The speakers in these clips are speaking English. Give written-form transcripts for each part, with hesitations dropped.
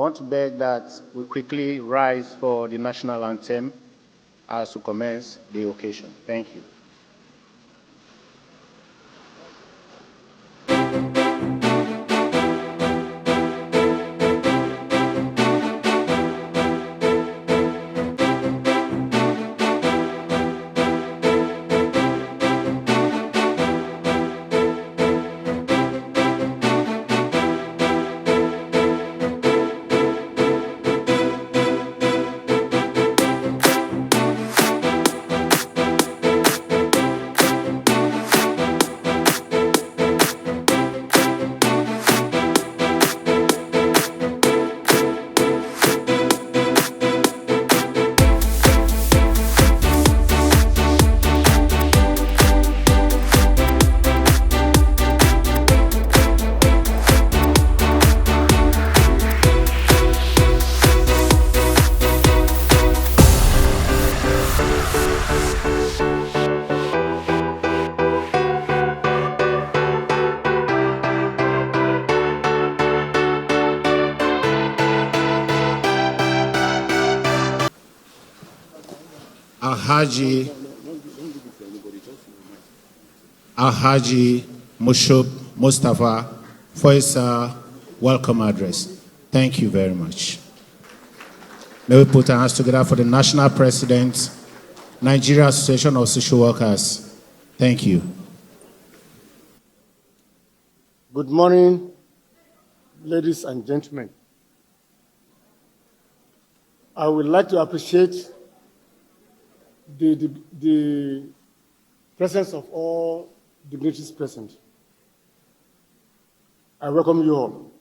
want to beg that we quickly rise for the national anthem as we commence the occasion. Thank you. Alhaji Mustapha for his welcome address. Thank you very much. May we put our hands together for the National President, Nigeria Association of Social Workers. Thank you. Good morning, ladies and gentlemen. I would like to appreciate the presence of all dignitaries present. I welcome you all.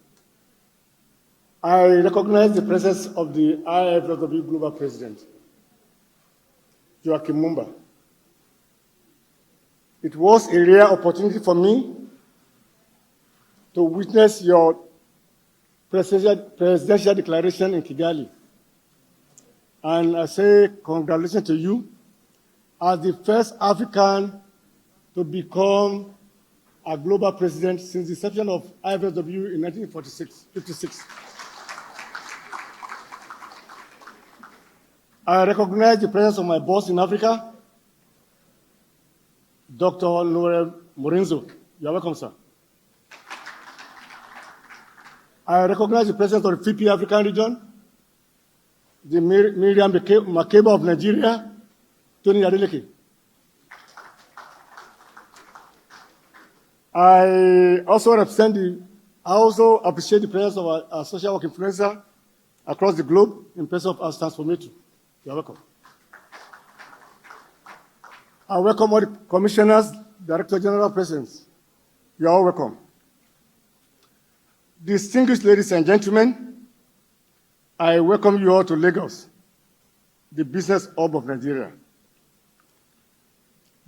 I recognize the presence of the IFSW Global President, Joachim Mumba. It was a rare opportunity for me to witness your presidential declaration in Kigali. And I say congratulations to you as the first African to become a global president since the inception of IFSW in 1956. I recognize the presence of my boss in Africa, Dr. Laurent Morenzo. You are welcome, sir. I recognize the presence of the FIPI African region, the Miriam Makeba of Nigeria, Tony Adeleke. I also appreciate the presence of our social work influencer across the globe in person of our transformator. You are welcome. I welcome all the commissioners, Director General presence. You are all welcome. Distinguished ladies and gentlemen, I welcome you all to Lagos, the business hub of Nigeria.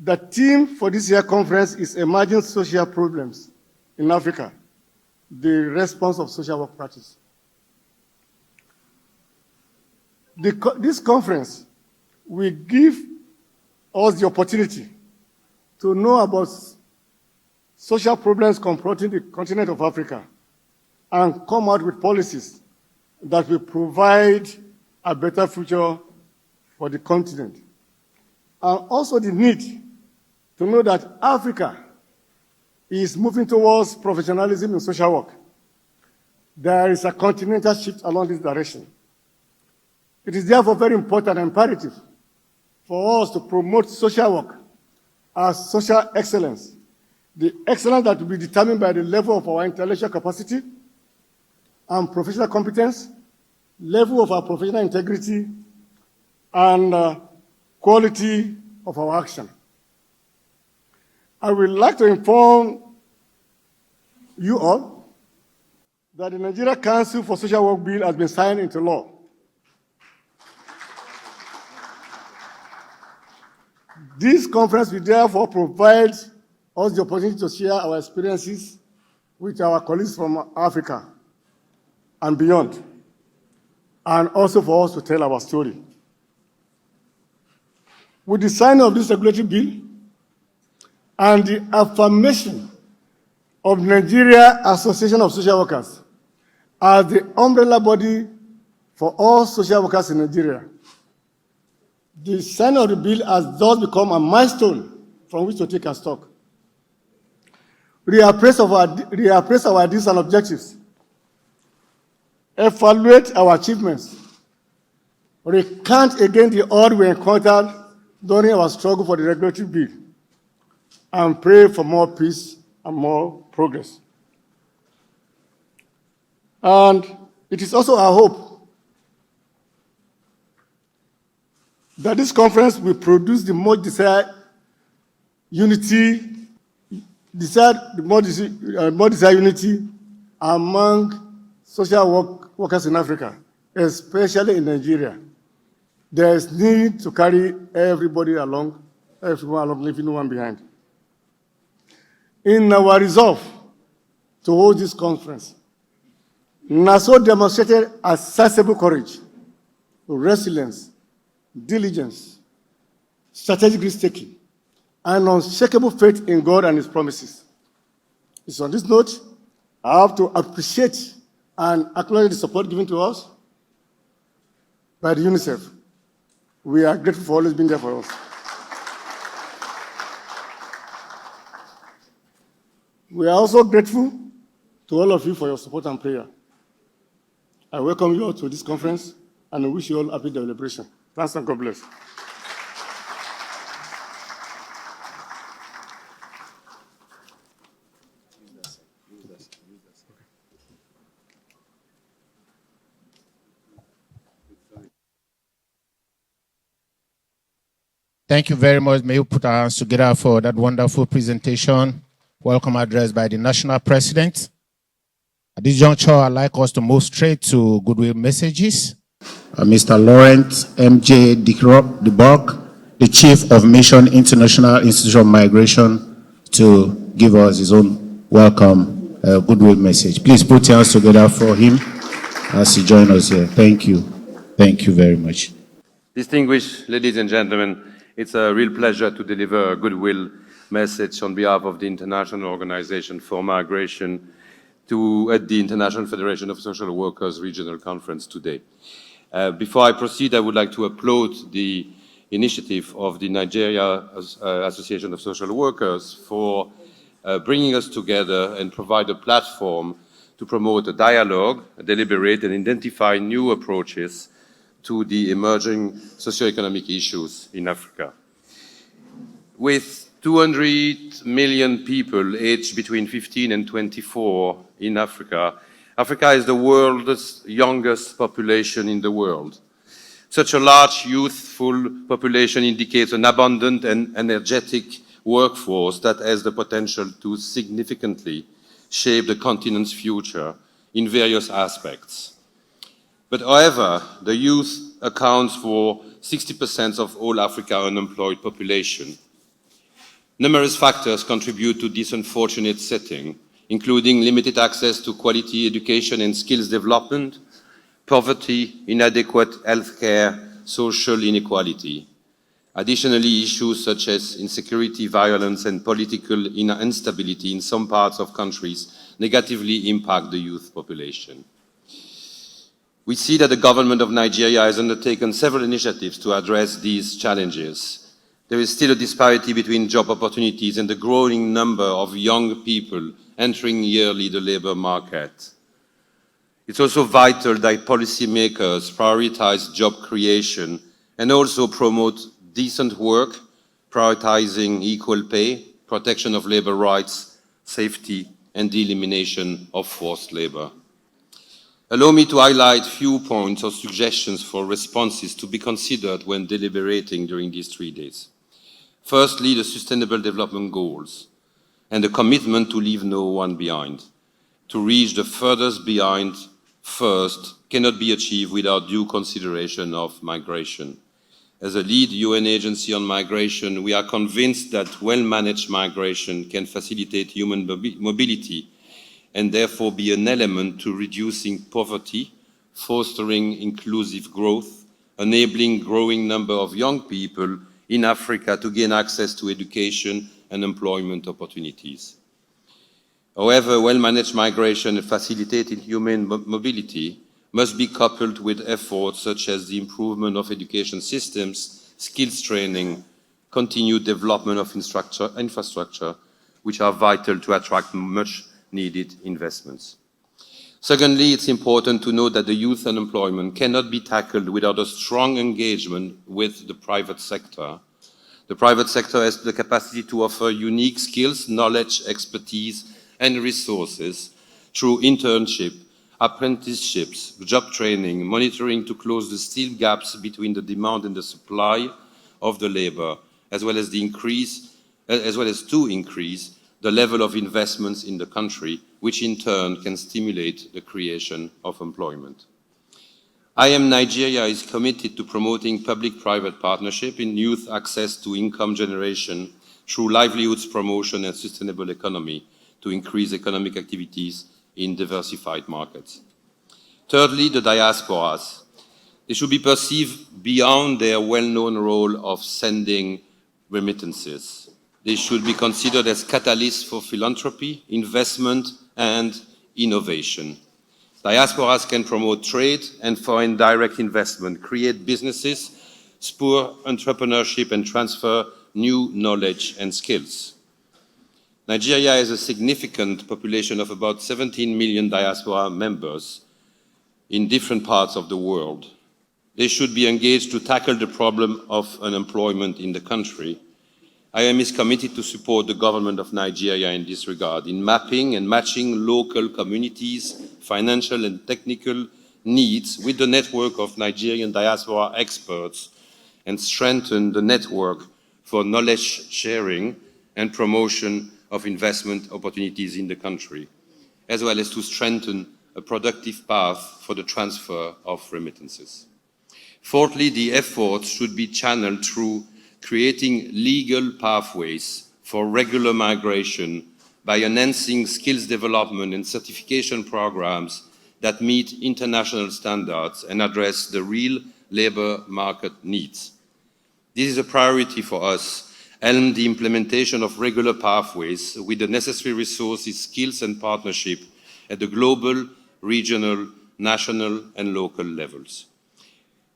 The theme for this year's conference is Emerging Social Problems in Africa, the response of social work practice. This conference will give us the opportunity to know about social problems confronting the continent of Africa and come out with policies that will provide a better future for the continent. And also the need to know that Africa is moving towards professionalism in social work. There is a continental shift along this direction. It is therefore very important and imperative for us to promote social work as social excellence, the excellence that will be determined by the level of our intellectual capacity and professional competence, level of our professional integrity, and quality of our action. I would like to inform you all that the Nigeria Council for Social Work Bill has been signed into law. This conference will therefore provide us the opportunity to share our experiences with our colleagues from Africa and beyond, and also for us to tell our story. With the signing of this regulatory bill and the affirmation of Nigeria Association of Social Workers as the umbrella body for all social workers in Nigeria. The signing of the bill has thus become a milestone from which to take a stock. Reappraise our ideas and objectives, evaluate our achievements, recount again the odds we encountered during our struggle for the regulatory bill, and pray for more peace and more progress. And it is also our hope that this conference will produce the much desired unity, unity among social workers in Africa, especially in Nigeria. There is need to carry everyone along, leaving no one behind. In our resolve to hold this conference, NASoW demonstrated a sensible courage, resilience, diligence, strategic risk-taking, and unshakable faith in God and His promises. It's on this note, I have to appreciate and acknowledge the support given to us by the UNICEF. We are grateful for always being there for us. We are also grateful to all of you for your support and prayer. I welcome you all to this conference and I wish you all happy celebration. Thanks and God bless. Thank you very much. May you put our hands together for that wonderful presentation. Welcome address by the National President. At this juncture, I'd like us to move straight to goodwill messages. Mr. Laurent M.J. DE Boeck, the Chief of Mission International Institute of Migration, to give us his own welcome goodwill message. Please put your hands together for him as he joins us here. Thank you. Thank you very much. Distinguished ladies and gentlemen, it's a real pleasure to deliver a goodwill message on behalf of the International Organization for Migration at the International Federation of Social Workers Regional Conference today. Before I proceed, I would like to applaud the initiative of the Nigeria Association of Social Workers for bringing us together and provide a platform to promote a dialogue, deliberate, and identify new approaches to the emerging socioeconomic issues in Africa. With 200 million people aged between 15 and 24 in Africa, Africa is the world's youngest population in the world. Such a large youthful population indicates an abundant and energetic workforce that has the potential to significantly shape the continent's future in various aspects. But however, the youth accounts for 60% of all Africa unemployed population. Numerous factors contribute to this unfortunate setting, including limited access to quality education and skills development, poverty, inadequate healthcare, social inequality. Additionally, issues such as insecurity, violence, and political instability in some parts of countries negatively impact the youth population. We see that the government of Nigeria has undertaken several initiatives to address these challenges. There is still a disparity between job opportunities and the growing number of young people entering yearly the labor market. It's also vital that policymakers prioritize job creation and also promote decent work, prioritizing equal pay, protection of labor rights, safety, and the elimination of forced labor. Allow me to highlight a few points or suggestions for responses to be considered when deliberating during these 3 days. Firstly, the Sustainable Development Goals and the commitment to leave no one behind. To reach the furthest behind first cannot be achieved without due consideration of migration. As a lead UN agency on migration, we are convinced that well-managed migration can facilitate human mobility and therefore be an element to reducing poverty, fostering inclusive growth, enabling growing number of young people in Africa to gain access to education and employment opportunities. However, well-managed migration and facilitated human mobility must be coupled with efforts such as the improvement of education systems, skills training, continued development of infrastructure, which are vital to attract much-needed investments. Secondly, it's important to note that the youth unemployment cannot be tackled without a strong engagement with the private sector. The private sector has the capacity to offer unique skills, knowledge, expertise, and resources through internship, apprenticeships, job training, monitoring to close the still gaps between the demand and the supply of the labor, as well as to increase the level of investments in the country, which in turn can stimulate the creation of employment. IM Nigeria is committed to promoting public-private partnership in youth access to income generation through livelihoods promotion and sustainable economy to increase economic activities in diversified markets. Thirdly, the diasporas. They should be perceived beyond their well-known role of sending remittances. They should be considered as catalysts for philanthropy, investment, and innovation. Diasporas can promote trade and foreign direct investment, create businesses, spur entrepreneurship, and transfer new knowledge and skills. Nigeria has a significant population of about 17 million diaspora members in different parts of the world. They should be engaged to tackle the problem of unemployment in the country. IM is committed to support the government of Nigeria in this regard, in mapping and matching local communities' financial and technical needs with the network of Nigerian diaspora experts, and strengthen the network for knowledge sharing and promotion of investment opportunities in the country, as well as to strengthen a productive path for the transfer of remittances. Fourthly, the efforts should be channeled through creating legal pathways for regular migration by enhancing skills development and certification programs that meet international standards and address the real labor market needs. This is a priority for us, and the implementation of regular pathways with the necessary resources, skills, and partnership at the global, regional, national, and local levels.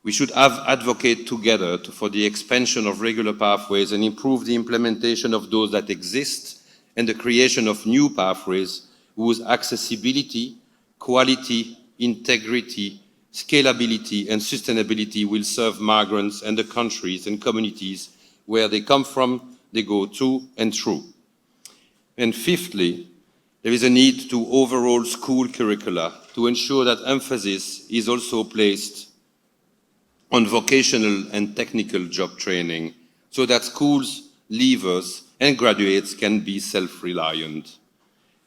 We should advocate together for the expansion of regular pathways and improve the implementation of those that exist and the creation of new pathways whose accessibility, quality, integrity, scalability, and sustainability will serve migrants and the countries and communities where they come from, they go to and through. And fifthly, there is a need to overhaul school curricula to ensure that emphasis is also placed on vocational and technical job training so that schools, leavers, and graduates can be self-reliant.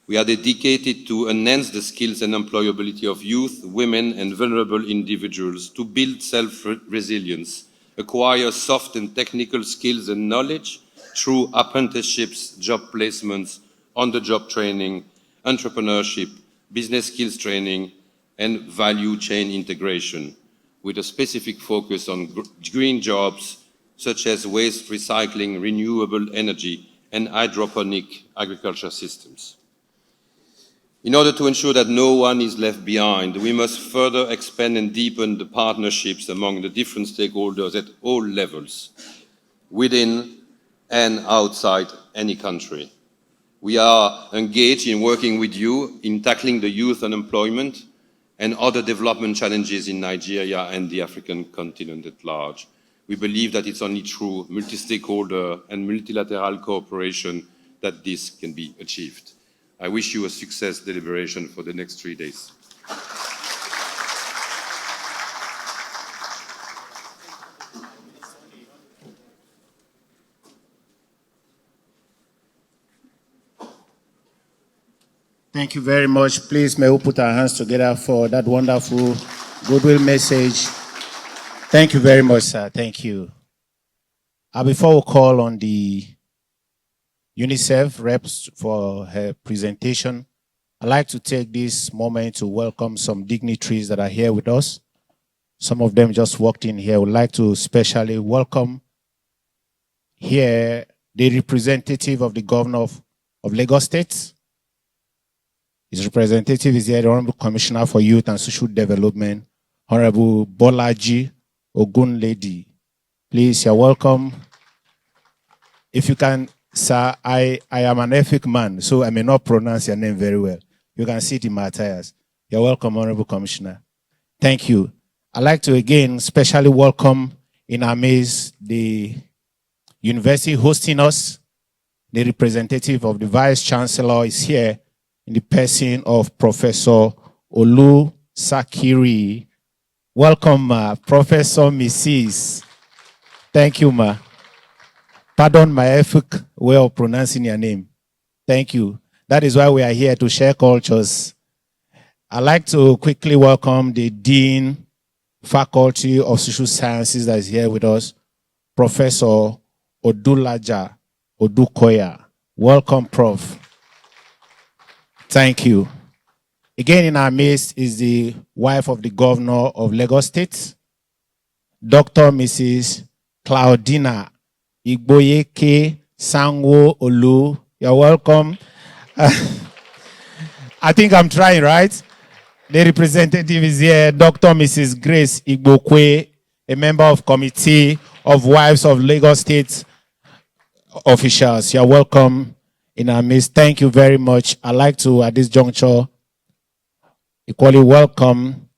We are dedicated to enhance the skills and employability of youth, women, and vulnerable individuals to build self-resilience, acquire soft and technical skills and knowledge through apprenticeships, job placements, on-the-job training, entrepreneurship, business skills training, and value chain integration, with a specific focus on green jobs such as waste recycling, renewable energy, and hydroponic agriculture systems. In order to ensure that no one is left behind, we must further expand and deepen the partnerships among the different stakeholders at all levels, within and outside any country. We are engaged in working with you in tackling the youth unemployment and other development challenges in Nigeria and the African continent at large. We believe that it's only through multi-stakeholder and multilateral cooperation that this can be achieved. I wish you a success deliberation for the next 3 days. Thank you very much. Please, may we put our hands together for that wonderful goodwill message. Thank you very much, sir. Thank you. Before we call on the UNICEF reps for her presentation, I'd like to take this moment to welcome some dignitaries that are here with us. Some of them just walked in here. I would like to especially welcome here the representative of the governor of Lagos State, His representative is here, the Honorable Commissioner for Youth and Social Development, Honorable Bolaji Ogunledi. Please, you're welcome. If you can, sir, I am an ethnic man, so I may not pronounce your name very well. You can see it in my attires. You're welcome, Honorable Commissioner. Thank you. I'd like to again specially welcome in our midst the university hosting us. The representative of the Vice Chancellor is here in the person of Professor Olu Sakiri. Welcome, Professor Mrs. Thank you, ma. Pardon my ethnic way of pronouncing your name. Thank you. That is why we are here to share cultures. I'd like to quickly welcome the Dean, Faculty of Social Sciences that is here with us, Professor Odulaja Odukoya. Welcome, Prof. Thank you. Again in our midst is the wife of the Governor of Lagos State, Dr. Mrs. Claudina Igboyeke Sanwo-Olu. You're welcome. I think I'm trying, right? The representative is here, Dr. Mrs. Grace Igbokwe, a member of Committee of Wives of Lagos State officials. You're welcome in our midst. Thank you very much. I'd like to, at this juncture, equally welcome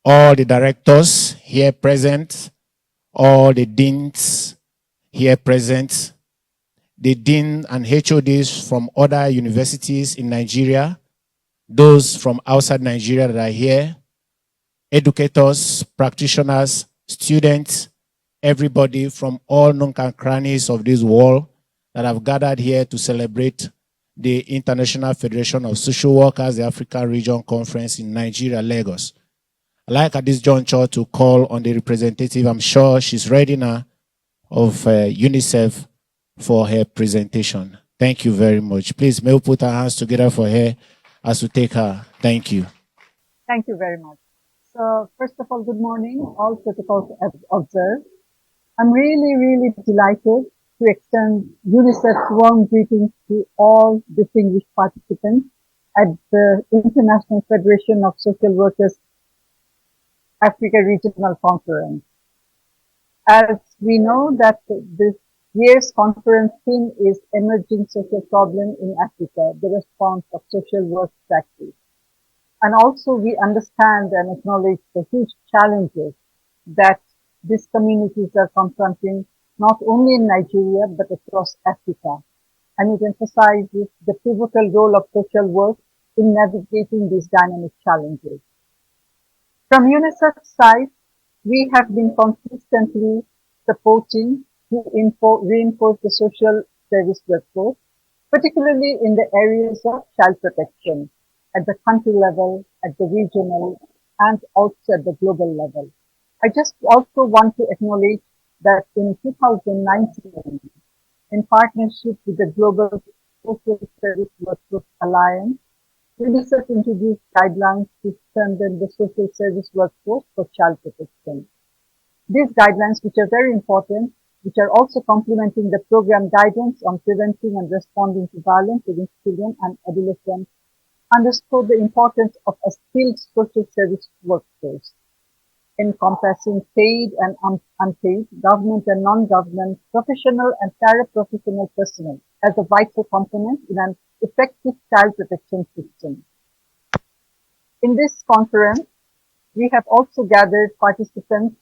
all the directors here present, all the deans here present, the dean and HODs from other universities in Nigeria, those from outside Nigeria that are here, educators, practitioners, students, everybody from all nook and crannies of this world that have gathered here to celebrate the International Federation of Social Workers, the Africa Region Conference in Nigeria, Lagos. I'd like at this juncture to call on the representative, I'm sure she's ready now, of UNICEF for her presentation. Thank you very much. Please, may we put our hands together for her as we take her. Thank you. Thank you very much. So, first of all, good morning, all protocols observed. I'm really delighted to extend UNICEF's warm greetings to all distinguished participants at the International Federation of Social Workers Africa Regional Conference. As we know that this year's conference theme is Emerging Social Problem in Africa, the response of social work practice. And also we understand and acknowledge the huge challenges that these communities are confronting not only in Nigeria but across Africa. And it emphasizes the pivotal role of social work in navigating these dynamic challenges. From UNICEF's side, we have been consistently supporting to reinforce the social service workforce, particularly in the areas of child protection at the country level, at the regional, and also at the global level. I just also want to acknowledge that in 2019, in partnership with the Global Social Service Workforce Alliance, UNICEF introduced guidelines to strengthen the social service workforce for child protection. These guidelines, which are very important, which are also complementing the program guidance on preventing and responding to violence against children and adolescents, underscore the importance of a skilled social service workforce, encompassing paid and unpaid, government and non-government, professional and paraprofessional personnel as a vital component in an effective child protection system. In this conference, we have also gathered participants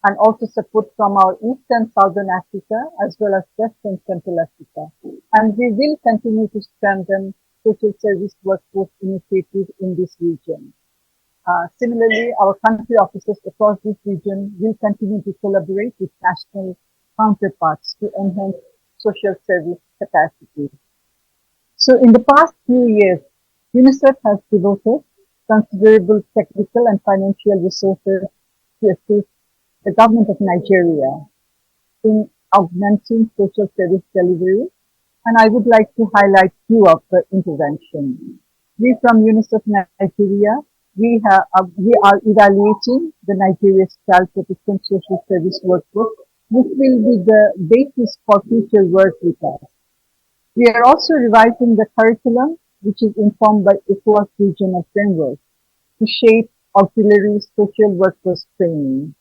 and also support from our East and Southern Africa as well as West and Central Africa. And we will continue to strengthen social service workforce initiatives in this region. Similarly, our country offices across this region will continue to collaborate with national counterparts to enhance social service capacity. So in the past few years, UNICEF has devoted considerable technical and financial resources to assist the government of Nigeria in augmenting social service delivery, and I would like to highlight few of the interventions. We from UNICEF Nigeria, we are evaluating the Nigeria's child protection social service workbook, which will be the basis for future work with us. We are also revising the curriculum which is informed by ECOWAS regional framework to shape auxiliary social workforce training.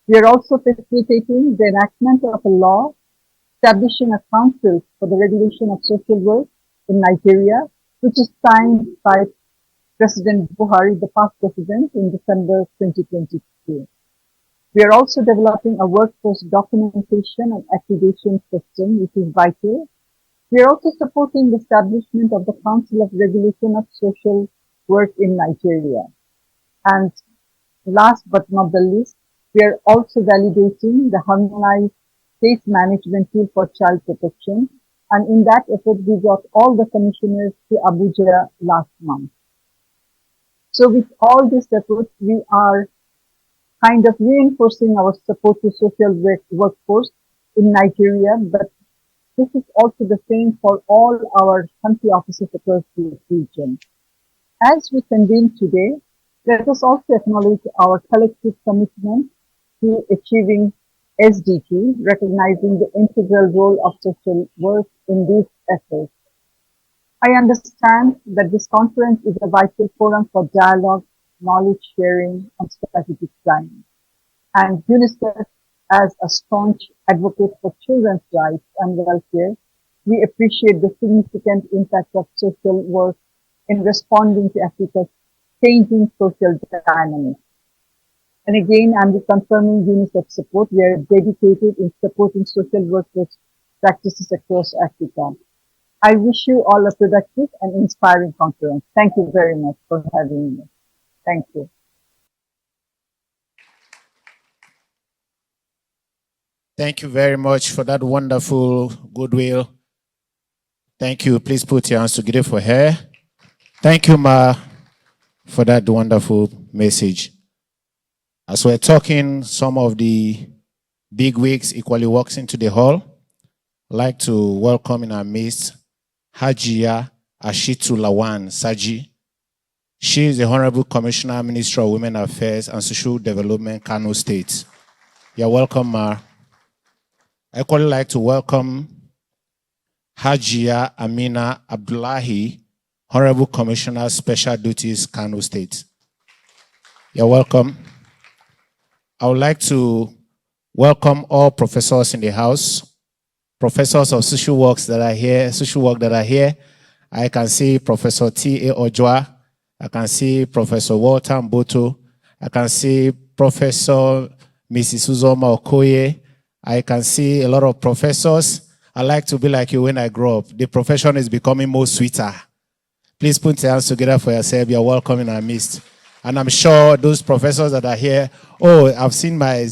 We are also facilitating the enactment of a law establishing a council for the regulation of social work in Nigeria, which is signed by President Buhari, the past president, in December 2022. We are also developing a workforce documentation and accreditation system, which is vital. We are also supporting the establishment of the Council of Regulation of Social Work in Nigeria. And last but not the least, we are also validating the harmonized case management tool for child protection. And in that effort, we got all the commissioners to Abuja last month. So with all these efforts, we are kind of reinforcing our support to social workforce in Nigeria, but this is also the same for all our country offices across the region. As we convene today, let us also acknowledge our collective commitment to achieving SDG, recognizing the integral role of social work in these efforts. I understand that this conference is a vital forum for dialogue, knowledge sharing, and strategic planning. And UNICEF, as a staunch advocate for children's rights and welfare, we appreciate the significant impact of social work in responding to Africa's changing social dynamics. And again, I'm reconfirming UNICEF support. We are dedicated in supporting social workforce practices across Africa. I wish you all a productive and inspiring conference. Thank you very much for having me. Thank you. Thank you very much for that wonderful goodwill. Thank you. Please put your hands together for her. Thank you, Ma, for that wonderful message. As we're talking, some of the big wigs equally walks into the hall. I'd like to welcome in our midst Hajia Ashitu Lawan Saji. She is the Honorable Commissioner, Minister of Women Affairs and Social Development, Kano State. You're welcome, Ma. I equally like to welcome Hajia Amina Abdullahi, Honorable Commissioner, Special Duties, Kano State. You're welcome. I would like to welcome all professors in the house, professors of social work that are here. I can see Professor T.A. Ojwa. I can see Professor Walter Mboto. I can see Professor Mrs. Uzoma Okoye. I can see a lot of professors. I like to be like you when I grow up. The profession is becoming more sweeter. Please put your hands together for yourself. You're welcome in our midst. And I'm sure those professors that are here, I've seen my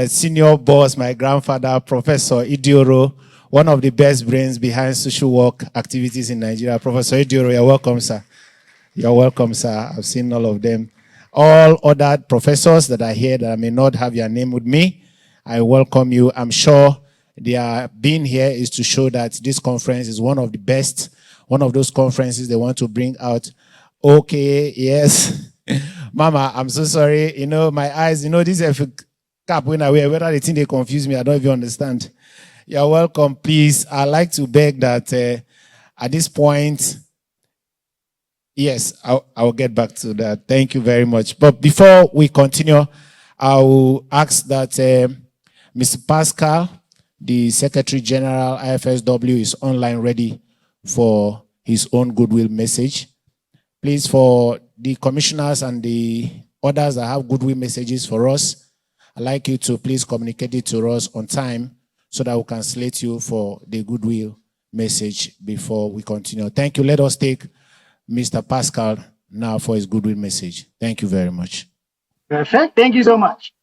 senior boss, my grandfather, Professor Idioro, one of the best brains behind social work activities in Nigeria. Professor Idioro, you're welcome, sir. You're welcome, sir. I've seen all of them. All other professors that are here that I may not have your name with me, I welcome you. I'm sure their being here is to show that this conference is one of the best, one of those conferences they want to bring out. Okay, yes. Mama, I'm so sorry. You know, my eyes, this is a cap when I wear, whether they think they confuse me, I don't even understand. You're welcome. Please, I'd like to beg that at this point, yes, I'll get back to that. Thank you very much. But before we continue, I will ask that Mr. Pascal, the Secretary General, IFSW, is online ready for his own goodwill message. Please, for the commissioners and the others that have goodwill messages for us, I'd like you to please communicate it to us on time so that we can slate you for the goodwill message before we continue. Thank you. Let us take Mr. Pascal now for his goodwill message. Thank you very much. Perfect. Thank you so much.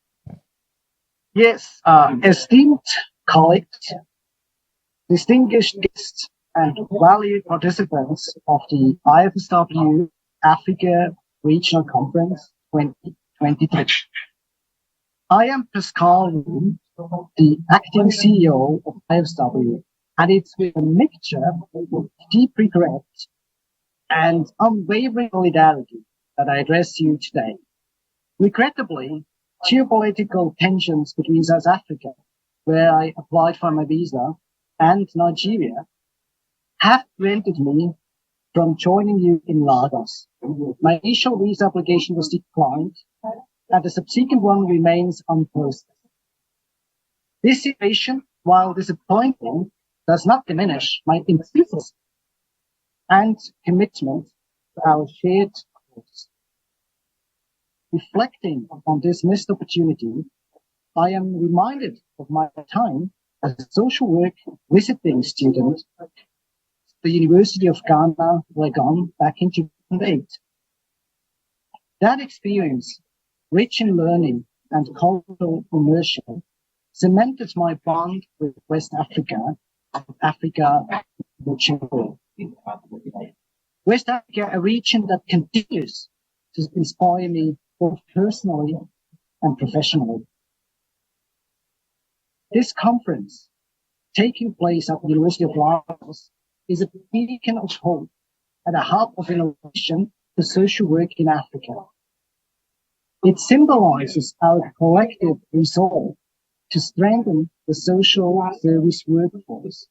Yes, esteemed colleagues, distinguished guests, and valued participants of the IFSW Africa Regional Conference 2023. I am Pascal Rudin, the acting CEO of IFSW, and it's with a mixture of deep regret and unwavering solidarity that I address you today. Regrettably, geopolitical tensions between South Africa, where I applied for my visa, and Nigeria have prevented me from joining you in Lagos. My initial visa application was declined, and the subsequent one remains unprocessed. This situation, while disappointing, does not diminish my enthusiasm and commitment to our shared cause. Reflecting on this missed opportunity, I am reminded of my time as a social work visiting student at the University of Ghana, Legon, back in 2008. That experience, rich in learning and cultural immersion, cemented my bond with West Africa and Africa more generally. West Africa, a region that continues to inspire me both personally and professionally. This conference, taking place at the University of Lagos, is a beacon of hope and a hub of innovation for social work in Africa. It symbolizes our collective resolve to strengthen the social service workforce,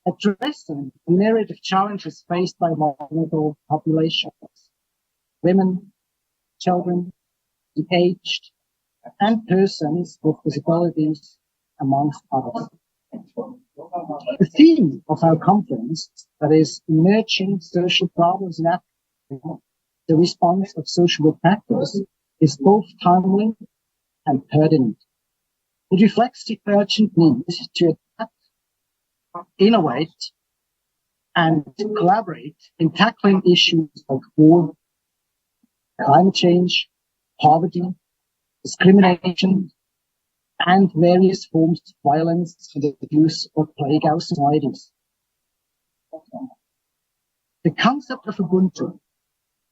addressing the myriad of challenges faced by vulnerable populations, women, children, the aged, and persons with disabilities, amongst others. The theme of our conference, that is emerging social problems in Africa, the response of social work practice, is both timely and pertinent. It reflects the urgent need to adapt, innovate, and collaborate in tackling issues like war, climate change, poverty, discrimination, and various forms of violence and abuse that plague our societies. The concept of Ubuntu,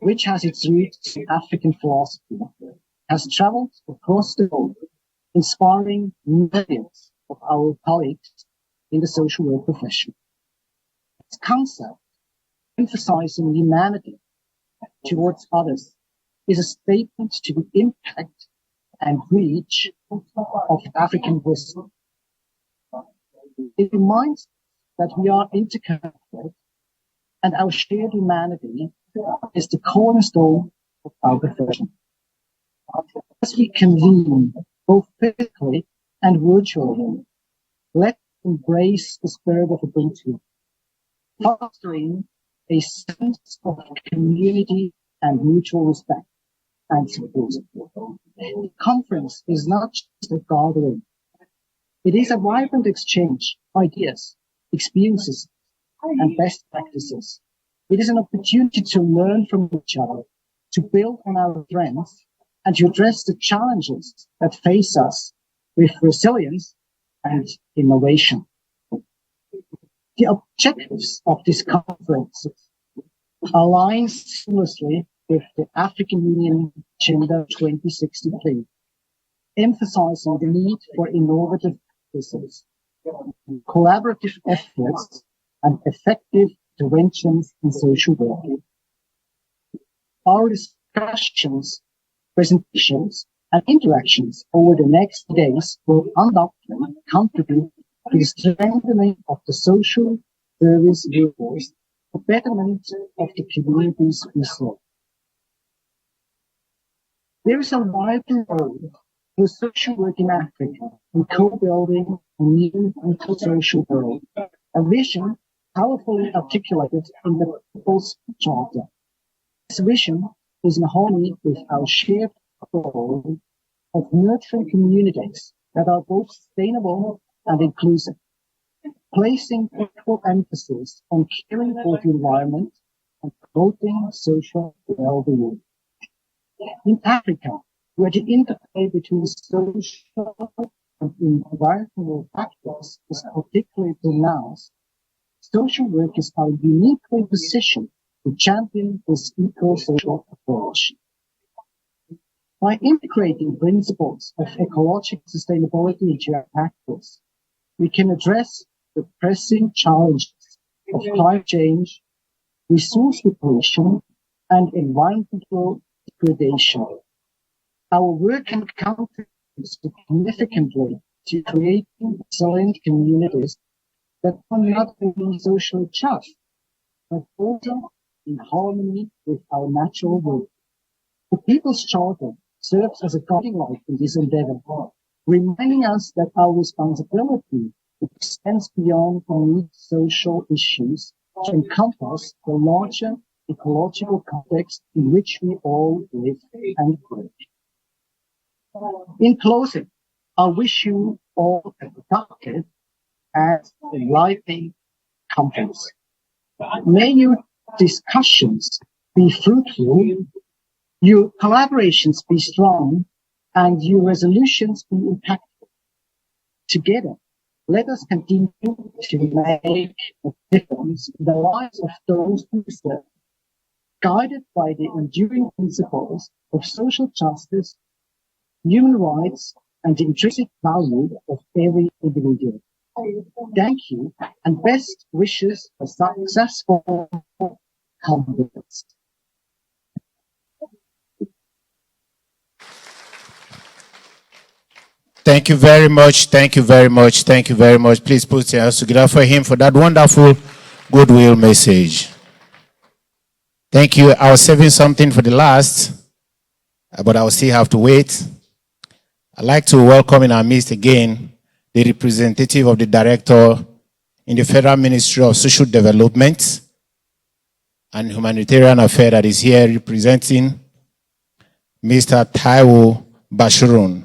which has its roots in African philosophy, has traveled across the world, inspiring millions of our colleagues in the social work profession. This concept, emphasizing humanity towards others, is a statement to the impact and reach of African wisdom. It reminds us that we are interconnected and our shared humanity is the cornerstone of our profession. As we convene, both physically and virtually, let's embrace the spirit of Ubuntu, fostering a sense of community and mutual respect and support. The conference is not just a gathering. It is a vibrant exchange of ideas, experiences, and best practices. It is an opportunity to learn from each other, to build on our strengths, and to address the challenges that face us with resilience and innovation. The objectives of this conference align seamlessly with the African Union Agenda 2063, emphasizing the need for innovative practices, collaborative efforts, and effective interventions in social work. Our discussions, presentations, and interactions over the next days will undoubtedly contribute to the strengthening of the social service workforce, the betterment of the communities we serve. There is a vital role for social work in Africa in co-building a new social world, a vision powerfully articulated in the People's Charter. This vision is in harmony with our shared goal of nurturing communities that are both sustainable and inclusive, placing equal emphasis on caring for the environment and promoting social well-being. In Africa, where the interplay between social and environmental factors is particularly pronounced, social workers are uniquely positioned to champion this eco-social approach. By integrating principles of ecological sustainability into our practice, we can address the pressing challenges of climate change, resource depletion, and environmental degradation. Our work can contribute significantly to creating resilient communities that are not only socially just, but also in harmony with our natural world. The People's Charter serves as a guiding light in this endeavor, reminding us that our responsibility extends beyond unique social issues to encompass the larger ecological context in which we all live and work. In closing, I wish you all a productive and enlightening conference. May your discussions be fruitful, your collaborations be strong, and your resolutions be impactful. Together, let us continue to make a difference in the lives of those who serve, guided by the enduring principles of social justice, human rights, and the intrinsic value of every individual. Thank you, and best wishes for successful conference. Thank you very much. Thank you very much. Thank you very much. Please put your hands together for him for that wonderful goodwill message. Thank you. I was saving something for the last, but I will still have to wait. I'd like to welcome in our midst again the representative of the director in the Federal Ministry of Social Development and Humanitarian Affairs that is here representing Mr. Taiwo Bashirun.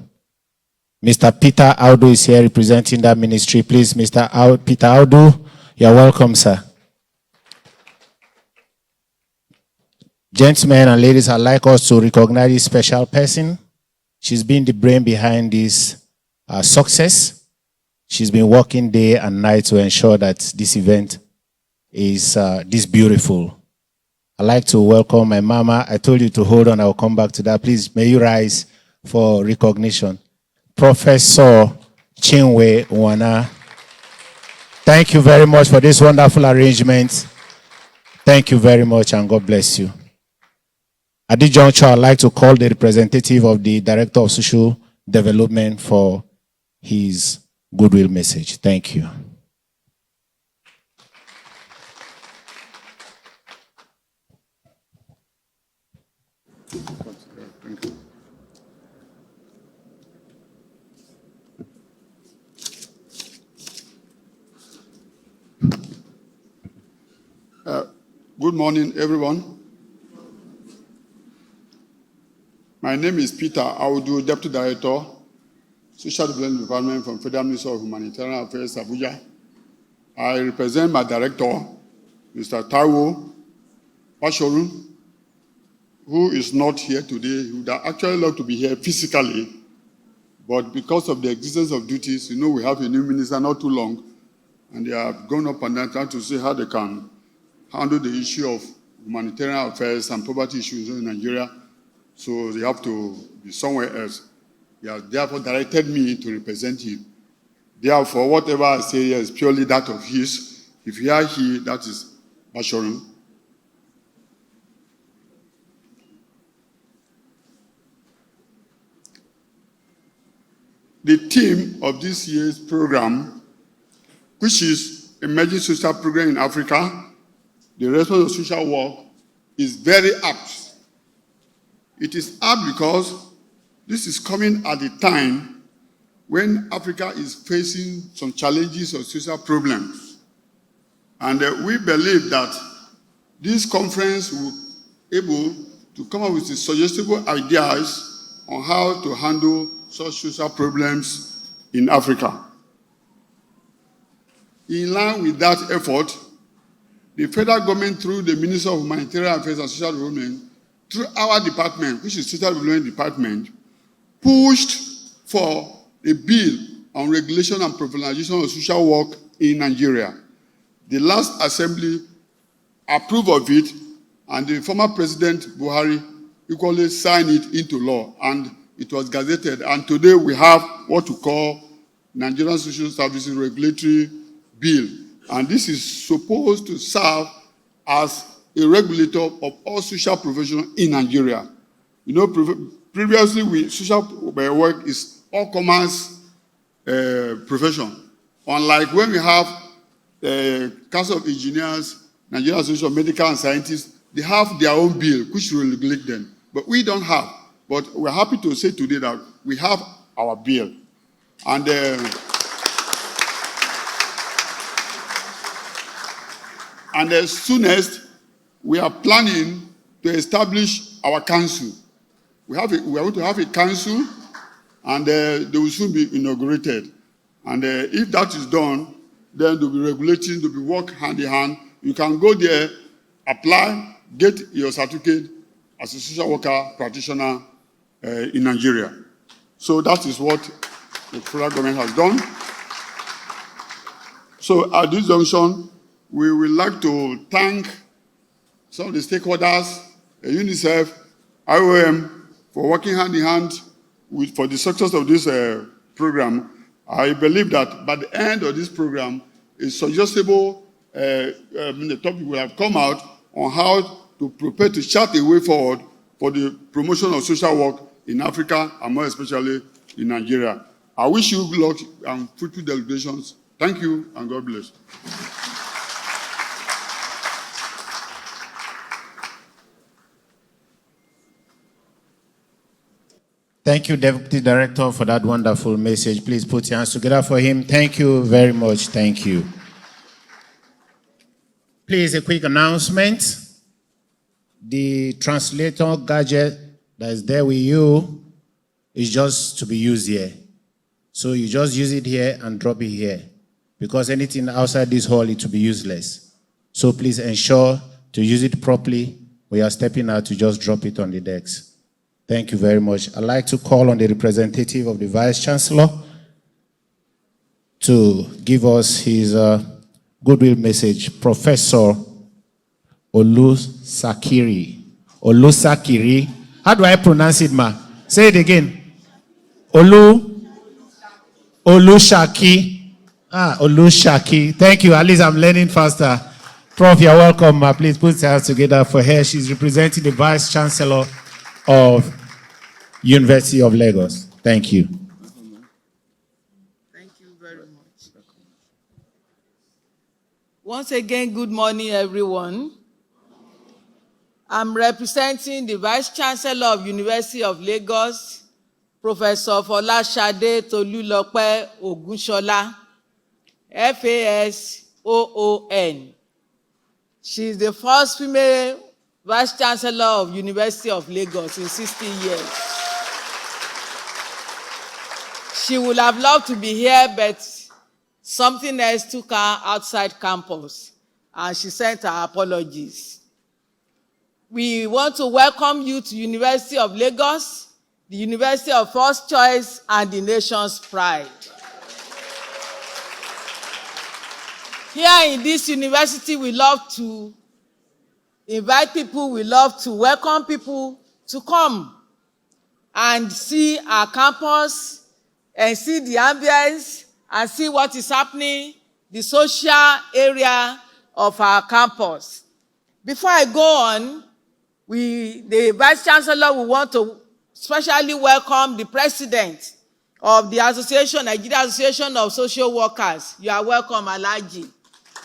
Mr. Peter Audu is here representing that ministry. Please, Mr. Peter Audu, you're welcome, sir. Gentlemen and ladies, I'd like us to recognize this special person. She's been the brain behind this success. She's been working day and night to ensure that this event is this beautiful. I'd like to welcome my mama. I told you to hold on. I'll come back to that. Please, may you rise for recognition. Professor Chinwe Wana. Thank you very much for this wonderful arrangement. Thank you very much, and God bless you. At this juncture, I'd like to call the representative of the Director of Social Development for his goodwill message. Thank you. Good morning, everyone. My name is Peter Audu, Deputy Director, Social Development Department from Federal Ministry of Humanitarian Affairs, Abuja. I represent my director, Mr. Taiwo Bashirun, who is not here today. He would actually love to be here physically, but because of the existence of duties, you know, we have a new minister not too long, and they have gone up and down trying to see how they can handle the issue of humanitarian affairs and poverty issues in Nigeria, so they have to be somewhere else. He has therefore directed me to represent him. Therefore, whatever I say here is purely that of his. If you are he, that is Bashirun. The theme of this year's program, which is Emerging Social Program in Africa, the response of social work, is very apt. It is apt because this is coming at a time when Africa is facing some challenges of social problems. And we believe that this conference will be able to come up with suggestible ideas on how to handle such social problems in Africa. In line with that effort, the federal government, through the Ministry of Humanitarian Affairs and Social Development, through our department, which is Social Development Department, pushed for a bill on regulation and professionalization of social work in Nigeria. The last assembly approved of it, and the former President Buhari equally signed it into law, and it was gazetted. And today we have what we call Nigerian Social Services Regulatory Bill. And this is supposed to serve as a regulator of all social professions in Nigeria. You know, previously, social work is all commerce profession. Unlike when we have Council of Engineers, Nigerian Association of Medical and Scientists, they have their own bill, which will regulate them. But we don't have. But we're happy to say today that we have our bill. And as soonest, we are planning to establish our council. We are going to have a council, and they will soon be inaugurated. And if that is done, then they'll be regulating, they'll be work hand in hand. You can go there, apply, get your certificate as a social worker practitioner in Nigeria. So that is what the federal government has done. So at this junction, we would like to thank some of the stakeholders, UNICEF, IOM, for working hand in hand for the success of this program. I believe that by the end of this program, a suggestible the topic will have come out on how to prepare to chart a way forward for the promotion of social work in Africa, and more especially in Nigeria. I wish you good luck and fruitful deliberations. Thank you, and God bless. Thank you, Deputy Director, for that wonderful message. Please put your hands together for him. Thank you very much. Thank you. Please, a quick announcement. The translator gadget that is there with you is just to be used here. So you just use it here and drop it here, because anything outside this hall, it will be useless. So please ensure to use it properly. We are stepping out to just drop it on the decks. Thank you very much. I'd like to call on the representative of the Vice Chancellor to give us his goodwill message. Professor Olusakiri. Olusakiri. How do I pronounce it, ma? Say it again. Olushaki. Olushaki. Thank you. At least I'm learning faster. Prof, you're welcome, ma. Please put your hands together for her. She's representing the Vice Chancellor of University of Lagos. Thank you. Thank you very much. Once again, good morning, everyone. I'm representing the Vice Chancellor of University of Lagos, Professor Folasade Ogunsola OON. She is the first female Vice Chancellor of University of Lagos in 60 years. She would have loved to be here, but something else took her outside campus, and she sent her apologies. We want to welcome you to University of Lagos, the University of First Choice and the nation's pride. Here in this university, we love to invite people, we love to welcome people to come and see our campus and see the ambience and see what is happening, the social area of our campus. Before I go on, the Vice Chancellor, will want to specially welcome the President of the Association, Nigeria Association of Social Workers. You are welcome, Alhaji.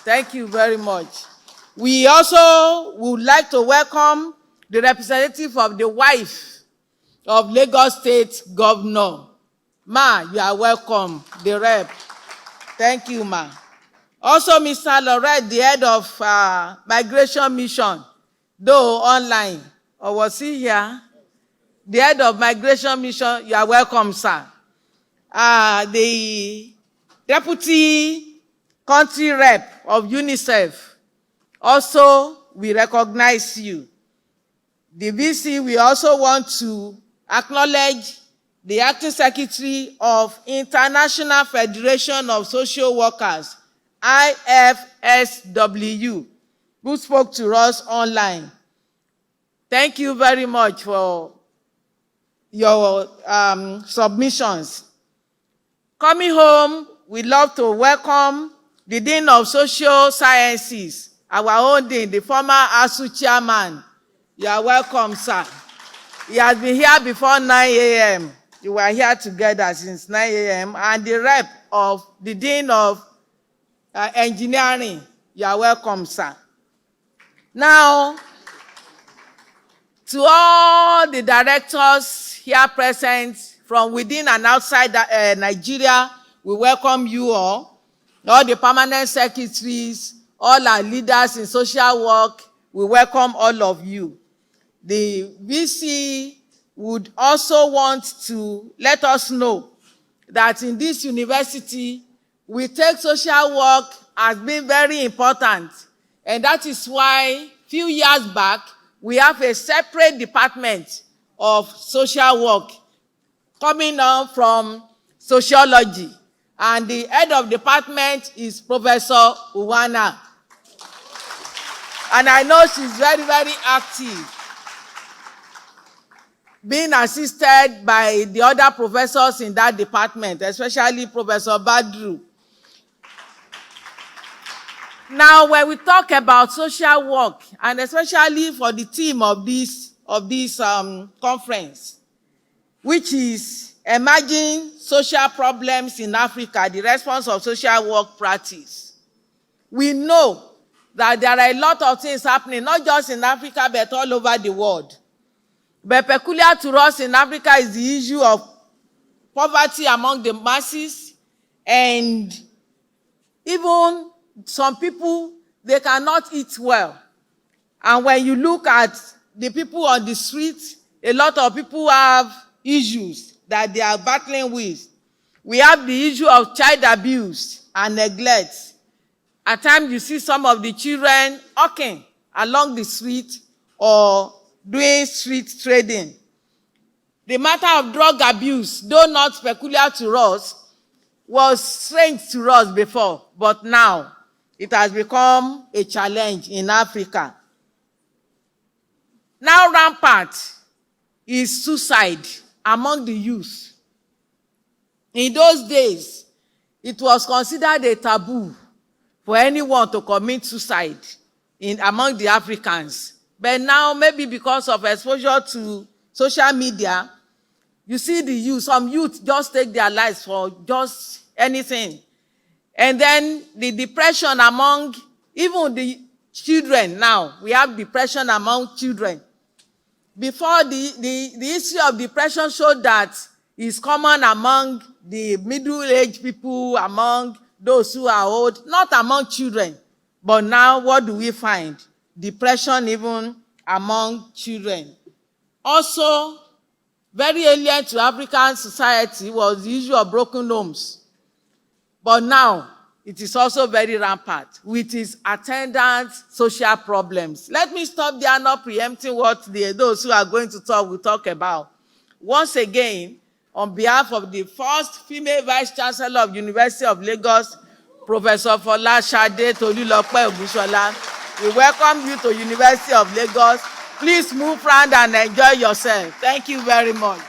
Thank you very much. We also would like to welcome the representative of the wife of Lagos State Governor. Ma, you are welcome, the rep. Thank you, ma. Also, Mr. Laurent, the head of Migration Mission, though online, or was he here? The head of Migration Mission, you are welcome, sir. The Deputy Country Rep of UNICEF, also, we recognize you. The VC, we also want to acknowledge the Acting Secretary of International Federation of Social Workers, IFSW, who spoke to us online. Thank you very much for your submissions. Coming home, we'd love to welcome the Dean of Social Sciences, our own Dean, the former ASU chairman. You are welcome, sir. He has been here before 9 a.m. You were here together since 9 a.m. And the rep of the Dean of Engineering. You are welcome, sir. Now, To all the directors here present from within and outside Nigeria, we welcome you all the permanent secretaries, all our leaders in social work, we welcome all of you. The VC would also want to let us know that in this university, we take social work as being very important. And that is why a few years back, we have a separate department of social work coming up from sociology. And the head of department is Professor Uwana. And I know she's very, very active, being assisted by the other professors in that department, especially Professor Badru. Now, when we talk about social work, and especially for the theme of this conference, which is emerging social problems in Africa, the response of social work practice, we know that there are a lot of things happening, not just in Africa, but all over the world. But peculiar to us in Africa is the issue of poverty among the masses, and even some people, they cannot eat well. And when you look at the people on the street, a lot of people have issues that they are battling with. We have the issue of child abuse and neglect. At times you see some of the children walking along the street or doing street trading. The matter of drug abuse, though not peculiar to us, was strange to us before, but now it has become a challenge in Africa. Now rampant is suicide among the youth. In those days, it was considered a taboo for anyone to commit suicide among the Africans. But now, maybe because of exposure to social media, you see the youth, some youth just take their lives for just anything. And then the depression among even the children now, we have depression among children. Before, the issue of depression showed that it's common among the middle-aged people, among those who are old, not among children. But now, what do we find? Depression even among children. Also, very alien to African society was the issue of broken homes. But now, it is also very rampant with its attendant social problems. Let me stop there, not preempting what those who are going to talk will talk about. Once again, on behalf of the first female Vice Chancellor of University of Lagos, Professor Folasade Ogunsola OON, we welcome you to University of Lagos. Please move around and enjoy yourself. Thank you very much.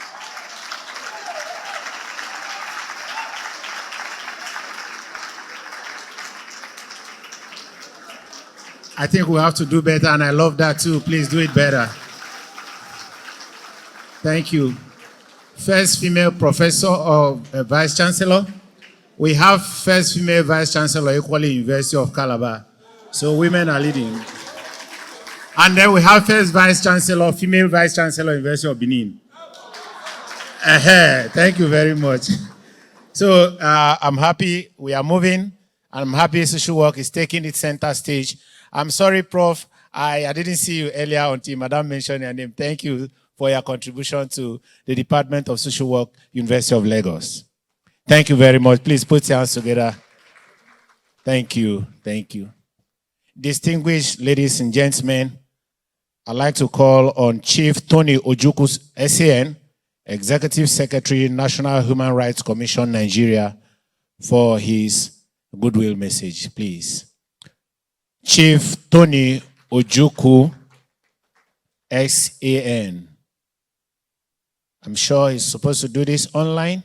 I think we have to do better, and I love that too. Please do it better. Thank you. First female professor or vice chancellor. We have first female vice chancellor equally University of Calabar. So women are leading. And then we have first vice chancellor, female vice chancellor, University of Benin. Thank you very much. So I'm happy we are moving. I'm happy social work is taking its center stage. I'm sorry, Prof. I didn't see you earlier until Madam mentioned your name. Thank you for your contribution to the Department of Social Work, University of Lagos. Thank you very much. Please put your hands together. Thank you. Thank you. Distinguished ladies and gentlemen, I'd like to call on Chief Tony Ojukwu, SAN, Executive Secretary, National Human Rights Commission, Nigeria, for his goodwill message, please. Chief Tony Ojukwu, SAN. I'm sure he's supposed to do this online.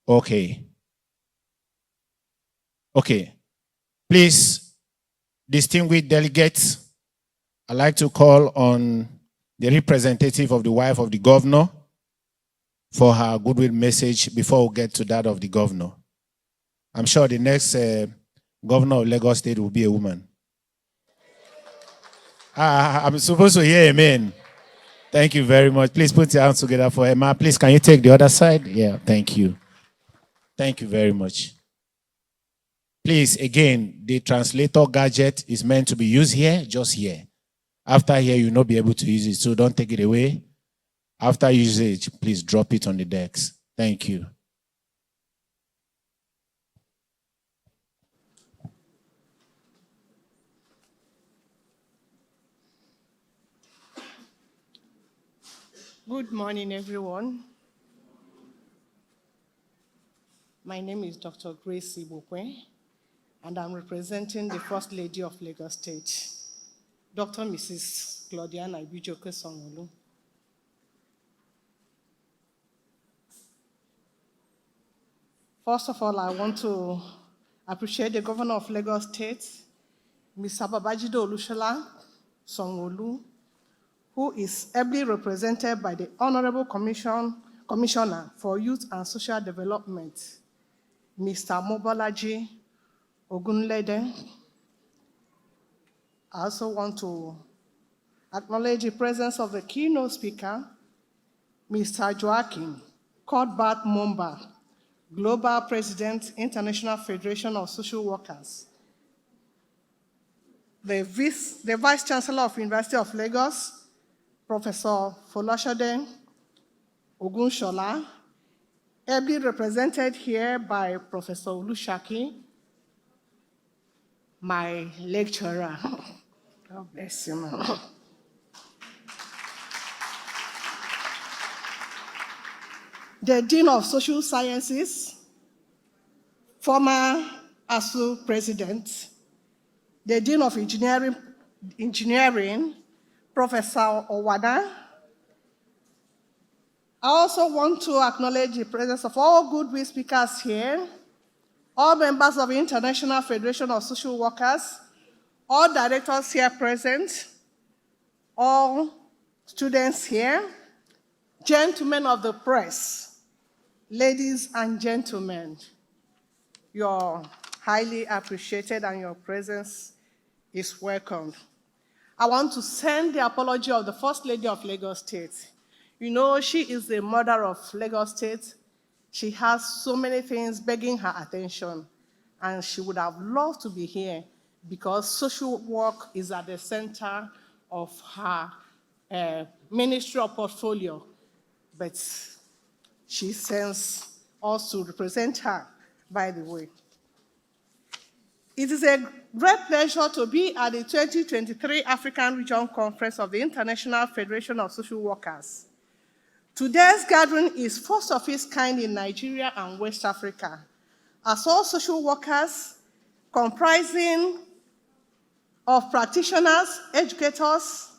Okay. Okay. Please, distinguished delegates, I'd like to call on the representative of the wife of the governor for her goodwill message before we get to that of the governor. I'm sure the next governor of Lagos State will be a woman. I'm supposed to hear amen. Thank you very much. Please put your hands together for Emma. Please, can you take the other side? Yeah, thank you. Thank you very much. Please, again, the translator gadget is meant to be used here, just here. After here, you'll not be able to use it, so don't take it away. After usage, please drop it on the decks. Thank you. Good morning, everyone. My name is Dr. Grace Ibokwe, and I'm representing the First Lady of Lagos State, Dr. Mrs. Claudiana Ibijoke Sanwo-Olu. First of all, I want to appreciate the Governor of Lagos State, Mr. Babajide Olusola Sanwo-Olu, who is ably represented by the Honorable Commissioner for Youth and Social Development, Mr. Mobolaji Ogunlede. I also want to acknowledge the presence of the keynote speaker, Mr. Joachim Kodbat Momba, Global President, International Federation of Social Workers, the Vice Chancellor of University of Lagos, Professor Folasade Ogunsola, ably represented here by Professor Olushaki, my lecturer. God bless you, man. The Dean of Social Sciences, former ASU President, the Dean of Engineering, Professor Owada. I also want to acknowledge the presence of all goodwill speakers here, all members of the International Federation of Social Workers, all directors here present, all students here, gentlemen of the press, ladies and gentlemen, you're highly appreciated and your presence is welcomed. I want to send the apology of the First Lady of Lagos State. You know, she is the mother of Lagos State. She has so many things begging her attention, and she would have loved to be here because social work is at the center of her ministry or portfolio. But she sends us to represent her, by the way. It is a great pleasure to be at the 2023 African Region Conference of the International Federation of Social Workers. Today's gathering is first of its kind in Nigeria and West Africa, as all social workers comprising of practitioners, educators,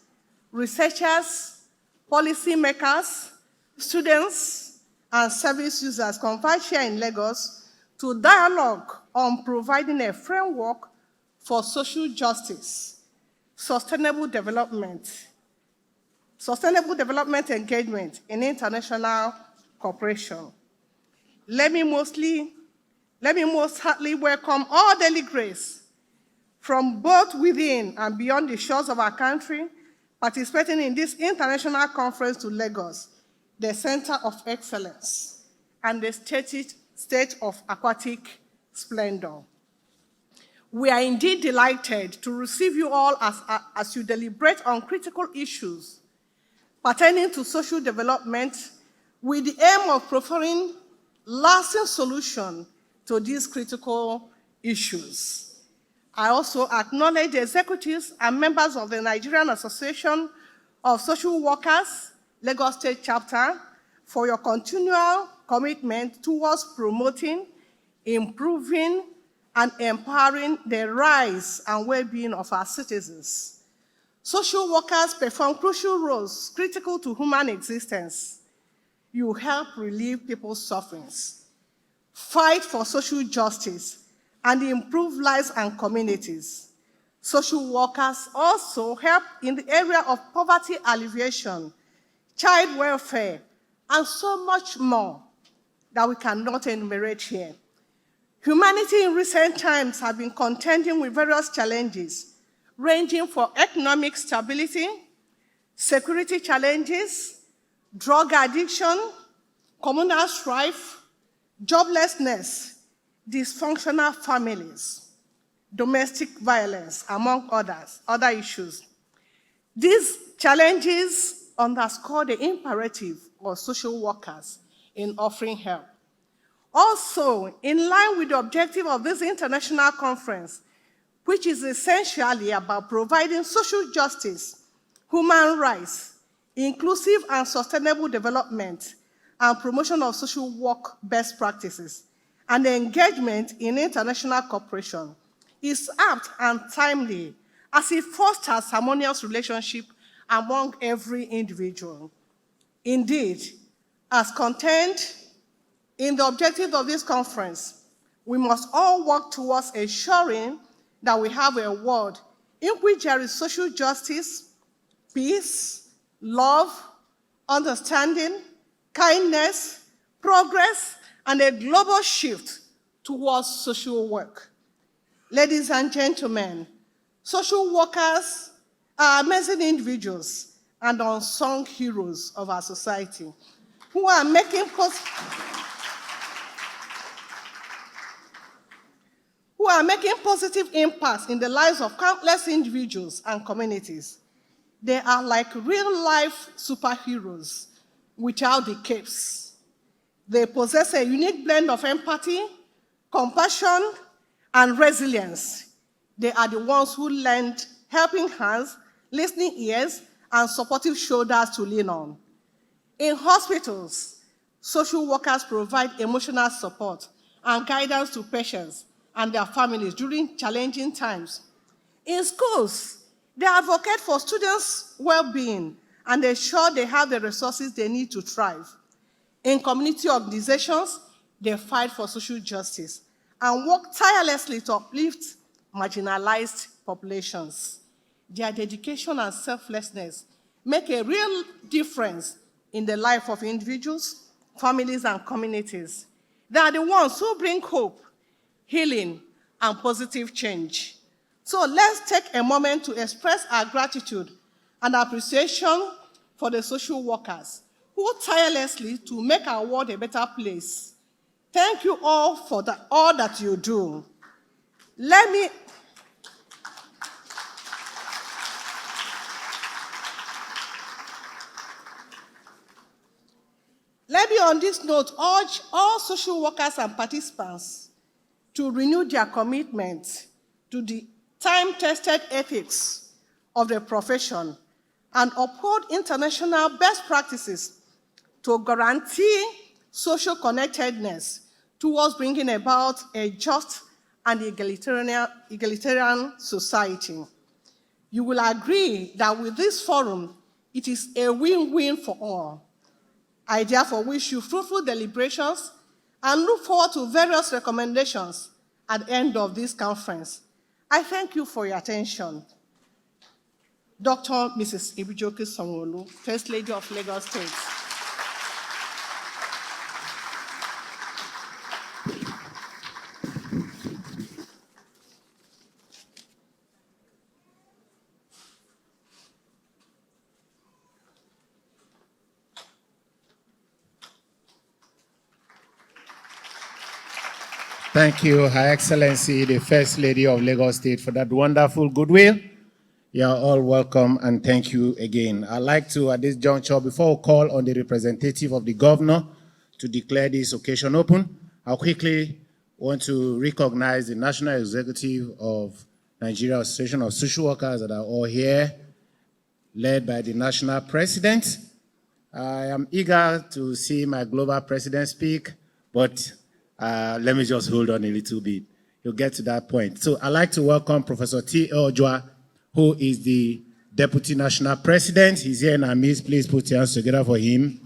researchers, policymakers, students, and service users converge here in Lagos to dialogue on providing a framework for social justice, sustainable development engagement in international cooperation. Let me most heartily welcome all delegates from both within and beyond the shores of our country participating in this international conference to Lagos, the Center of Excellence and the state of aquatic splendor. We are indeed delighted to receive you all as you deliberate on critical issues pertaining to social development with the aim of providing lasting solutions to these critical issues. I also acknowledge the executives and members of the Nigerian Association of Social Workers, Lagos State Chapter, for your continual commitment towards promoting, improving, and empowering the rights and well-being of our citizens. Social workers perform crucial roles critical to human existence. You help relieve people's sufferings, fight for social justice, and improve lives and communities. Social workers also help in the area of poverty alleviation, child welfare, and so much more that we cannot enumerate here. Humanity in recent times has been contending with various challenges, ranging from economic stability, security challenges, drug addiction, communal strife, joblessness, dysfunctional families, domestic violence, among other issues. These challenges underscore the imperative of social workers in offering help. Also, in line with the objective of this international conference, which is essentially about providing social justice, human rights, inclusive and sustainable development, and promotion of social work best practices, and engagement in international cooperation, is apt and timely as it fosters harmonious relationship among every individual. Indeed, as contained in the objective of this conference, we must all work towards ensuring that we have a world in which there is social justice, peace, love, understanding, kindness, progress, and a global shift towards social work. Ladies and gentlemen, social workers are amazing individuals and unsung heroes of our society who are making positive impacts in the lives of countless individuals and communities. They are like real-life superheroes without the capes. They possess a unique blend of empathy, compassion, and resilience. They are the ones who lend helping hands, listening ears, and supportive shoulders to lean on. In hospitals, social workers provide emotional support and guidance to patients and their families during challenging times. In schools, they advocate for students' well-being and ensure they have the resources they need to thrive. In community organizations, they fight for social justice and work tirelessly to uplift marginalized populations. Their dedication and selflessness make a real difference in the life of individuals, families, and communities. They are the ones who bring hope, healing, and positive change. So let's take a moment to express our gratitude and appreciation for the social workers who tirelessly to make our world a better place. Thank you all for all that you do. Let me on this note urge all social workers and participants to renew their commitment to the time-tested ethics of the profession and uphold international best practices to guarantee social connectedness towards bringing about a just and egalitarian society. You will agree that with this forum, it is a win-win for all. I therefore wish you fruitful deliberations and look forward to various recommendations at the end of this conference. I thank you for your attention. Dr. Mrs. Ibijoke Sanwo-Olu, First Lady of Lagos State. Thank you, Her Excellency, the First Lady of Lagos State, for that wonderful goodwill. You are all welcome, and thank you again. I'd like to, at this juncture, before we call on the representative of the governor to declare this occasion open, I quickly want to recognize the National Executive of Nigeria Association of Social Workers that are all here, led by the National President. I am eager to see my global president speak, but let me just hold on a little bit. You'll get to that point. So I'd like to welcome Professor T. Ojua, who is the Deputy National President. He's here in our midst. Please put your hands together for him.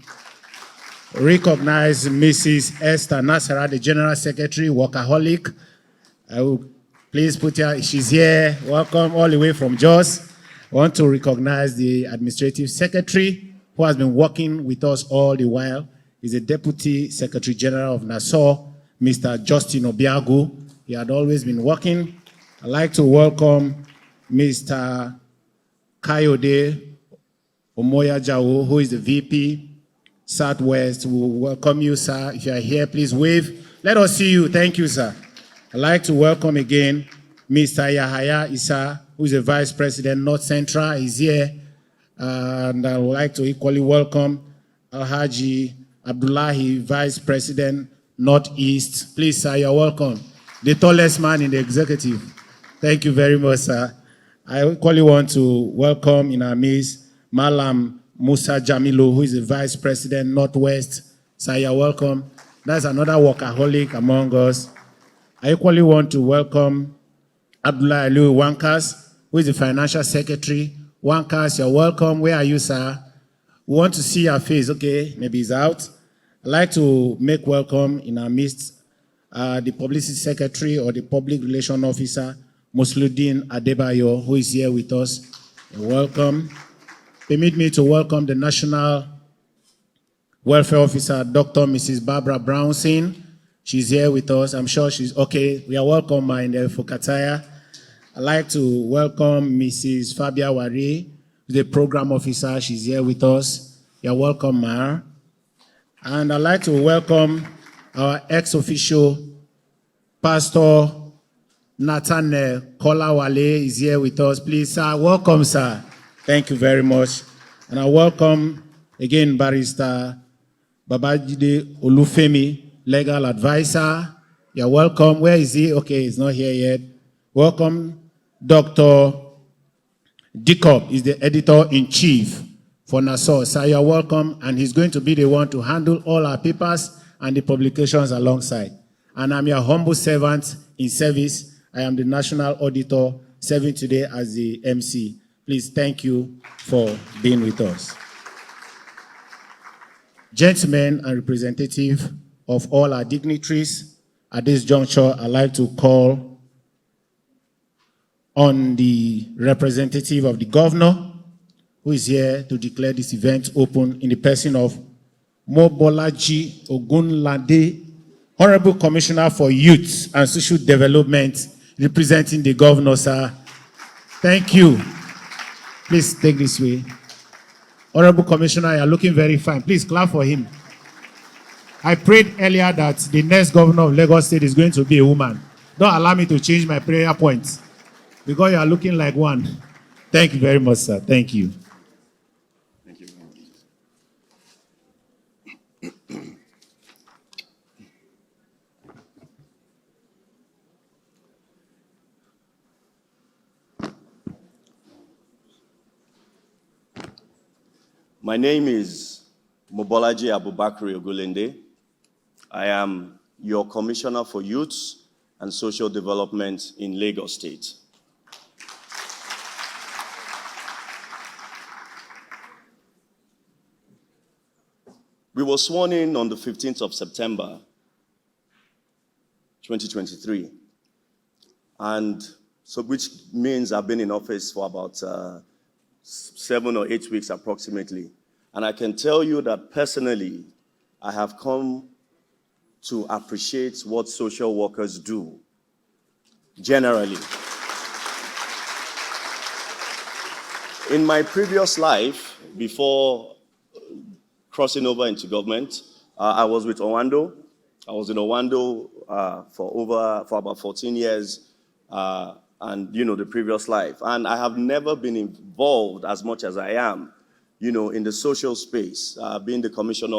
Recognize Mrs. Esther Nasara, the General Secretary, Workaholic. Please put your, she's here. Welcome all the way from Jos. I want to recognize the Administrative Secretary, who has been working with us all the while. He's the Deputy Secretary General of NASoW, Mr. Justin Obiagu. He had always been working. I'd like to welcome Mr. Kayode Omoya Jawo, who is the VP, Southwest. We will welcome you, sir. If you are here, please wave. Let us see you. Thank you, sir. I'd like to welcome again Mr. Yahaya Issa, who is the Vice President, North Central. He's here. And I would like to equally welcome Alhaji Abdullahi, Vice President, Northeast. Please, sir, you're welcome. The tallest man in the executive. Thank you very much, sir. I equally want to welcome in our midst Malam Musa Jamilu, who is the Vice President, Northwest. Sir, you're welcome. That's another workaholic among us. I equally want to welcome Abdullah Aliu Wankas, who is the Financial Secretary. Wankas, you're welcome. Where are you, sir? We want to see your face. Okay, maybe he's out. I'd like to make welcome in our midst the Publicity Secretary or the Public Relations Officer, Musluddin Adebayo, who is here with us. You're welcome. Permit me to welcome the National Welfare Officer, Dr. Mrs. Barbara Brownson. She's here with us. I'm sure she's okay. We are welcome in the Fokataya. I'd like to welcome Mrs. Fabia Wari, the Program Officer. She's here with us. You're welcome, Ma. And I'd like to welcome our ex-official Pastor Nathaniel Kolawale is here with us. Please, sir, welcome, sir. Thank you very much. And I welcome again Barrister Babajide Olufemi, Legal Advisor. You're welcome. Where is he? Okay, he's not here yet. Welcome, Dr. Dicop is the Editor-in-Chief for NASoW. Sir, you're welcome. And he's going to be the one to handle all our papers and the publications alongside. And I'm your humble servant in service. I am the National Auditor serving today as the MC. Please, thank you for being with us. Gentlemen and representative of all our dignitaries, at this juncture, I'd like to call on the representative of the governor, who is here to declare this event open in the person of Mobolaji Ogunlade, Honorable Commissioner for Youth and Social Development, representing the governor, sir. Thank you. Please take this way. Honorable Commissioner, you are looking very fine. Please clap for him. I prayed earlier that the next governor of Lagos State is going to be a woman. Don't allow me to change my prayer points because you are looking like one. Thank you very much, sir. Thank you. Thank you very much. My name is Mobolaji Abubakar Ogulende. I am your Commissioner for Youth and Social Development in Lagos State. We were sworn in on the 15th of September, 2023. And so which means I've been in office for about 7 or 8 weeks approximately. And I can tell you that personally, I have come to appreciate what social workers do, generally. In my previous life, before crossing over into government, I was with Owando. I was in Owando for about 14 years, and the previous life. And I have never been involved as much as I am, in the social space, being the Commissioner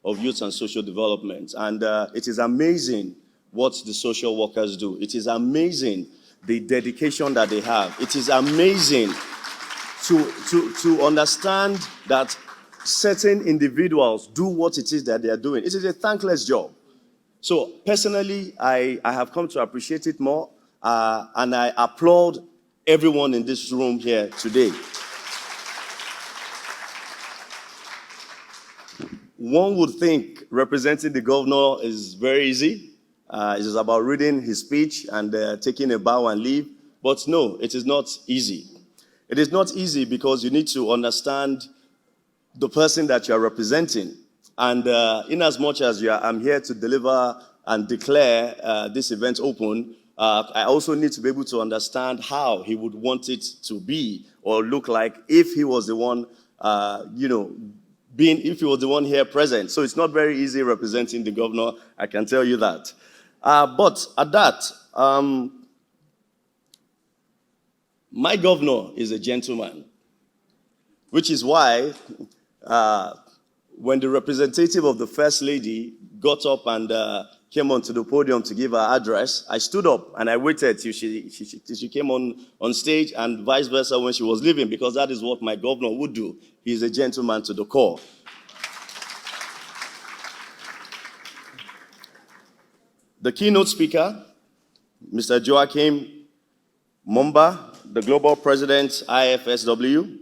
of Youth and Social Development. And it is amazing what the social workers do. It is amazing the dedication that they have. It is amazing to understand that certain individuals do what it is that they are doing. It is a thankless job. So personally, I have come to appreciate it more, and I applaud everyone in this room here today. One would think representing the governor is very easy. It is about reading his speech and taking a bow and leave. But no, it is not easy. It is not easy because you need to understand the person that you are representing. And in as much as I'm here to deliver and declare this event open, I also need to be able to understand how he would want it to be or look like if he was the one, if he was the one here present. So it's not very easy representing the governor, I can tell you that. But at that, my governor is a gentleman, which is why when the representative of the First Lady got up and came onto the podium to give her address, I stood up and I waited till she came on stage, and vice versa when she was leaving, because that is what my governor would do. He is a gentleman to the core. The keynote speaker, Mr. Joachim Mumba, the Global President, IFSW,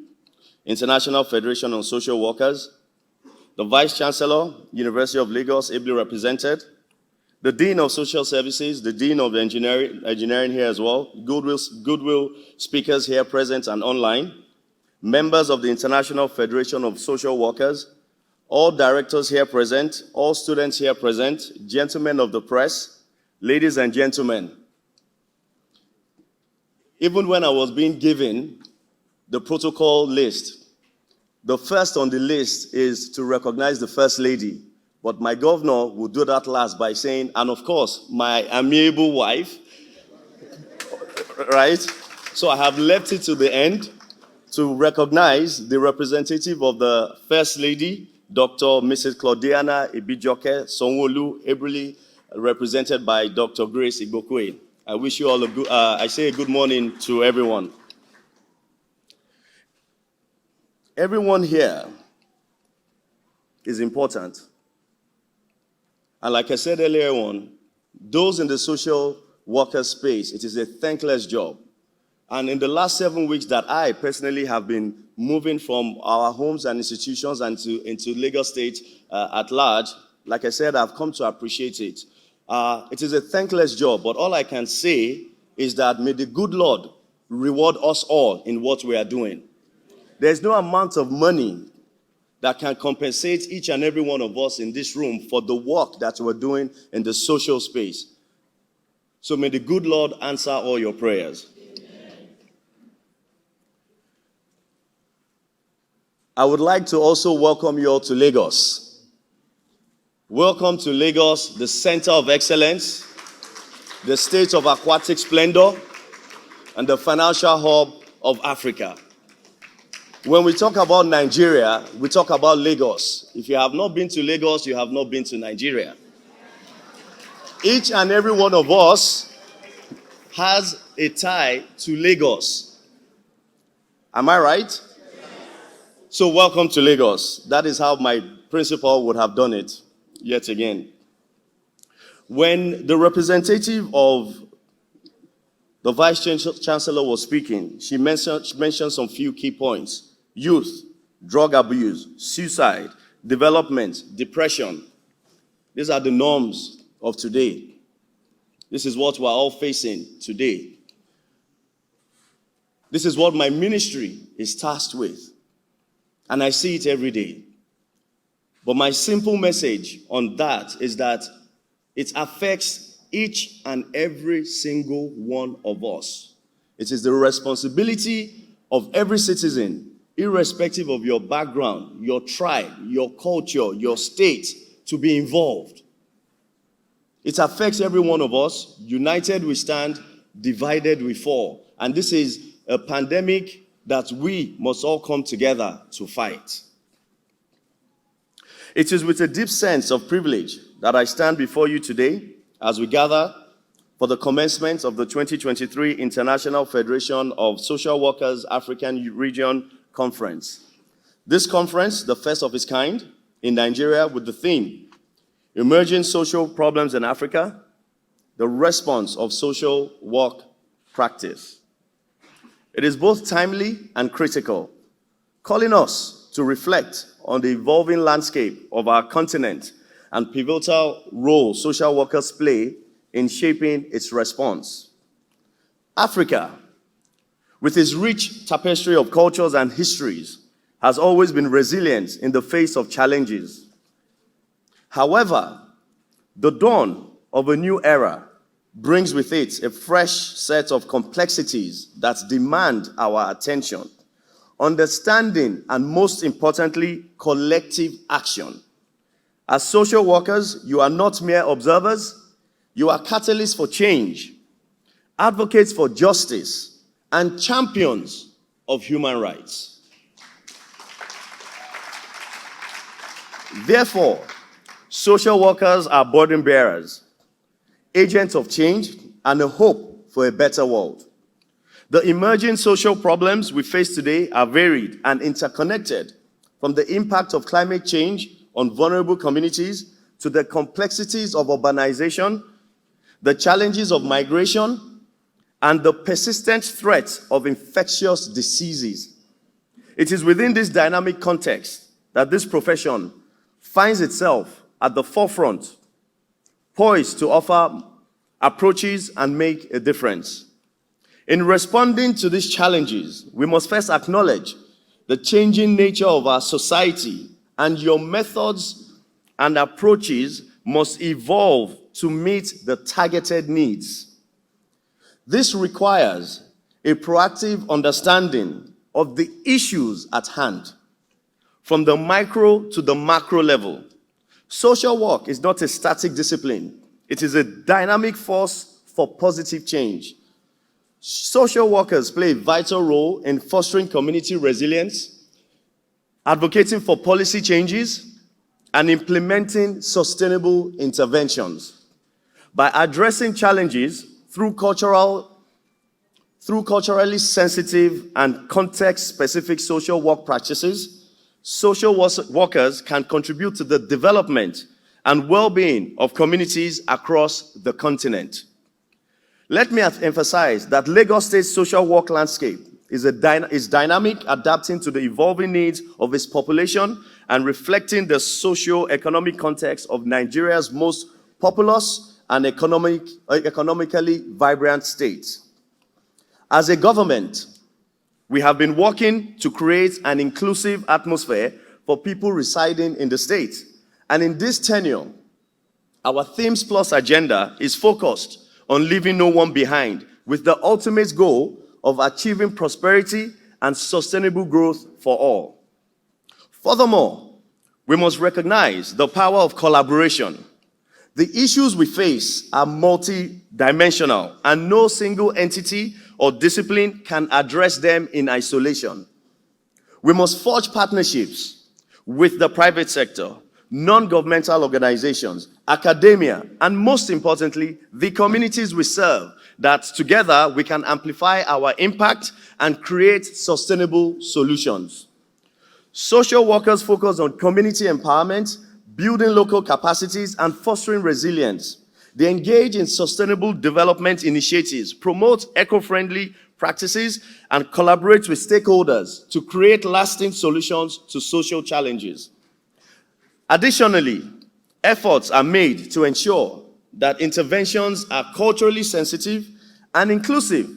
International Federation on Social Workers, the Vice Chancellor, University of Lagos, ably represented, the Dean of Social Services, the Dean of Engineering here as well, goodwill speakers here present and online, members of the International Federation of Social Workers, all directors here present, all students here present, gentlemen of the press, ladies and gentlemen. Even when I was being given the protocol list, the first on the list is to recognize the First Lady. But my governor will do that last by saying, and of course, my amiable wife, right? So I have left it to the end to recognize the representative of the First Lady, Dr. Mrs. Claudiana Ibijoke Sonwolu, ably represented by Dr. Grace Igbokwe. I wish you all a good, I say a good morning to everyone. Everyone here is important. And like I said earlier on, those in the social worker space, it is a thankless job. And in the last 7 weeks that I personally have been moving from our homes and institutions and into Lagos State at large, like I said, I've come to appreciate it. It is a thankless job, but all I can say is that may the good Lord reward us all in what we are doing. There's no amount of money that can compensate each and every one of us in this room for the work that we're doing in the social space. So may the good Lord answer all your prayers. Amen. I would like to also welcome you all to Lagos. Welcome to Lagos, the center of excellence, the state of aquatic splendor, and the financial hub of Africa. When we talk about Nigeria, we talk about Lagos. If you have not been to Lagos, you have not been to Nigeria. Each and every one of us has a tie to Lagos. Am I right? Yes. So welcome to Lagos. That is how my principal would have done it, yet again. When the representative of the Vice Chancellor was speaking, she mentioned some few key points. Youth, drug abuse, suicide, development, depression. These are the norms of today. This is what we're all facing today. This is what my ministry is tasked with. And I see it every day. But my simple message on that is that it affects each and every single one of us. It is the responsibility of every citizen, irrespective of your background, your tribe, your culture, your state, to be involved. It affects every one of us. United we stand, divided we fall. And this is a pandemic that we must all come together to fight. It is with a deep sense of privilege that I stand before you today as we gather for the commencement of the 2023 International Federation of Social Workers Africa Region Conference. This conference, the first of its kind in Nigeria, with the theme, Emerging Social Problems in Africa, the Response of Social Work Practice. It is both timely and critical, calling us to reflect on the evolving landscape of our continent and pivotal role social workers play in shaping its response. Africa, with its rich tapestry of cultures and histories, has always been resilient in the face of challenges. However, the dawn of a new era brings with it a fresh set of complexities that demand our attention, understanding, and most importantly, collective action. As social workers, you are not mere observers, you are catalysts for change, advocates for justice, and champions of human rights. Therefore, social workers are burden bearers, agents of change, and a hope for a better world. The emerging social problems we face today are varied and interconnected, from the impact of climate change on vulnerable communities to the complexities of urbanization, the challenges of migration, and the persistent threat of infectious diseases. It is within this dynamic context that this profession finds itself at the forefront, poised to offer approaches and make a difference. In responding to these challenges, we must first acknowledge the changing nature of our society, and your methods and approaches must evolve to meet the targeted needs. This requires a proactive understanding of the issues at hand, from the micro to the macro level. Social work is not a static discipline. It is a dynamic force for positive change. Social workers play a vital role in fostering community resilience, advocating for policy changes, and implementing sustainable interventions. By addressing challenges through culturally sensitive and context-specific social work practices, social workers can contribute to the development and well-being of communities across the continent. Let me emphasize that Lagos State's social work landscape is dynamic, adapting to the evolving needs of its population and reflecting the socio-economic context of Nigeria's most populous and economically vibrant state. As a government, we have been working to create an inclusive atmosphere for people residing in the state. And in this tenure, our Themes Plus agenda is focused on leaving no one behind, with the ultimate goal of achieving prosperity and sustainable growth for all. Furthermore, we must recognize the power of collaboration. The issues we face are multi-dimensional, and no single entity or discipline can address them in isolation. We must forge partnerships with the private sector, non-governmental organizations, academia, and most importantly, the communities we serve, that together we can amplify our impact and create sustainable solutions. Social workers focus on community empowerment, building local capacities, and fostering resilience. They engage in sustainable development initiatives, promote eco-friendly practices, and collaborate with stakeholders to create lasting solutions to social challenges. Additionally, efforts are made to ensure that interventions are culturally sensitive and inclusive,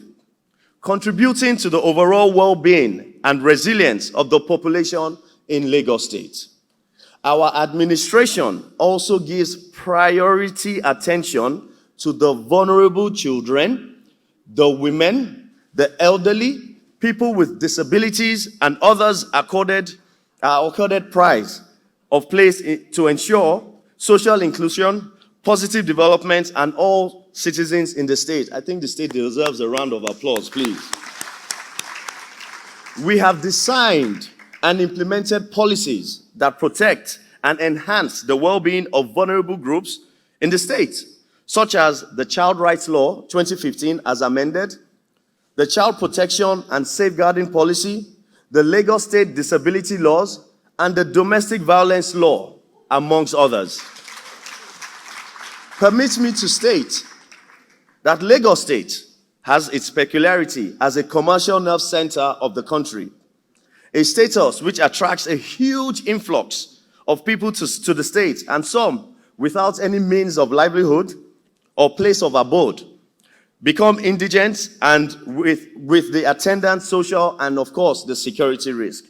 contributing to the overall well-being and resilience of the population in Lagos State. Our administration also gives priority attention to the vulnerable children, the women, the elderly, people with disabilities, and others accorded prize of place to ensure social inclusion, positive development, and all citizens in the state. I think the state deserves a round of applause, please. We have designed and implemented policies that protect and enhance the well-being of vulnerable groups in the state, such as the Child Rights Law 2015 as amended, the Child Protection and Safeguarding Policy, the Lagos State Disability Laws, and the Domestic Violence Law, amongst others. Permit me to state that Lagos State has its peculiarity as a commercial nerve center of the country, a status which attracts a huge influx of people to the state, and some without any means of livelihood or place of abode become indigent, and with the attendant social and, of course, the security risk.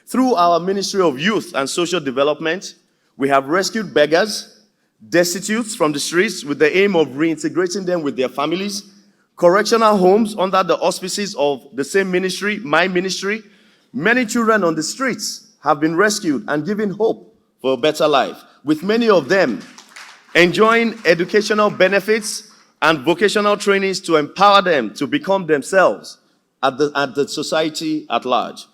Through our Ministry of Youth and Social Development, we have rescued beggars, destitutes from the streets with the aim of reintegrating them with their families, correctional homes under the auspices of the same ministry, my ministry. Many children on the streets have been rescued and given hope for a better life, with many of them enjoying educational benefits and vocational trainings to empower them to become themselves at the society at large.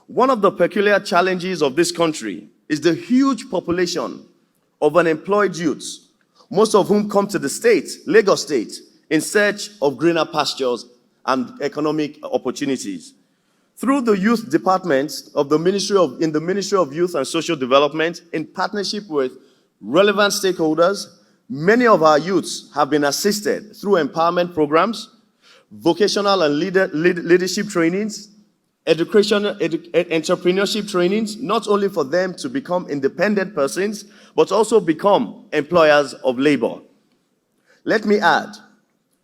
One of the peculiar challenges of this country is the huge population of unemployed youths, most of whom come to the state, Lagos State, in search of greener pastures and economic opportunities. Through the youth department of the Ministry of Youth and Social Development, in partnership with relevant stakeholders, many of our youths have been assisted through empowerment programs, vocational and leadership trainings, entrepreneurship trainings, not only for them to become independent persons, but also become employers of labor. Let me add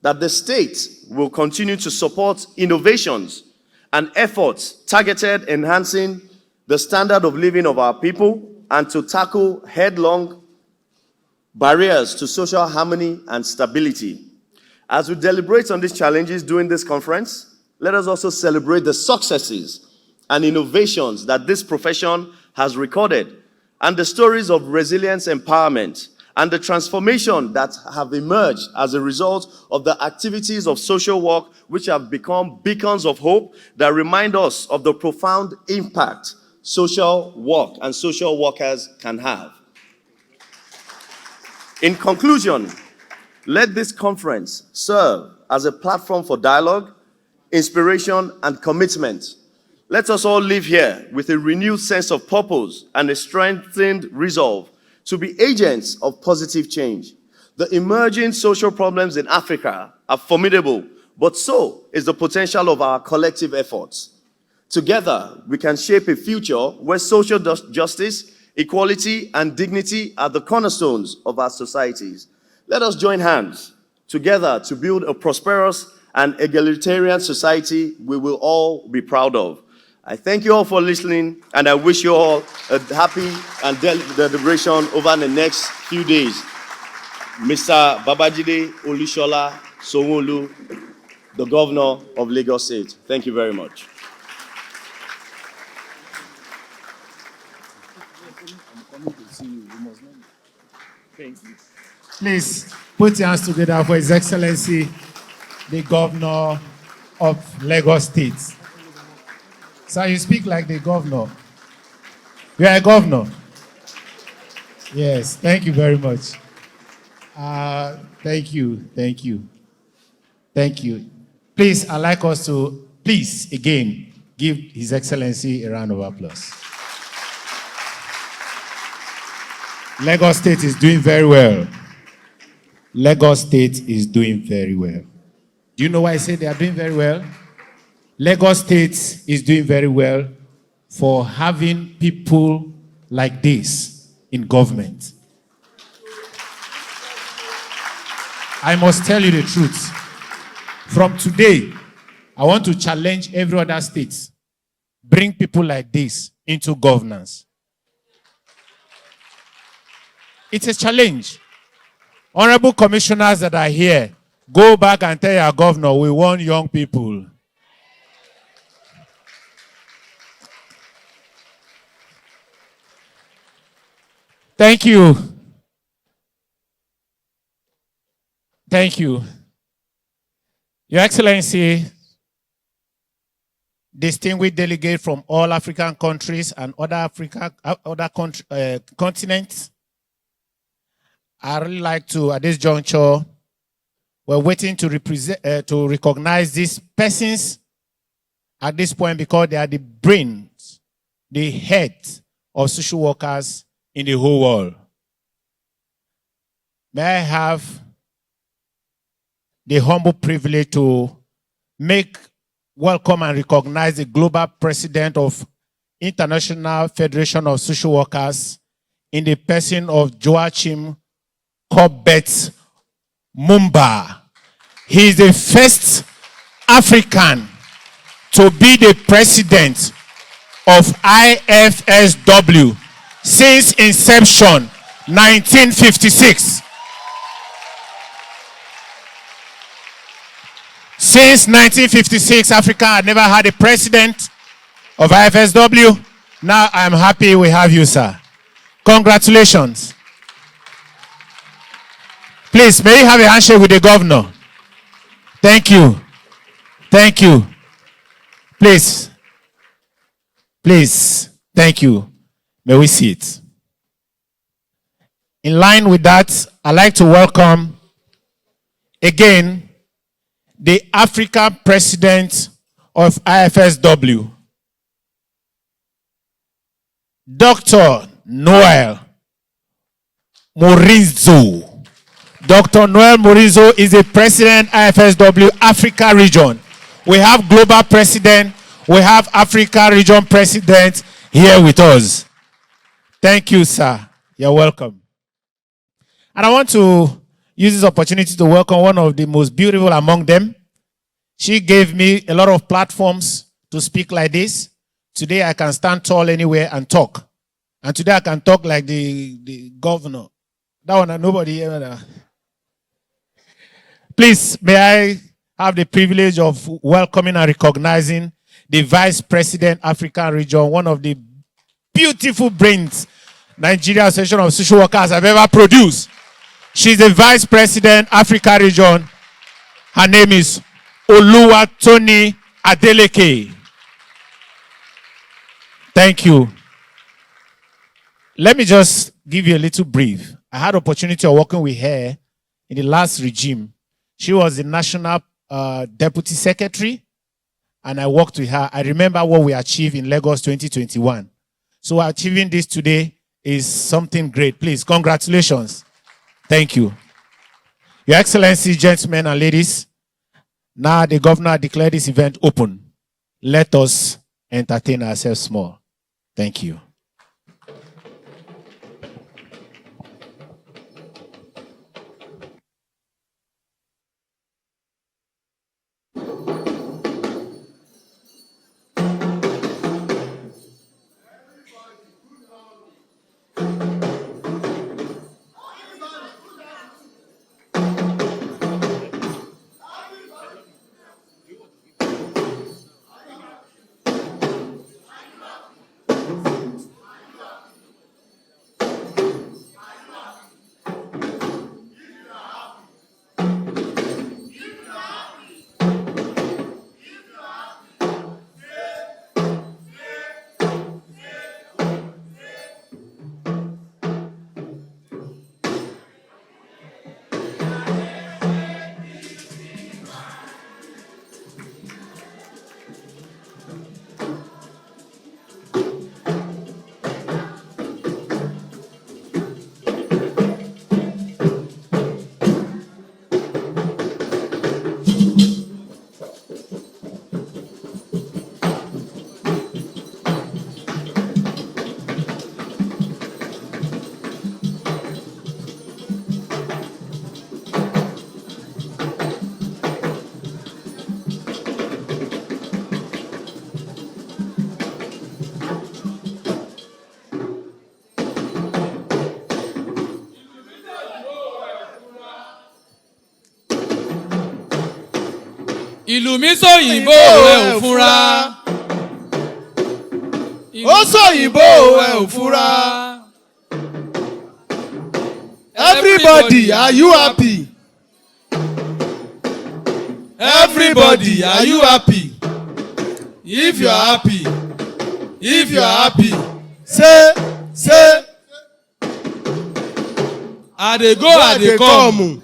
that the state will continue to support innovations and efforts targeted enhancing the standard of living of our people and to tackle headlong barriers to social harmony and stability. As we deliberate on these challenges during this conference, let us also celebrate the successes and innovations that this profession has recorded and the stories of resilience empowerment and the transformation that have emerged as a result of the activities of social work, which have become beacons of hope that remind us of the profound impact social work and social workers can have. In conclusion, let this conference serve as a platform for dialogue, inspiration, and commitment. Let us all live here with a renewed sense of purpose and a strengthened resolve to be agents of positive change. The emerging social problems in Africa are formidable, but so is the potential of our collective efforts. Together, we can shape a future where social justice, equality, and dignity are the cornerstones of our societies. Let us join hands together to build a prosperous and egalitarian society we will all be proud of. I thank you all for listening, and I wish you all a happy and deliberation over the next few days. Mr. Babajide Olusola Sanwo-Olu, the Governor of Lagos State. Thank you very much. Please put your hands together for His Excellency, the Governor of Lagos State. So you speak like the governor. You are a governor. Yes, thank you very much. Thank you. Please, I'd like us to, please, again, give His Excellency a round of applause. Lagos State is doing very well. Lagos State is doing very well. Do you know why I say they are doing very well? Lagos State is doing very well for having people like this in government. I must tell you the truth. From today, I want to challenge every other state. Bring people like this into governance. It's a challenge. Honorable commissioners that are here, go back and tell your governor, we want young people. Thank you. Thank you. Your Excellency, distinguished delegate from all African countries and other continents, I really like to, at this juncture, we're waiting to recognize these persons at this point because they are the brains, the head of social workers in the whole world. May I have the humble privilege to welcome and recognize the global president of International Federation of Social Workers in the person of Joachim Corbett Mumba. He is the first African to be the president of IFSW since inception 1956. Since 1956, Africa had never had a president of IFSW. Now I'm happy we have you, sir. Congratulations. Please, may you have a handshake with the governor? Thank you. Thank you. Please. Please. Thank you. May we sit. In line with that, I'd like to welcome again the African president of IFSW, Dr. Noel Morinzo. Dr. Noel Morinzo is the president IFSW Africa Region. We have global president, we have Africa Region president here with us. Thank you, sir. You're welcome. And I want to use this opportunity to welcome one of the most beautiful among them. She gave me a lot of platforms to speak like this. Today I can stand tall anywhere and talk. And today I can talk like the governor. That one, nobody ever. Please, may I have the privilege of welcoming and recognizing the Vice President, African Region, one of the beautiful brains Nigeria Association of Social Workers have ever produced. She's the Vice President, Africa Region. Her name is Oluwatoyin Adeleke. Thank you. Let me just give you a little brief. I had opportunity of working with her in the last regime. She was the National Deputy Secretary, and I worked with her. I remember what we achieved in Lagos 2021. So achieving this today is something great. Please, congratulations. Thank you. Your Excellency, gentlemen and ladies, now the governor declared this event open. Let us entertain ourselves small. Thank you. ìlú mi sóyìnbó ẹ ò fura. ó sóyìnbó ẹ ò fura. Everybody, are you happy? Everybody, are you happy? If you are happy, if you are happy, say, I dey go, I dey come.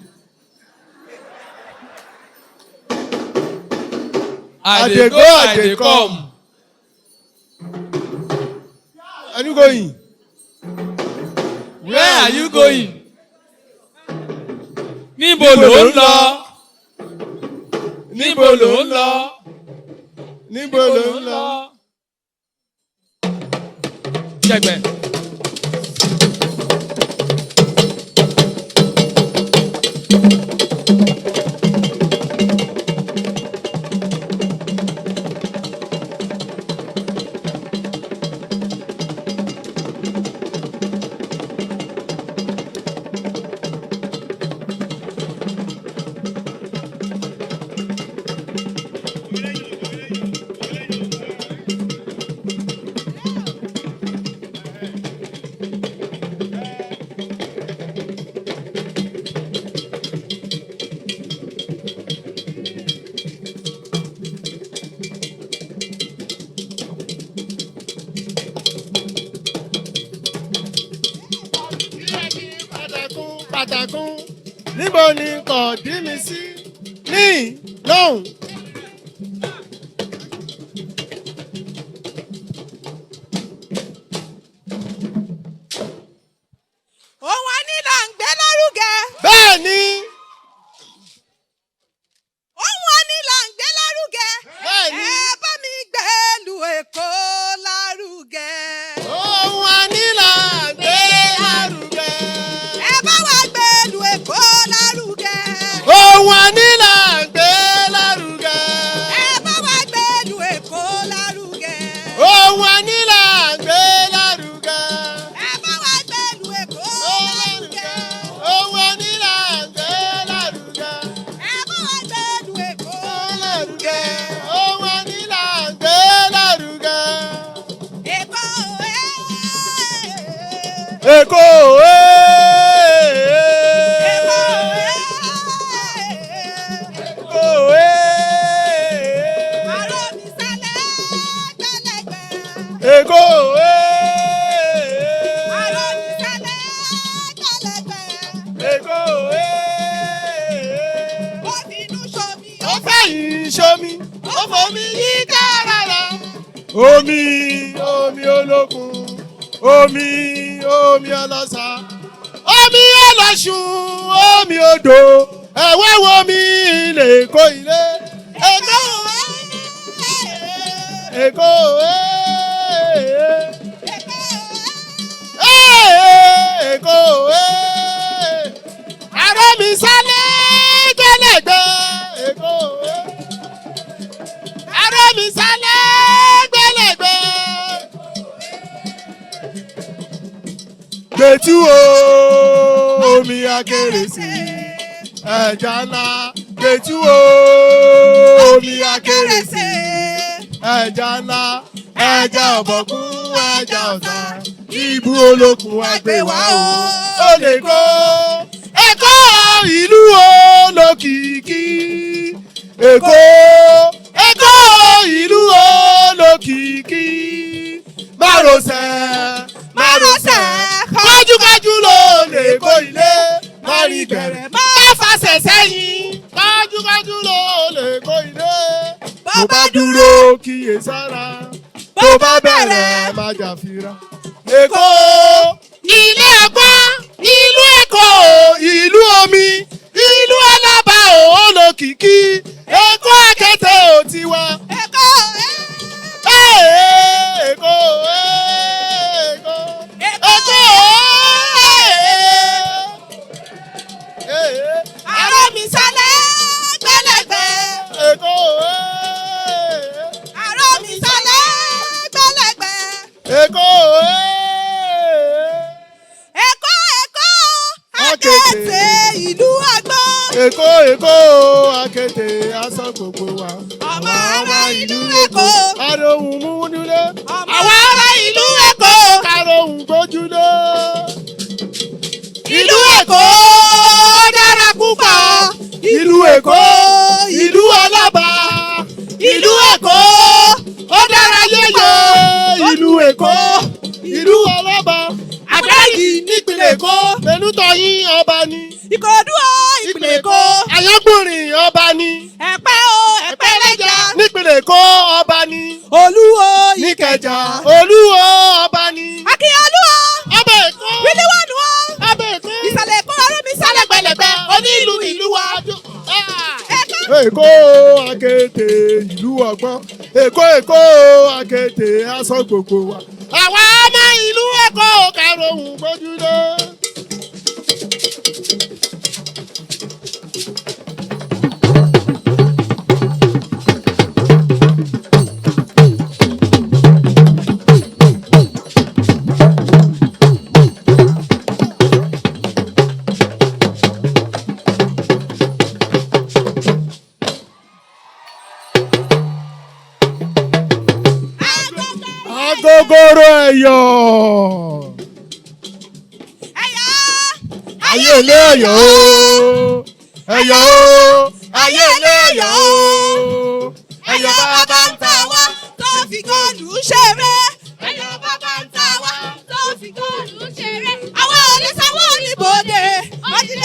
I dey go, I dey come. Are you going? Where are you going? Níbo lò ń lọ? Níbo lò ń lọ? Níbo lò ń lọ? Jẹgbẹ. àtàkùn níbo ni kò dí mi sí ní lóhùn. Ohun wa ní là ń gbé lárugẹ. Bẹ́ẹ̀ ni. Ohun wa ní là ń gbé lárugẹ. Bẹ́ẹ̀ ni. Ẹ bá mi gbé ìlú Èkó lárugẹ. Ohun wa ní là ń gbé lárugẹ. Ẹ bá wa gbé ìlú Èkó lárugẹ. Ohun wa ní là ń gbé lárugẹ. Ẹ bá wa gbé ìlú Èkó lárugẹ. Ohun wa ní là ń gbé lárugẹ. Ẹ bá wa gbé ìlú Èkó lárugẹ. Ohun wa ní là ń gbé lárugẹ. Ẹ bá wa gbé ìlú Èkó Lárugẹ. Ohun wa ní là ń gbé lárugẹ. Èkó Èkó Èkó Èkó ó fẹ̀yìn ṣomi ó fomi yí kárara. Omi olókun omi ọlọ́sà omi ọlọ́sùn omi odò ẹ̀wẹ́ wo mi ilé Èkó ilé Èkó Èkó Èkó àrò mi sálẹ̀ gbẹlẹgbẹ Èkó àrò mi sálẹ̀ gbẹlẹgbẹ. Gbẹ̀tú omi akérèsí ẹja ńlá gbẹ̀tú omi akérèsí ẹja ńlá ẹja ọ̀bọ̀kún ẹja ọ̀sà ibú olókun àgbèwà ó lè kó Èkó ìlú olókìkí Èkó Èkó ìlú olókìkí márosẹ̀ kájúkájú ló lè kó ilé mọ́rí bẹ̀rẹ̀ má fàṣẹ sẹ́yìn kájúkájú ló lè kó ilé tó bá dúró kíyè sára tó bá bẹ̀rẹ̀ má jà fira. Èkó ilé ọgbọ́n ìlú Èkó ìlú omi ìlú alábà olókìkí Èkó akété ò tiwa. Èkó Èkó àrò mi sálẹ̀ gbẹlẹgbẹ. Èkó Àrò mi sálẹ̀ gbẹlẹgbẹ. Èkó Èkó akété ìlú àgbọn. Èkó akété aṣọ gbogbo wa. Ọmọ ará ìlú Èkó. Arohùn múdúlé. Àwọn ará ìlú Èkó. Karohùn gbójúlé. Ìlú Èkó dára púpọ̀. Ìlú Èkó ìlú alábà. Ìlú Èkó ó dára yéye. Ìlú Èkó ìlú alábà. Àgbẹ̀yì nípìnlẹ̀ Èkó. Pẹ̀lútọ̀yìn ọba ni. Ìkòròdú ìpínlẹ̀ Èkó. Àyọ́gbùnrin ọba ni. Ẹ̀pẹ́ lẹ́jà. Nípìnlẹ̀ Èkó ọba ni. Olúwo Ìkẹjà Olúwo ọba ni. Akínyẹlú ọba Èkó. Wíníwọ̀nù ọba Èkó. ìsàlẹ̀ Èkó ọ̀rọ̀ mi sálẹ̀ gbẹlẹgbẹ. Onílù ìlú wa. Èkó akété ìlú ọgbọ́n. Èkó akété aṣọ gbogbo wa. Àwa ọmọ ìlú Èkó karohùn gbójúlé. Agogoro ẹ̀yọ̀. Ayé ilé ẹ̀yọ̀ o. Ẹ̀yọ̀ o. Ayé ilé ẹ̀yọ̀ o. Ẹ̀yọ̀ bàbá ń ta wá tó fi góòlù ṣeré. Ẹ̀yọ̀ bàbá ń ta wá tó fi góòlù ṣeré. Àwọn olè sanwó oníbòde. Wọ́n ti lé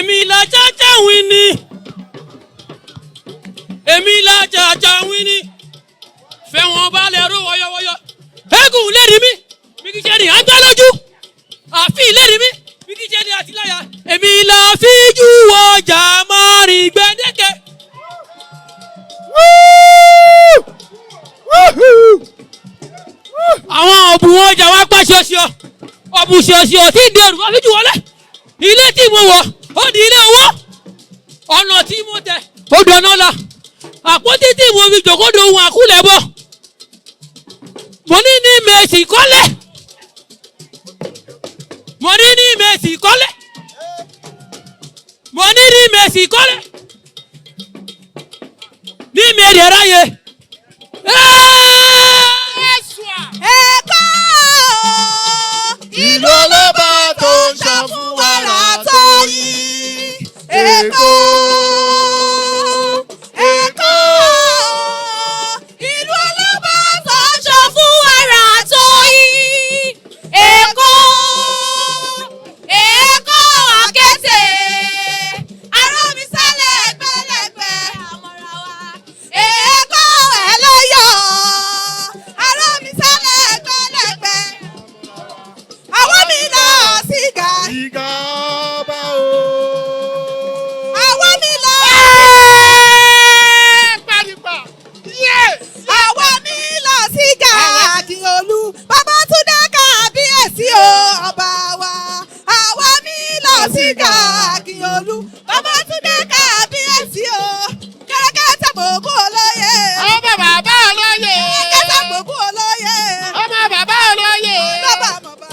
èmi la chacha wini. Èmi la chacha wini. Fẹ́ wọn bá lè ro wọ́yọ́wọ́yọ́. Eégún lérí mi, bí kì í ṣe ní àgbálójú. Àfin lérí mi, bí kì í ṣe ní àtìláyà. Èmi la fi jú ọjà márìn gbẹ́dẹ́kẹ́. Àwọn ọ̀bùn ọjà wa pa ṣọṣọ. Ọ̀bùn ṣọṣọ tí dẹrù wá fi jù wọlé. Ilé tí mo wọ̀ ó di ilé owó. Ọ̀nà tí mo tẹ̀ ó dọ̀nà la. Àpótí tí mo fi jòkódo ohun àkúlẹ̀ bọ̀. Mo ní Mèsì kọ́lẹ̀. Mo ní Mèsì kọ́lẹ̀. Mo ní Mèsì kọ́lẹ̀. Ní mèrè ráyè. Èkó ìlú ọlọ́ba tó ń ṣàn fún wàrà tó yí. Èkó. Èkó ìlú ọlọ́ba tó ń ṣàn fún wàrà tó yí. Èkó. Èkó àkété. Arómisálẹ̀ ẹgbẹ̀lẹ́gbẹ̀ àmọ́ra wa. Èkó ẹlẹ́yọ̀. Arómisálẹ̀ ẹgbẹ̀lẹ́gbẹ̀. Àwọn mi lọ síga. Ìgà ọba o. Àwọn mi lọ. Paripa. Àwọn mi lọ síga. Akínyolú. Babátúndé kábíyèsí o ọba wa. Àwọn mi lọ síga. Akínyolú. Babátúndé kábíyèsí o. Kẹ́rẹ́kẹ́tẹ́ gbogbo olóye. Ọmọ bàbá olóye. Kẹ́rẹ́kẹ́tẹ́ gbogbo olóye. Ọmọ bàbá olóye. Ọlọ́ba mọ̀ba.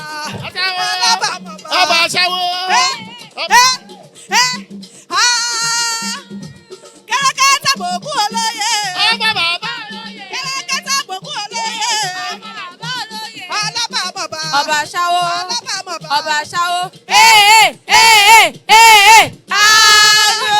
Aṣáwó. Ọlọ́ba mọ̀ba. Ọba aṣáwó. Kẹ́rẹ́kẹ́tẹ́ gbogbo olóye. Ọmọ bàbá olóye. Kẹ́rẹ́kẹ́tẹ́ gbogbo olóye. Ọmọ bàbá olóye. Ọlọ́ba mọ̀ba. Ọba aṣáwó. Ọlọ́ba mọ̀ba. Ọba aṣáwó. Alo.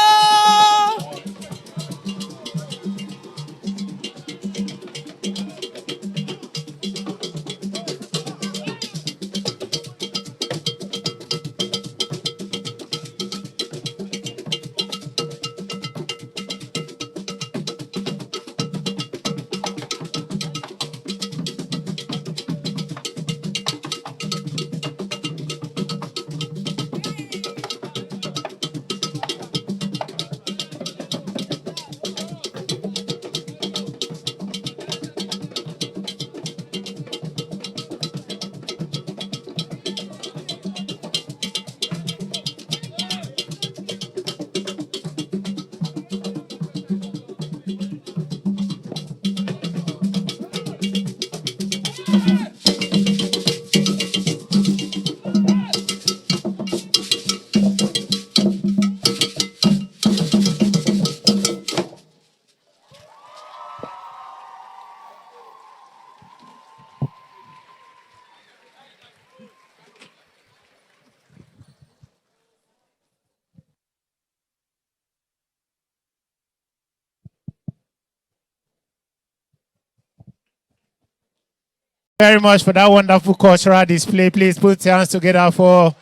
Very much for that wonderful cultural display. Please put your hands together for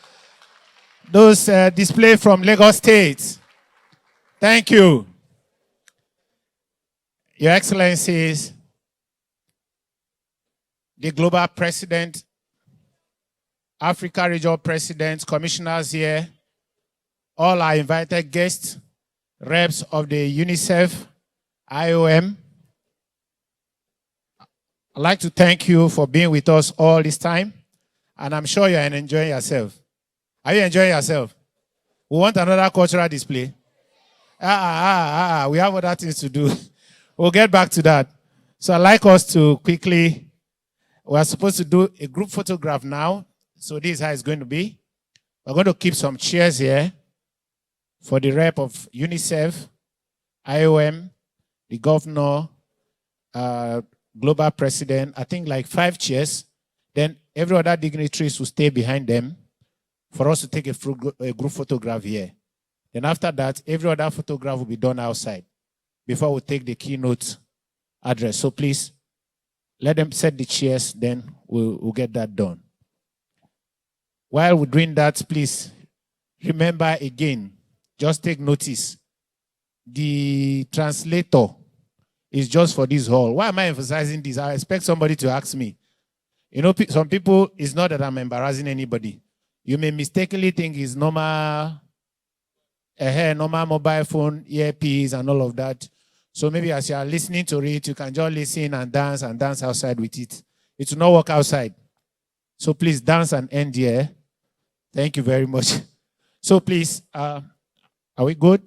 those display from Lagos State. Thank you. Your Excellencies, the Global President, Africa Region Presidents, Commissioners here, all our invited guests, reps of the UNICEF, IOM. I'd like to thank you for being with us all this time, and I'm sure you're enjoying yourself. Are you enjoying yourself? We want another cultural display. We have other things to do. We'll get back to that. So I'd like us to quickly, we're supposed to do a group photograph now. So this is how it's going to be. We're going to keep some chairs here for the rep of UNICEF, IOM, the governor, global president, I think like 5 chairs. Then every other dignitaries will stay behind them for us to take a group photograph here. Then after that, every other photograph will be done outside before we take the keynote address. So please, let them set the chairs, then we'll get that done. While we're doing that, please remember again, just take notice. The translator is just for this hall. Why am I emphasizing this? I expect somebody to ask me. You know, some people, it's not that I'm embarrassing anybody. You may mistakenly think it's normal mobile phone, earpiece, and all of that. So maybe as you are listening to it, you can just listen and dance outside with it. It will not work outside. So please dance and end here. Thank you very much. So please, are we good?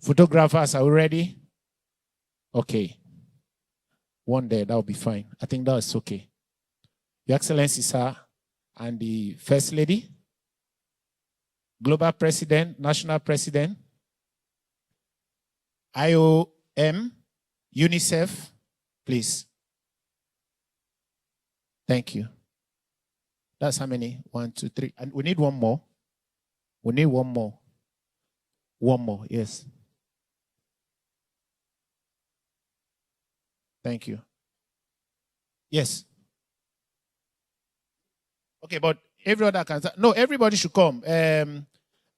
Photographers, are we ready? Okay. One day, that will be fine. I think that is okay. Your Excellency, sir, and the First Lady, Global President, National President, IOM, UNICEF, please. Thank you. That's how many? 1, 2, 3. And we need one more. We need one more. One more, yes. Thank you. Yes. Okay, but every other can. No, everybody should come.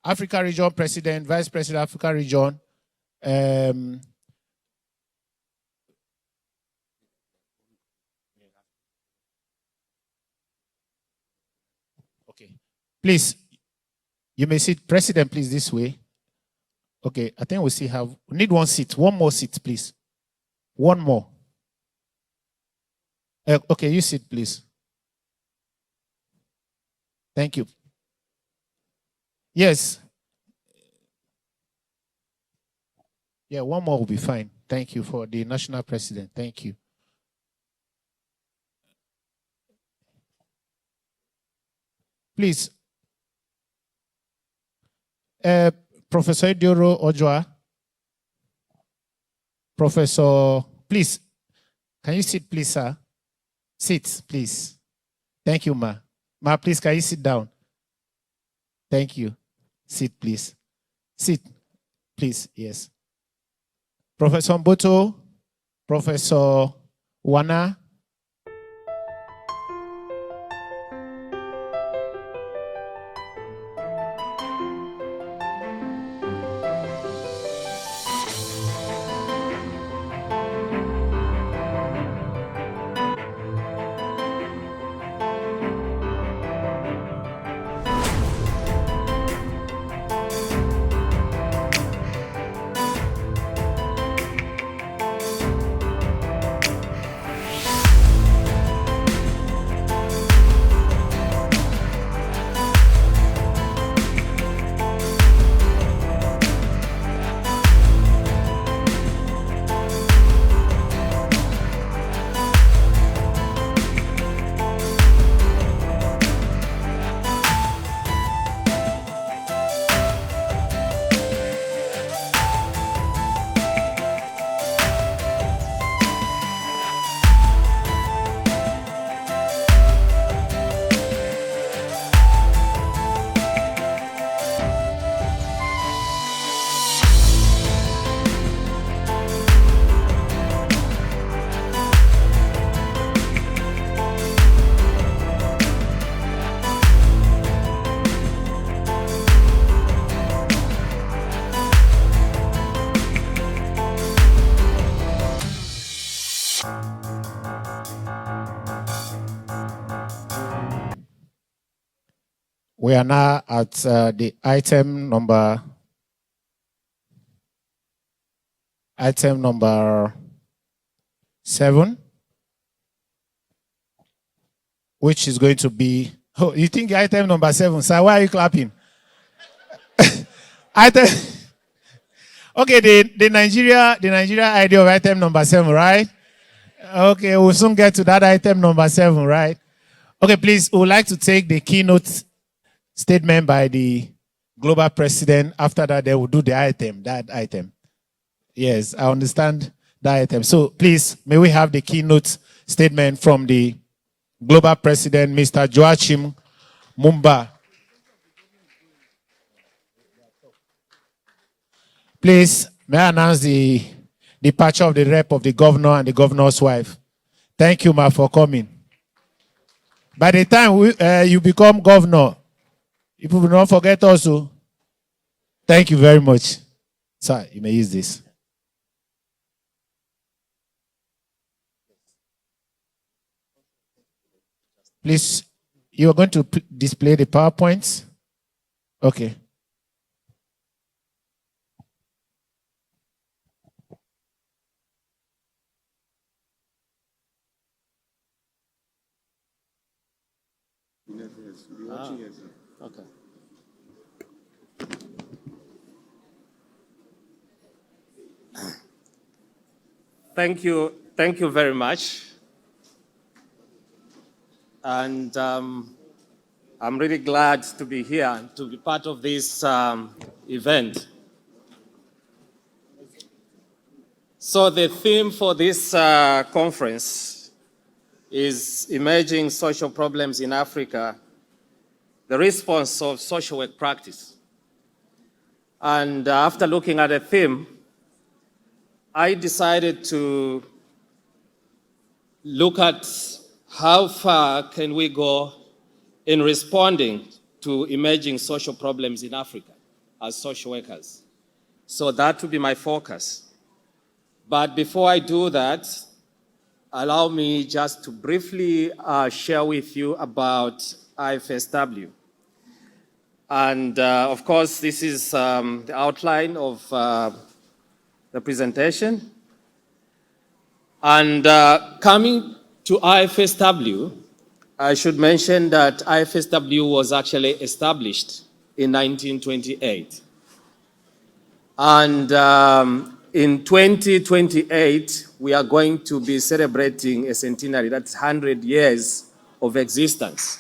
Africa Region President, Vice President, Africa Region. Okay. Please, you may sit. President, please, this way. Okay, I think we still have. We need one seat. One more seat, please. One more. Okay, you sit, please. Thank you. Yes. Yeah, one more will be fine. Thank you for the national president. Thank you. Please. Professor Dioro Ojwa. Professor, please. Can you sit, please, sir? Sit, please. Thank you, ma. Ma, please, can you sit down? Thank you. Sit, please. Sit, please, yes. Professor Mboto, Professor Wana. We are now at the item number 7, which is going to be, oh, you think item number 7, sir, why are you clapping? Item, okay, the Nigeria idea of item number 7, right? Okay, we'll soon get to that item number 7, right? Okay, please, we would like to take the keynote statement by the global president. After that, they will do that item. Yes, I understand that item. So please, may we have the keynote statement from the global president, Mr. Joachim Mumba. Please, may I announce the departure of the rep of the governor and the governor's wife. Thank you, ma, for coming. By the time you become governor, people will not forget also. Thank you very much. Sir, you may use this. Please, you are going to display the PowerPoints? Okay. Okay. Thank you very much. And I'm really glad to be here, to be part of this event. So the theme for this conference is Emerging Social Problems in Africa, the Response of Social Work Practice. And after looking at the theme, I decided to look at how far can we go in responding to emerging social problems in Africa as social workers. So that will be my focus. But before I do that, allow me just to briefly share with you about IFSW. And of course, this is the outline of the presentation. And coming to IFSW, I should mention that IFSW was actually established in 1928. And in 2028, we are going to be celebrating a centenary, that's 100 years of existence.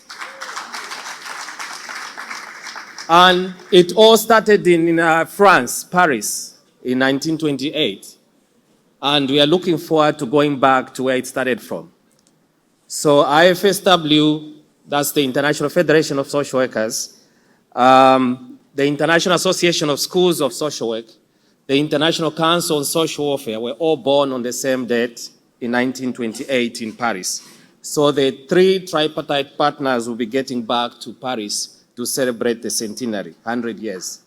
And it all started in France, Paris, in 1928. And we are looking forward to going back to where it started from. So IFSW, that's the International Federation of Social Workers, the International Association of Schools of Social Work, the International Council on Social Warfare were all born on the same date in 1928 in Paris. So the three tripartite partners will be getting back to Paris to celebrate the centenary, 100 years.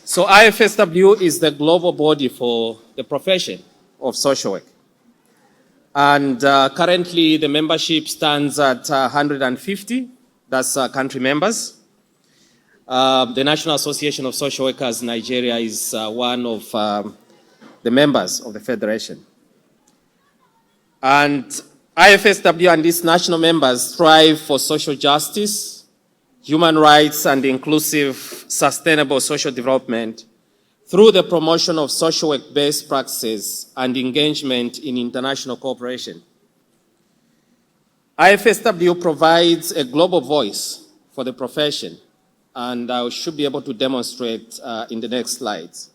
So IFSW is the global body for the profession of social work. And currently the membership stands at 150, that's country members. The National Association of Social Workers Nigeria is one of the members of the federation. And IFSW and its national members strive for social justice, human rights, and inclusive, sustainable social development through the promotion of social work-based practices and engagement in international cooperation. IFSW provides a global voice for the profession, and I should be able to demonstrate in the next slides.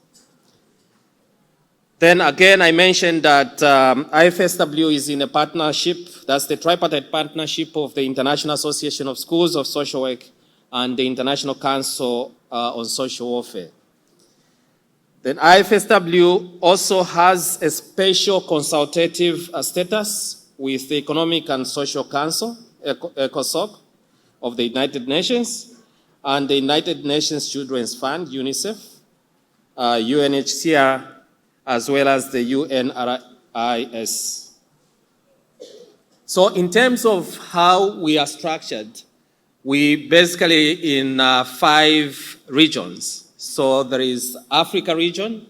Then again, I mentioned that IFSW is in a partnership, that's the tripartite partnership of the International Association of Schools of Social Work and the International Council on Social Warfare. Then IFSW also has a special consultative status with the Economic and Social Council, ECOSOC, of the United Nations, and the United Nations Children's Fund, UNICEF, UNHCR, as well as the UNRIS. So in terms of how we are structured, We basically in 5 regions. So there is Africa region,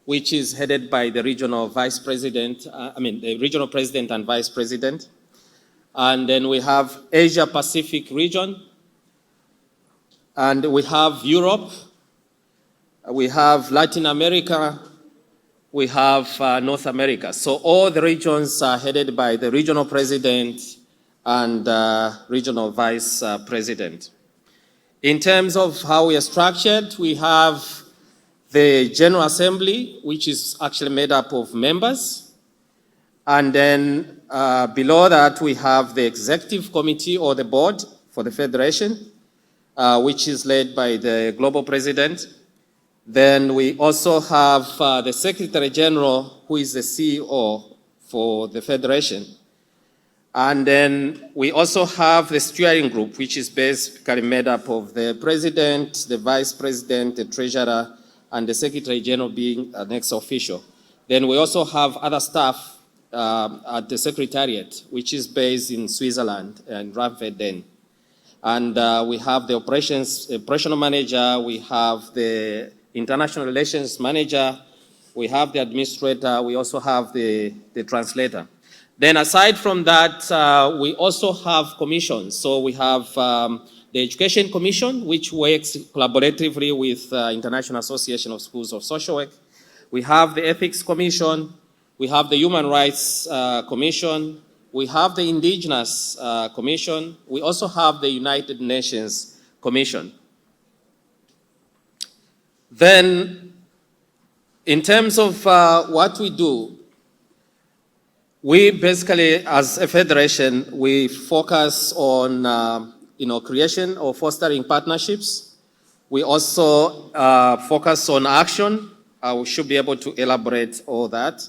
which is headed by the regional vice president, the regional president and vice president. And then we have Asia Pacific region, and we have Europe, we have Latin America, we have North America. So all the regions are headed by the regional president and regional vice president. In terms of how we are structured, we have the General Assembly, which is actually made up of members. And then below that, we have the Executive Committee or the board for the Federation, which is led by the Global President. Then we also have the Secretary General, who is the CEO for the Federation. And then we also have the steering group, which is basically made up of the President, the Vice President, the Treasurer, and the Secretary General being an ex-official. Then we also have other staff at the Secretariat, which is based in Switzerland and Ramforden. And we have the operational manager, we have the international relations manager, we have the administrator, we also have the translator. Then aside from that, we also have commissions. So we have the Education Commission, which works collaboratively with International Association of Schools of Social Work. We have the Ethics Commission, we have the Human Rights Commission, we have the Indigenous Commission, we also have the United Nations Commission. Then, in terms of what we do, we basically, as a federation, we focus on creation or fostering partnerships. We also focus on action. We should be able to elaborate all that.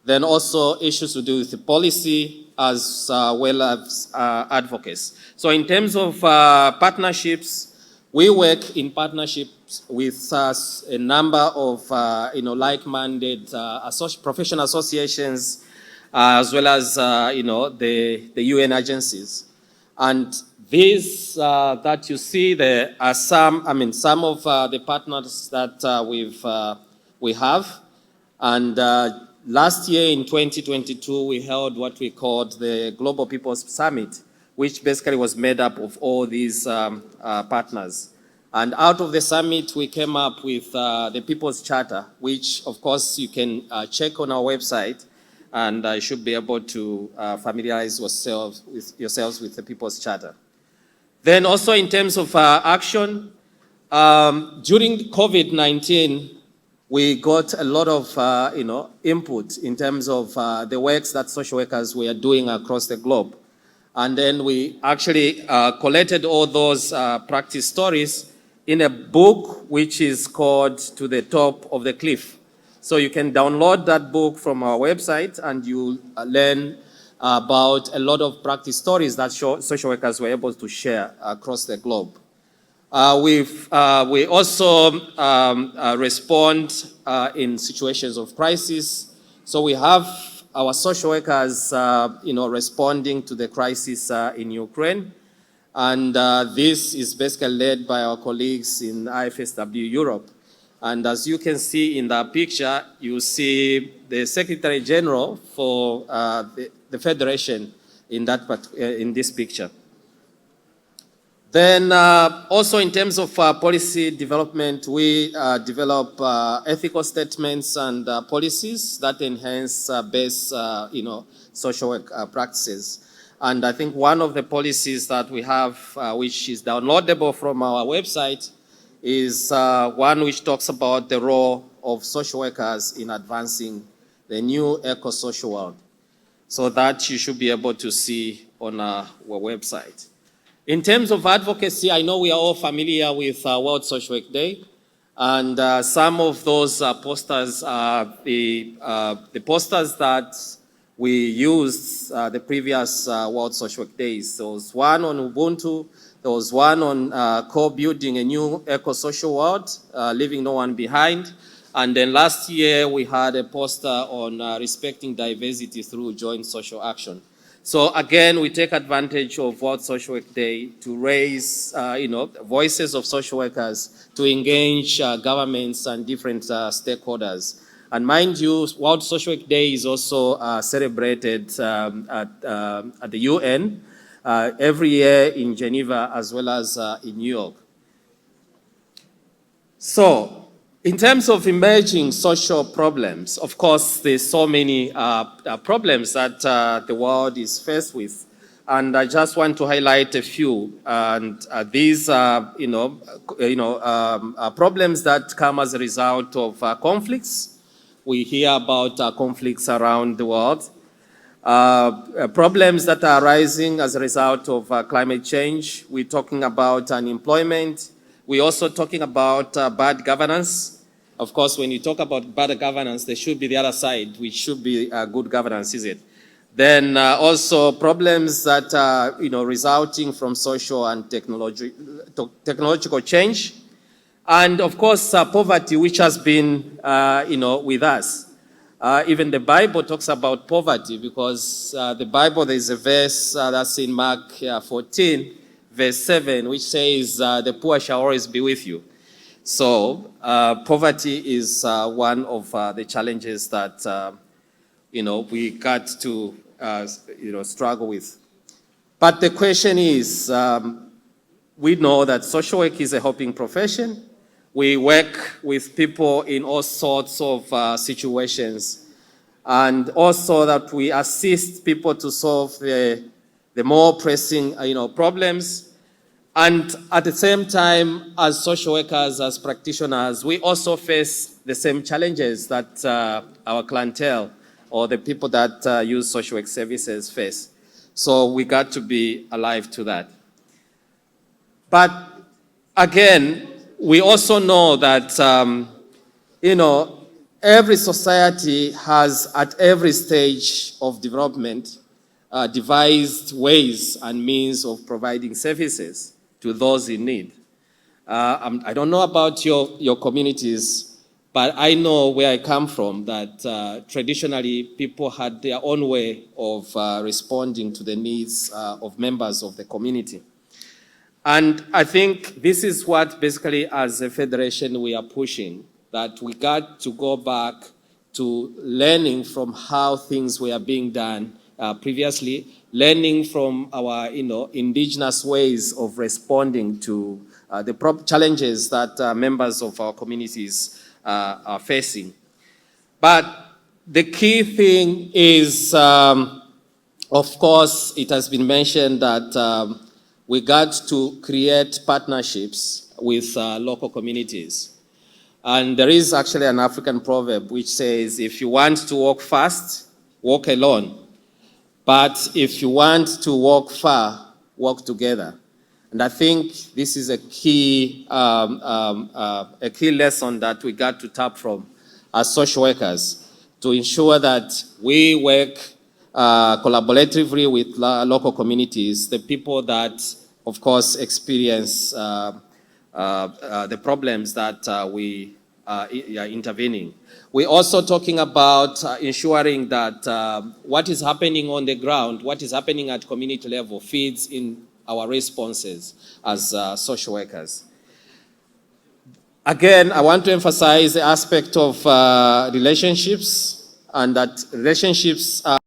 Then also issues to do with the policy as well as advocacy. So in terms of partnerships, we work in partnerships with a number of like-minded professional associations, as well as the UN agencies. And these that you see there are some of the partners that we have. And last year in 2022, we held what we called the Global People's Summit, which basically was made up of all these partners. And out of the summit, we came up with the People's Charter, which of course you can check on our website, and you should be able to familiarize yourselves with the People's Charter. Then also in terms of action, during COVID-19, we got a lot of input in terms of the works that social workers were doing across the globe. And then we actually collected all those practice stories in a book which is called To the Top of the Cliff. So you can download that book from our website and you learn about a lot of practice stories that social workers were able to share across the globe. We also respond in situations of crisis. So we have our social workers, responding to the crisis in Ukraine. And this is basically led by our colleagues in IFSW Europe. And as you can see in that picture, you see the Secretary General for the Federation in this picture. Then also in terms of policy development, we develop ethical statements and policies that enhance best social work practices. And I think one of the policies that we have, which is downloadable from our website, is one which talks about the role of social workers in advancing the new eco-social world. So that you should be able to see on our website. In terms of advocacy, I know we are all familiar with World Social Work Day, and some of those posters are the posters that we used the previous World Social Work Days. There was one on Ubuntu, there was one on co-building a new eco-social world, leaving no one behind, and then last year we had a poster on respecting diversity through joint social action. So again, we take advantage of World Social Work Day to raise, voices of social workers, to engage governments and different stakeholders. And mind you, World Social Work Day is also celebrated at the UN every year in Geneva as well as in New York. So, in terms of emerging social problems, of course, there's so many problems that the world is faced with. And I just want to highlight a few. And these are, problems that come as a result of conflicts. We hear about conflicts around the world. Problems that are arising as a result of climate change. We're talking about unemployment. We're also talking about bad governance. Of course, when you talk about bad governance, there should be the other side, which should be good governance, is it? Then also problems that are, resulting from social and technological change. And of course, poverty, which has been, with us. Even the Bible talks about poverty because the Bible, there's a verse that's in Mark 14, verse 7, which says, the poor shall always be with you. So poverty is one of the challenges that, we got to, struggle with. But the question is, we know that social work is a helping profession. We work with people in all sorts of situations, and also that we assist people to solve the more pressing, problems. And at the same time, as social workers, as practitioners, we also face the same challenges that our clientele or the people that use social work services face. So we got to be alive to that. But again, we also know that, every society has, at every stage of development, devised ways and means of providing services to those in need. I don't know about your communities, but I know where I come from that traditionally people had their own way of responding to the needs of members of the community. And I think this is what basically as a federation we are pushing, that we got to go back to learning from how things were being done previously, learning from our indigenous ways of responding to the challenges that members of our communities are facing. But the key thing is, of course, it has been mentioned that we got to create partnerships with local communities. And there is actually an African proverb which says, if you want to walk fast, walk alone. But if you want to walk far, walk together. And I think this is a key lesson that we got to tap from as social workers to ensure that we work collaboratively with local communities, the people that, of course, experience the problems that we are intervening. We're also talking about ensuring that what is happening on the ground, what is happening at community level feeds in our responses as social workers. Again, I want to emphasize the aspect of relationships, and that relationships are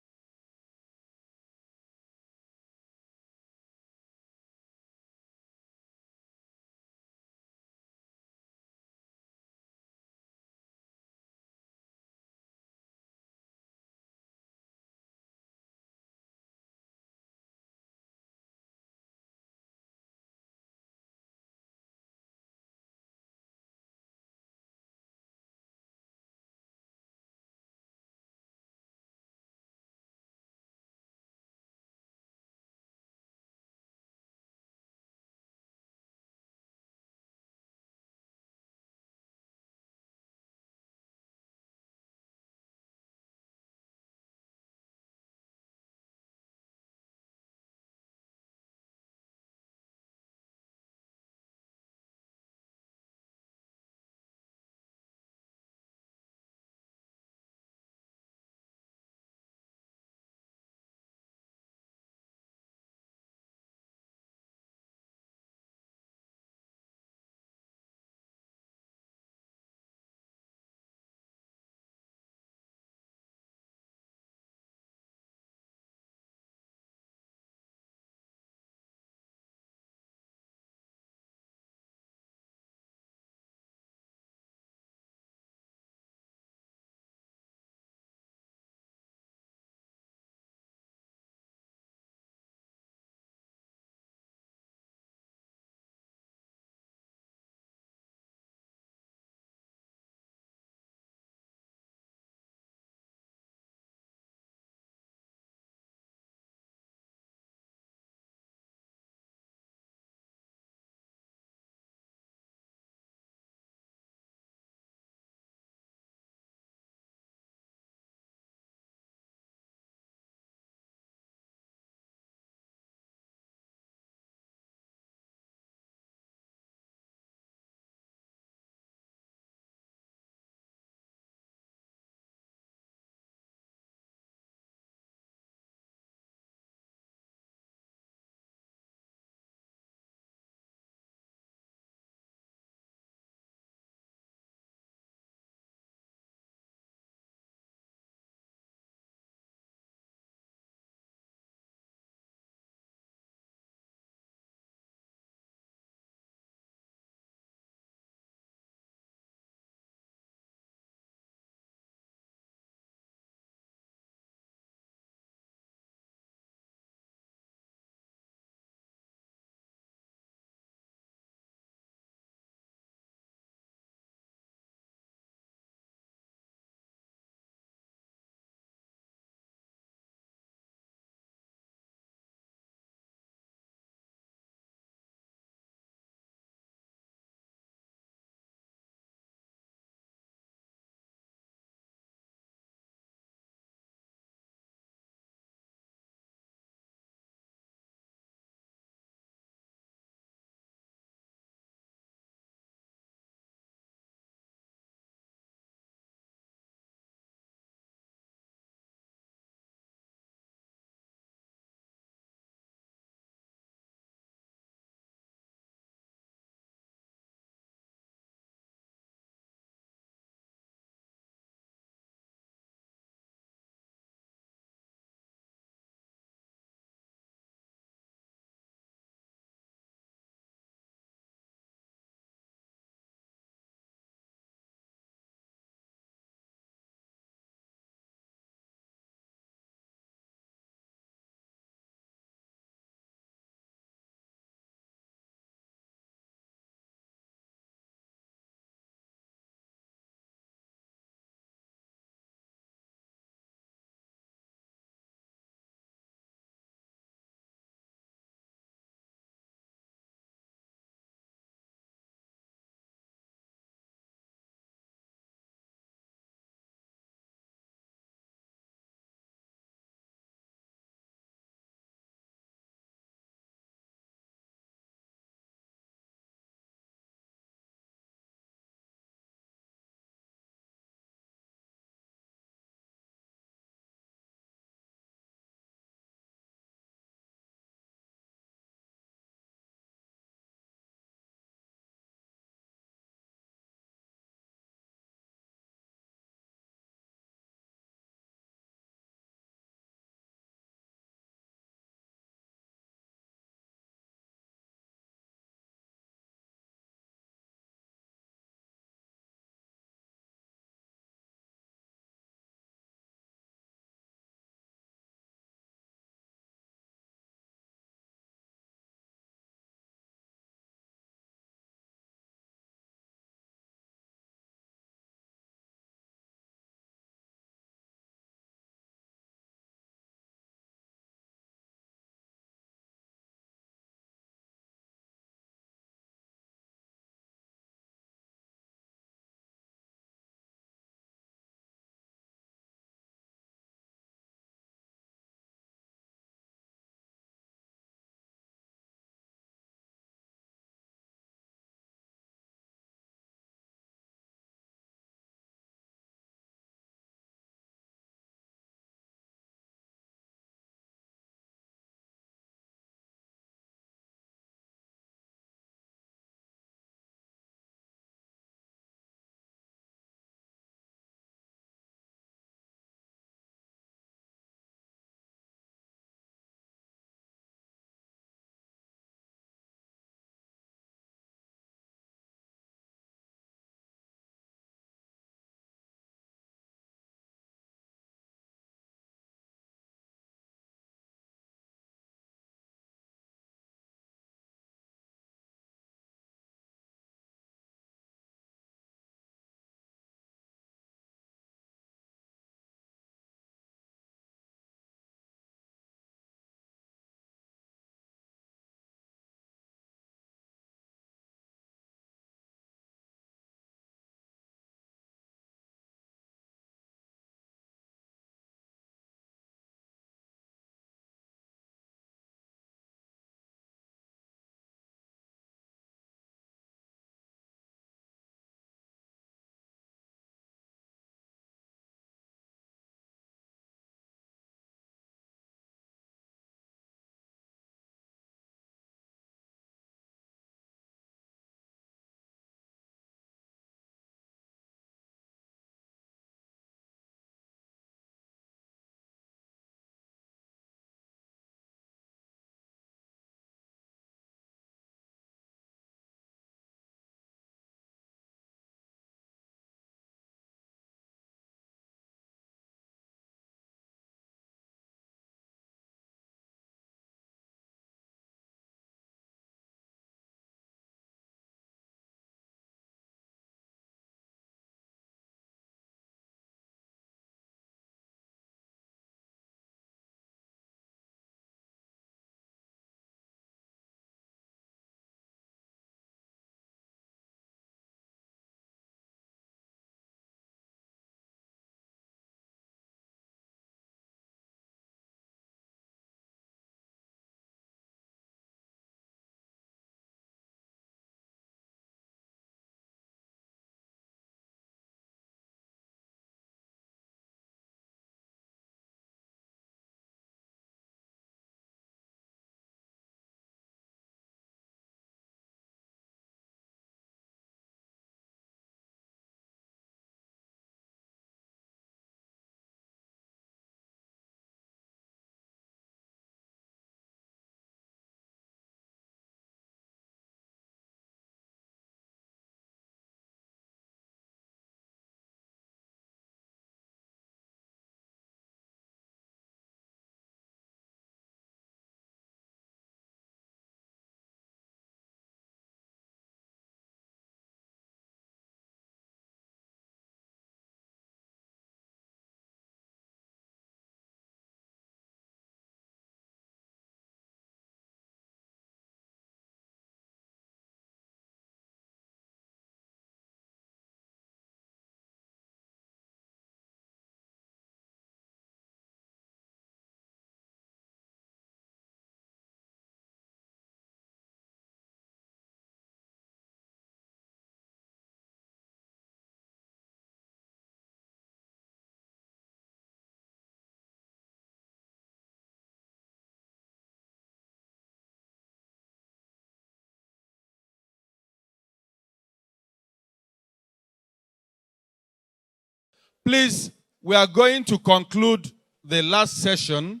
Please, we are going to conclude the last session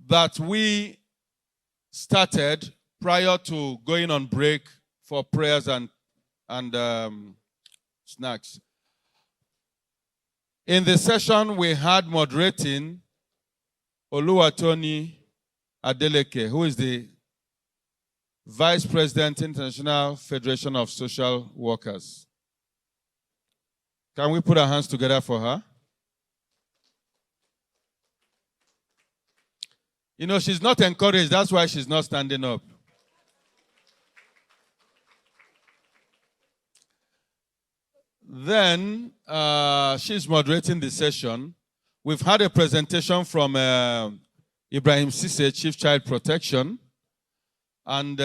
that we started prior to going on break for prayers and snacks. In the session, we had moderating Oluwatoni Adeleke, who is the Vice President, International Federation of Social Workers. Can we put our hands together for her? You know, she's not encouraged. That's why she's not standing up. Then she's moderating the session. We've had a presentation from Ibrahim Sise, Chief Child Protection. And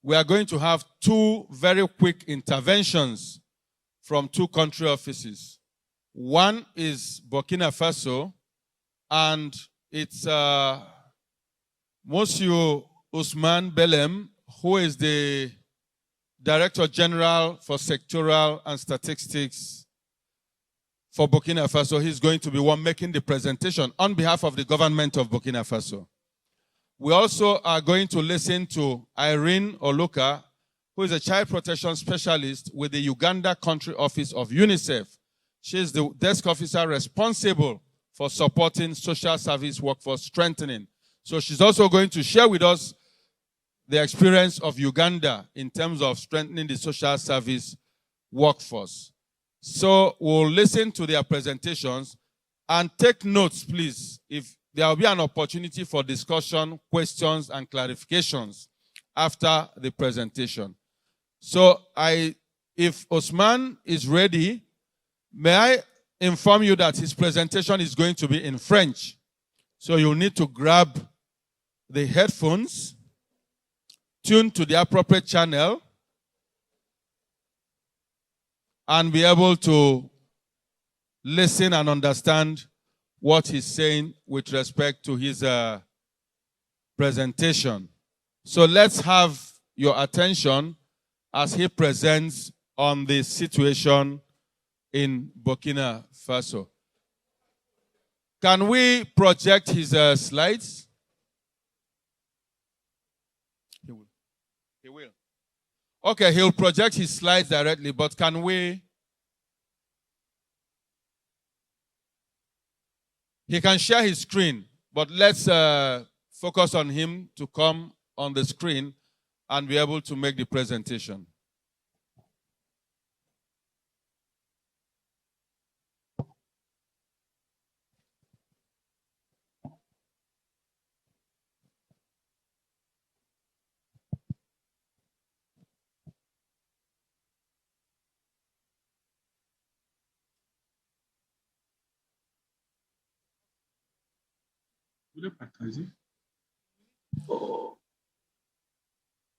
we are going to have two very quick interventions from two country offices. One is Burkina Faso, and it's Monsieur Ousmane Belem, who is the Director General for Sectoral and Statistics for Burkina Faso. He's going to be one making the presentation on behalf of the government of Burkina Faso. We also are going to listen to Irene Oluka, who is a child protection specialist with the Uganda country office of UNICEF. She is the desk officer responsible for supporting social service workforce strengthening. So she's also going to share with us the experience of Uganda in terms of strengthening the social service workforce. So we'll listen to their presentations and take notes, please. If there will be an opportunity for discussion, questions, and clarifications after the presentation. So if Osman is ready, may I inform you that his presentation is going to be in French. So you'll need to grab the headphones, tune to the appropriate channel, and be able to listen and understand what he's saying with respect to his presentation. So let's have your attention as he presents on the situation in Burkina Faso. Can we project his slides? He will. Okay, he'll project his slides directly, but can we? He can share his screen, but let's focus on him to come on the screen and be able to make the presentation.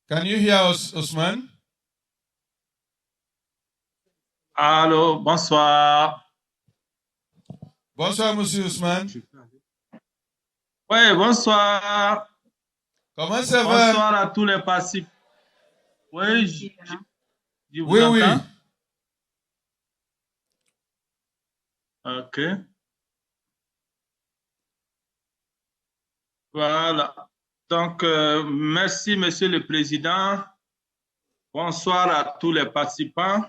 Can you hear us, Ousmane? Allô, bonsoir. Bonsoir, Monsieur Ousmane. Oui, bonsoir. Comment ça va? Bonsoir à tous les participants. Oui, je vous oui. entends. OK. Voilà. Donc, merci, Monsieur le Président. Bonsoir à tous les participants.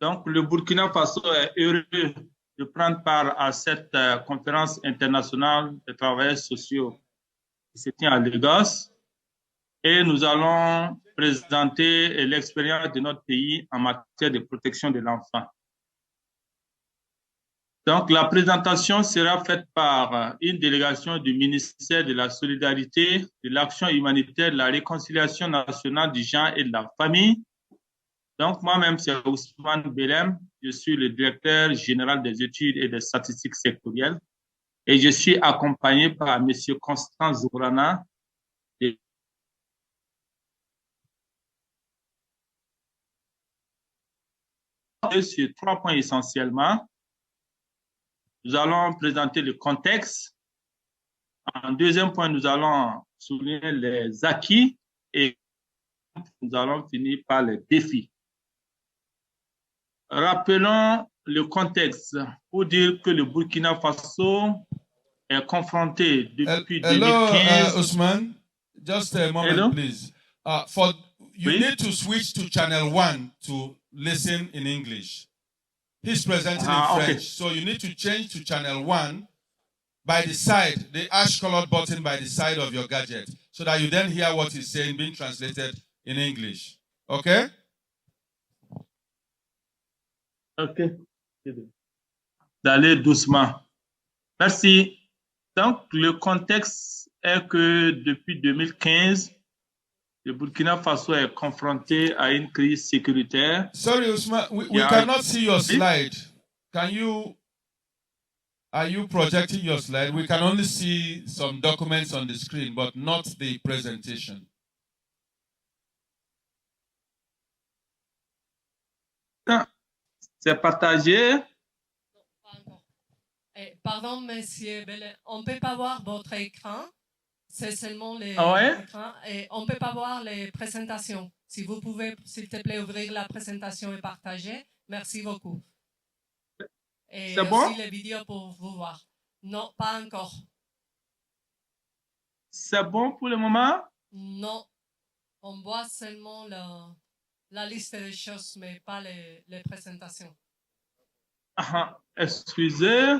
Donc, le Burkina Faso est heureux de prendre part à cette conférence internationale des travailleurs sociaux qui se tient à Lagos. Et nous allons présenter l'expérience de notre pays en matière de protection de l'enfant. Donc, la présentation sera faite par une délégation du ministère de la Solidarité, de l'Action humanitaire, de la Réconciliation nationale du genre et de la famille. Donc, moi-même, c'est Ousmane Belem. Je suis le directeur général des études et des statistiques sectorielles. Et je suis accompagné par M. Constant Zourana. Sur 3 points essentiellement. Nous allons présenter le contexte. En deuxième point, nous allons souligner les acquis et nous allons finir par les défis. rappelons le contexte pour dire que le Burkina Faso est confronté depuis 2015. Hello, Usman. Just a moment, Hello? please. You need to switch to channel 1 to listen in English. He's presenting in French, okay. so you need to change to channel 1 by the side, the ash-colored button by the side of your gadget, so that you then hear what he's saying being translated in English. Okay? Ok. D'aller doucement. Merci. Donc, le contexte est que depuis 2015, le Burkina Faso est confronté à une crise sécuritaire. Sorry, Usman, we cannot see your slide. Are you projecting your slide? We can only see some documents on the screen, but not the presentation. C'est partagé. Pardon, monsieur Bellet, on ne peut pas voir votre écran. C'est seulement les écrans. Et on ne peut pas voir les présentations. Si vous pouvez, s'il te plaît, ouvrir la présentation et partager. Merci beaucoup. Et c'est bon? Aussi les vidéos pour vous voir. Non, pas encore. C'est bon pour le moment? Non. On voit seulement la liste des choses, mais pas les présentations. Excusez.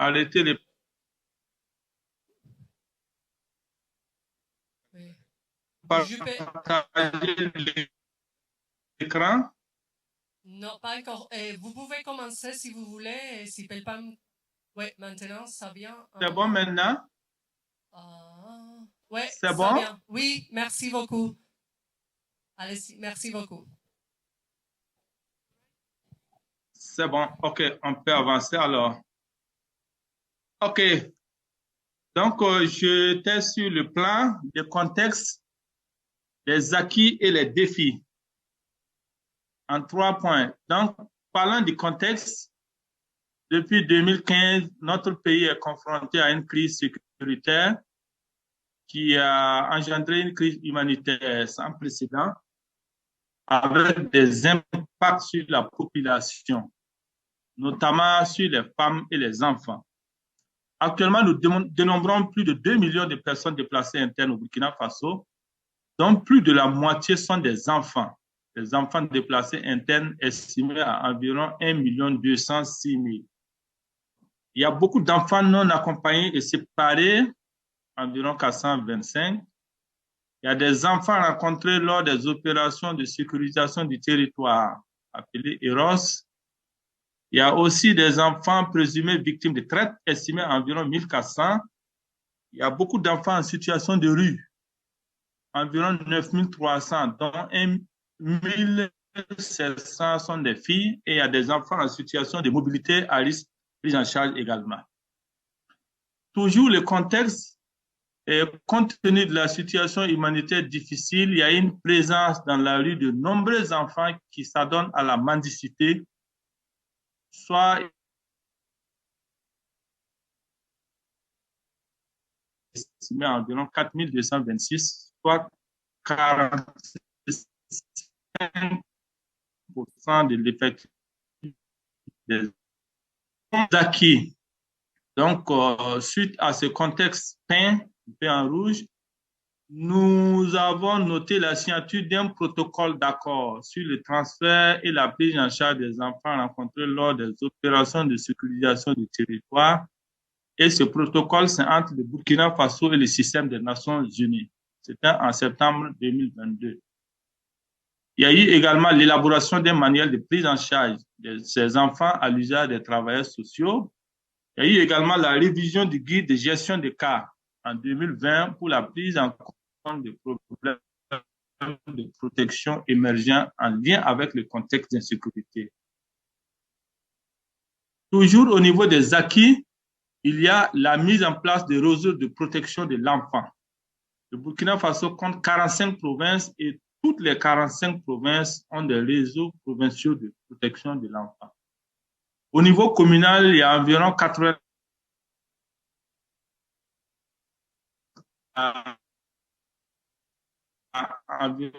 Arrêtez les... Oui. Partager l'écran? Non, pas encore. Et vous pouvez commencer si vous voulez. Et si pas... Oui, maintenant, ça vient. C'est bon maintenant? Oui, c'est bon? Vient. Oui, merci beaucoup. Allez-y, merci beaucoup. C'est bon, ok, on peut avancer alors. Ok, donc j'étais sur le plan des contextes, des acquis et les défis. En 3 points. Donc, parlant du contexte, depuis 2015, notre pays est confronté à une crise sécuritaire qui a engendré une crise humanitaire sans précédent avec des impacts sur la population, notamment sur les femmes et les enfants. Actuellement, nous dénombrons plus de 2 millions de personnes déplacées internes au Burkina Faso, dont plus de la moitié sont des enfants. Les enfants déplacés internes estimés à environ 1 206 000. Il y a beaucoup d'enfants non accompagnés et séparés, environ 425. Il y a des enfants rencontrés lors des opérations de sécurisation du territoire, appelées EROS. Il y a aussi des enfants présumés victimes de traite, estimés à environ 1400. Il y a beaucoup d'enfants en situation de rue, environ 9300, dont 1700 sont des filles, et il y a des enfants en situation de mobilité à risque pris en charge également. Toujours le contexte, et compte tenu de la situation humanitaire difficile, il y a une présence dans la rue de nombreux enfants qui s'adonnent à la mendicité, soit estimé à environ 4226, soit 45% de l'effectif des acquis. Donc, suite à ce contexte peint en rouge, nous avons noté la signature d'un protocole d'accord sur le transfert et la prise en charge des enfants rencontrés lors des opérations de sécurisation du territoire. Et ce protocole, c'est entre le Burkina Faso et le système des Nations Unies. C'était en septembre 2022. Il y a eu également l'élaboration d'un manuel de prise en charge de ces enfants à l'usage des travailleurs sociaux. Il y a eu également la révision du guide de gestion des cas en 2020 pour la prise en compte des problèmes de protection émergents en lien avec le contexte d'insécurité. Toujours au niveau des acquis, il y a la mise en place des réseaux de protection de l'enfant. Le Burkina Faso compte 45 provinces et toutes les 45 provinces ont des réseaux provinciaux de protection de l'enfant. Au niveau communal, il y a environ 80 environ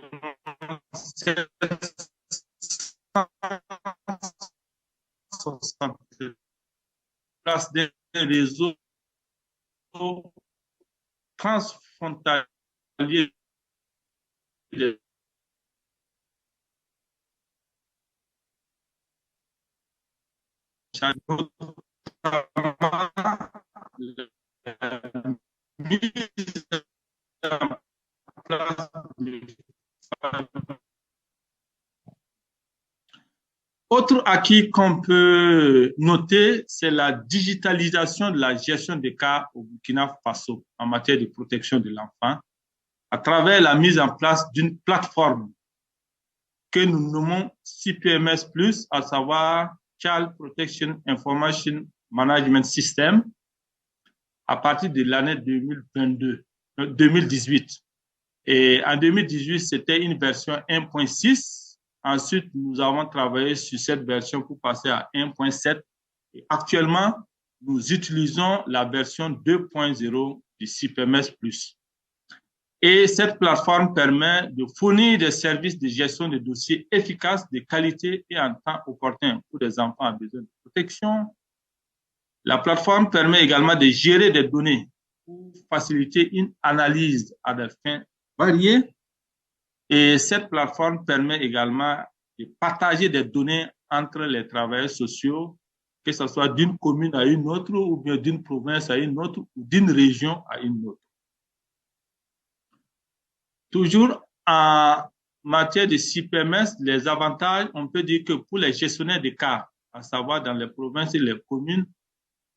place des réseaux transfrontaliers de Autre acquis qu'on peut noter, c'est la digitalisation de la gestion des cas au Burkina Faso en matière de protection de l'enfant à travers la mise en place d'une plateforme que nous nommons CPMS+, à savoir Child Protection Information Management System, à partir de l'année 2018. Et en 2018, c'était une version 1.6. Ensuite, nous avons travaillé sur cette version pour passer à 1.7. Et actuellement, nous utilisons la version 2.0 du CPMS+. Et cette plateforme permet de fournir des services de gestion de dossiers efficaces, de qualité et en temps opportun pour des enfants à besoin de protection. La plateforme permet également de gérer des données pour faciliter une analyse à des fins variées. Et cette plateforme permet également de partager des données entre les travailleurs sociaux, que ce soit d'une commune à une autre, ou bien d'une province à une autre, ou d'une région à une autre. Toujours en matière de CPMS, les avantages, on peut dire que pour les gestionnaires de cas, à savoir dans les provinces et les communes,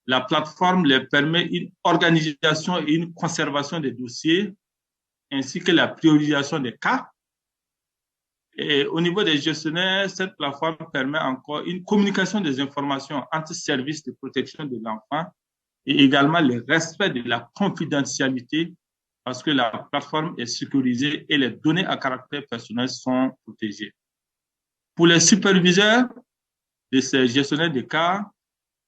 la plateforme leur permet une organisation et une conservation des dossiers, ainsi que la priorisation des cas. Et au niveau des gestionnaires, cette plateforme permet encore une communication des informations entre services de protection de l'enfant et également le respect de la confidentialité parce que la plateforme est sécurisée et les données à caractère personnel sont protégées. Pour les superviseurs de ces gestionnaires de cas,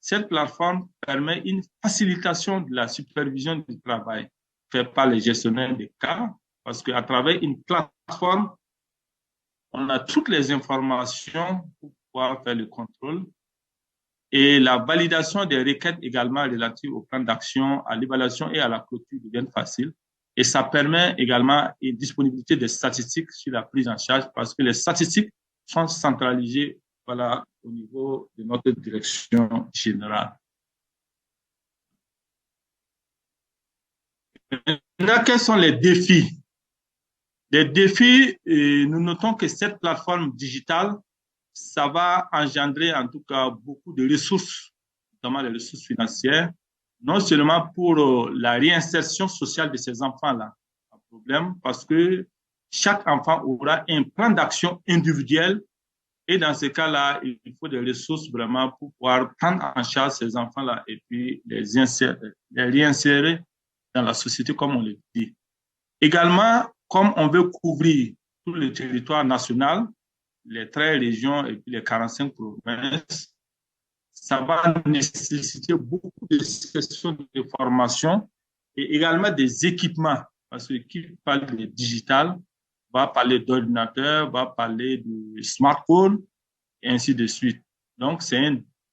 cette plateforme permet une facilitation de la supervision du travail fait par les gestionnaires de cas parce qu'à travers une plateforme, on a toutes les informations pour pouvoir faire le contrôle et la validation des requêtes également relatives au plan d'action, à l'évaluation et à la clôture devient facile. Et ça permet également une disponibilité des statistiques sur la prise en charge parce que les statistiques sont centralisées voilà, au niveau de notre direction générale. Maintenant, quels sont les défis? Les défis, nous notons que cette plateforme digitale, ça va engendrer en tout cas beaucoup de ressources, notamment les ressources financières, non seulement pour la réinsertion sociale de ces enfants-là, un problème, parce que chaque enfant aura un plan d'action individuel et dans ce cas-là, il faut des ressources vraiment pour pouvoir prendre en charge ces enfants-là et puis les réinsérer dans la société, comme on le dit. Également, comme on veut couvrir tout le territoire national, les 13 régions et puis les 45 provinces, ça va nécessiter beaucoup de sessions de formation et également des équipements. Parce que qui parle de digital va parler d'ordinateur, va parler de smartphone et ainsi de suite. Donc,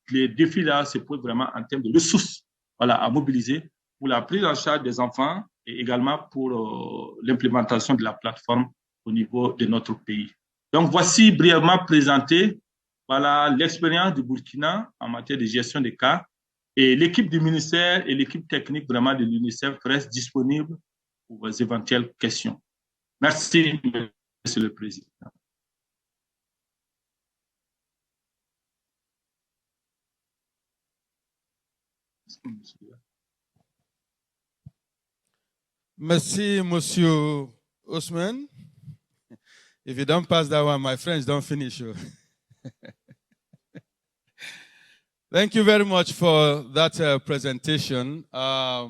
les défis là se posent vraiment en termes de ressources voilà, à mobiliser pour la prise en charge des enfants et également pour l'implémentation de la plateforme au niveau de notre pays. Donc, voici brièvement présenté voilà, l'expérience du Burkina en matière de gestion des cas. Et l'équipe du ministère et l'équipe technique vraiment de l'UNICEF restent disponibles pour vos éventuelles questions. Merci, Monsieur le Président. Merci, Monsieur Ousmane. If you don't pass that one, my friends don't finish you. Thank you very much for that presentation. I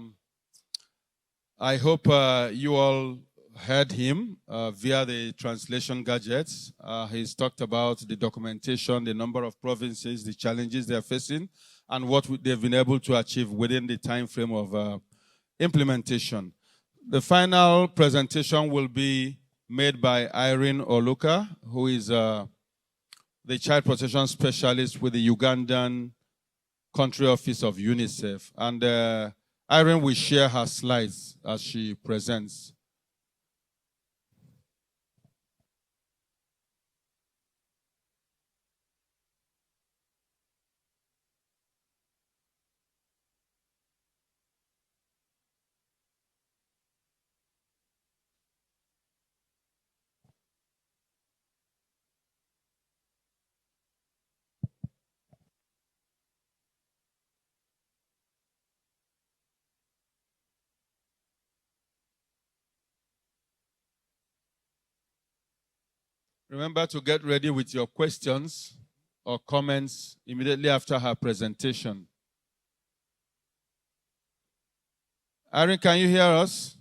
hope you all heard him via the translation gadgets. He's talked about the documentation, the number of provinces, the challenges they're facing, and what they've been able to achieve within the time frame of implementation. The final presentation will be made by Irene Oluka, who is the child protection specialist with the Ugandan country office of UNICEF. And Irene will share her slides as she presents. Remember to get ready with your questions or comments immediately after her presentation. Irene, can you hear us?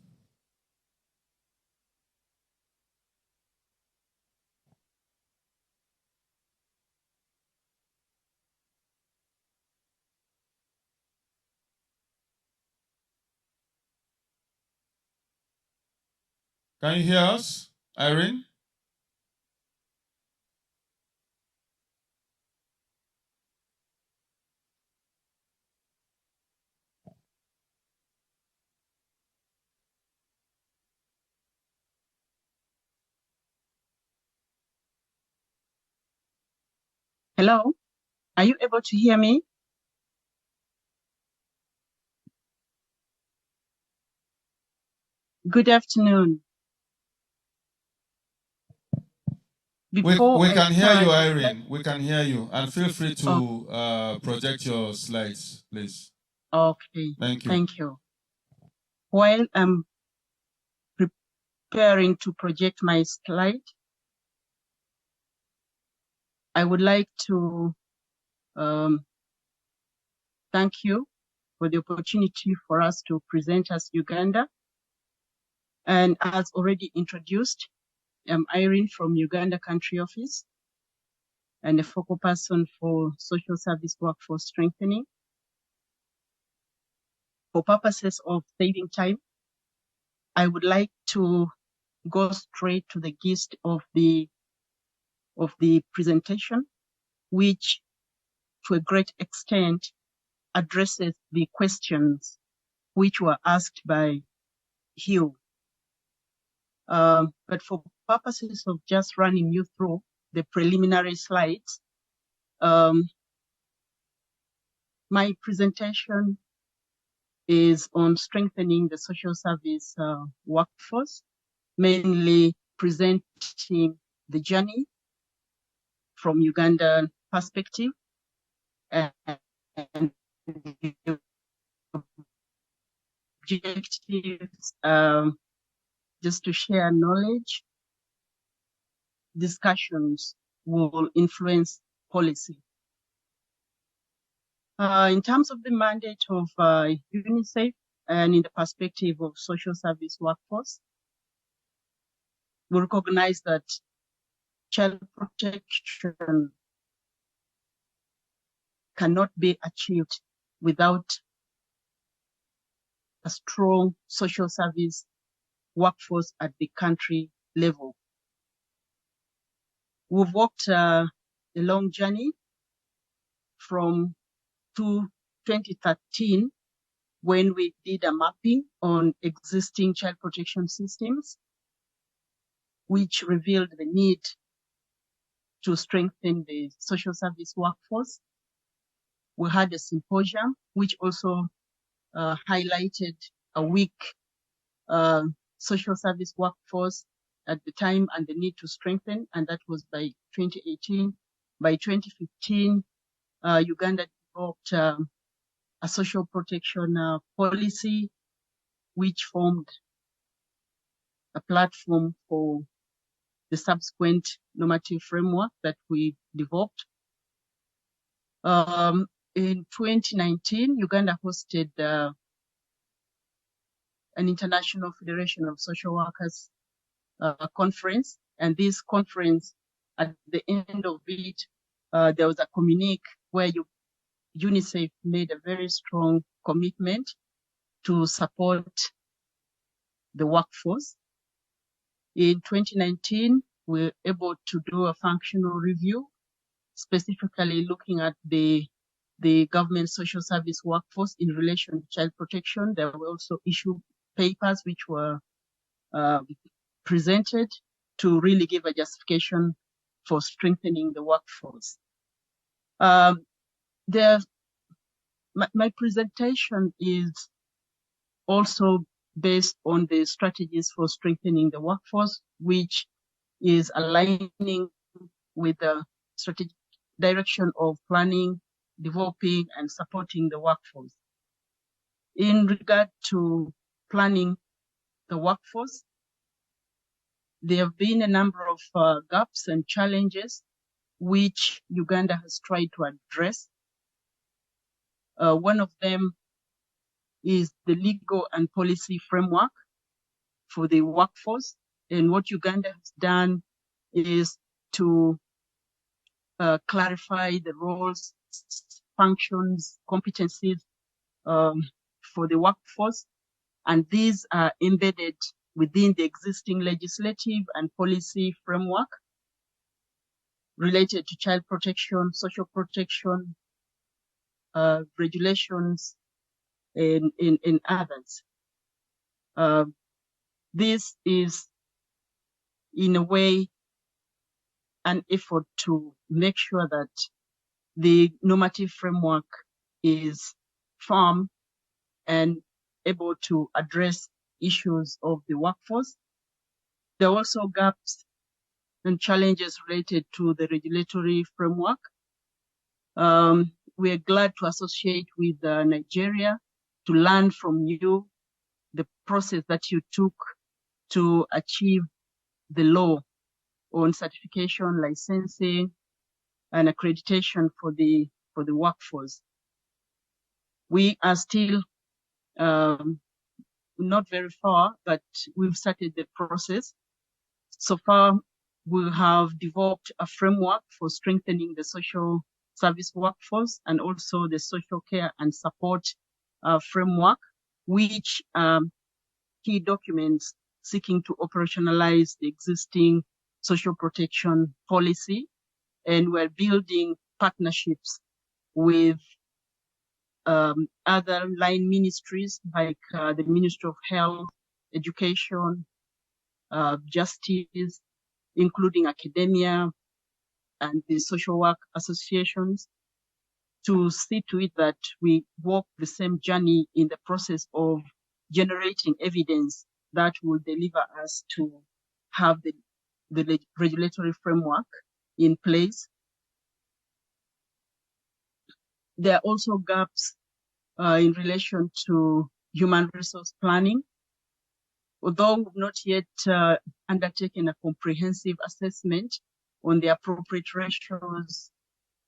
Can you hear us, Irene? Hello, are you able to hear me? Good afternoon. We can hear you, Irene. We can hear you. And feel free to project your slides, please. Okay. Thank you. Thank you. While I'm preparing to project my slide, I would like to thank you for the opportunity for us to present as Uganda. And as already introduced, I'm Irene from Uganda Country Office and a focal person for social service workforce strengthening. For purposes of saving time, I would like to go straight to the gist of the presentation, which to a great extent addresses the questions which were asked by Hugh. But for purposes of just running you through the preliminary slides, my presentation is on strengthening the social service workforce, mainly presenting the journey from Ugandan perspective and the objectives, just to share knowledge. Discussions will influence policy. In terms of the mandate of UNICEF and in the perspective of social service workforce, we recognize that child protection cannot be achieved without a strong social service workforce at the country level. We've walked a long journey from 2013, when we did a mapping on existing child protection systems, which revealed the need to strengthen the social service workforce. We had a symposium, which also highlighted a weak social service workforce at the time and the need to strengthen, and that was by 2018. By 2015, Uganda developed a social protection policy, which formed a platform for the subsequent normative framework that we developed. In 2019, Uganda hosted an International Federation of Social Workers conference, and this conference, at the end of it, there was a communique where UNICEF made a very strong commitment to support the workforce. In 2019, we were able to do a functional review specifically looking at the government social service workforce in relation to child protection. There were also issue papers which were presented to really give a justification for strengthening the workforce. My presentation is also based on the strategies for strengthening the workforce, which is aligning with the strategic direction of planning, developing, and supporting the workforce. In regard to planning the workforce, there have been a number of gaps and challenges which Uganda has tried to address. One of them is the legal and policy framework for the workforce. And what Uganda has done is to clarify the roles, functions, competencies for the workforce. And these are embedded within the existing legislative and policy framework related to child protection, social protection, regulations, and others. This is, in a way, an effort to make sure that the normative framework is firm and able to address issues of the workforce. There are also gaps and challenges related to the regulatory framework. We are glad to associate with Nigeria to learn from you the process that you took to achieve the law on certification, licensing, and accreditation for the workforce. We are still not very far, but we've started the process. So far, we have developed a framework for strengthening the social service workforce and also the social care and support framework, which key documents seeking to operationalize the existing social protection policy. And we're building partnerships with other line ministries like the Ministry of Health, Education, Justice, including academia and the social work associations, to see to it that we walk the same journey in the process of generating evidence that will deliver us to have the regulatory framework in place. There are also gaps in relation to human resource planning. Although we've not yet undertaken a comprehensive assessment on the appropriate ratios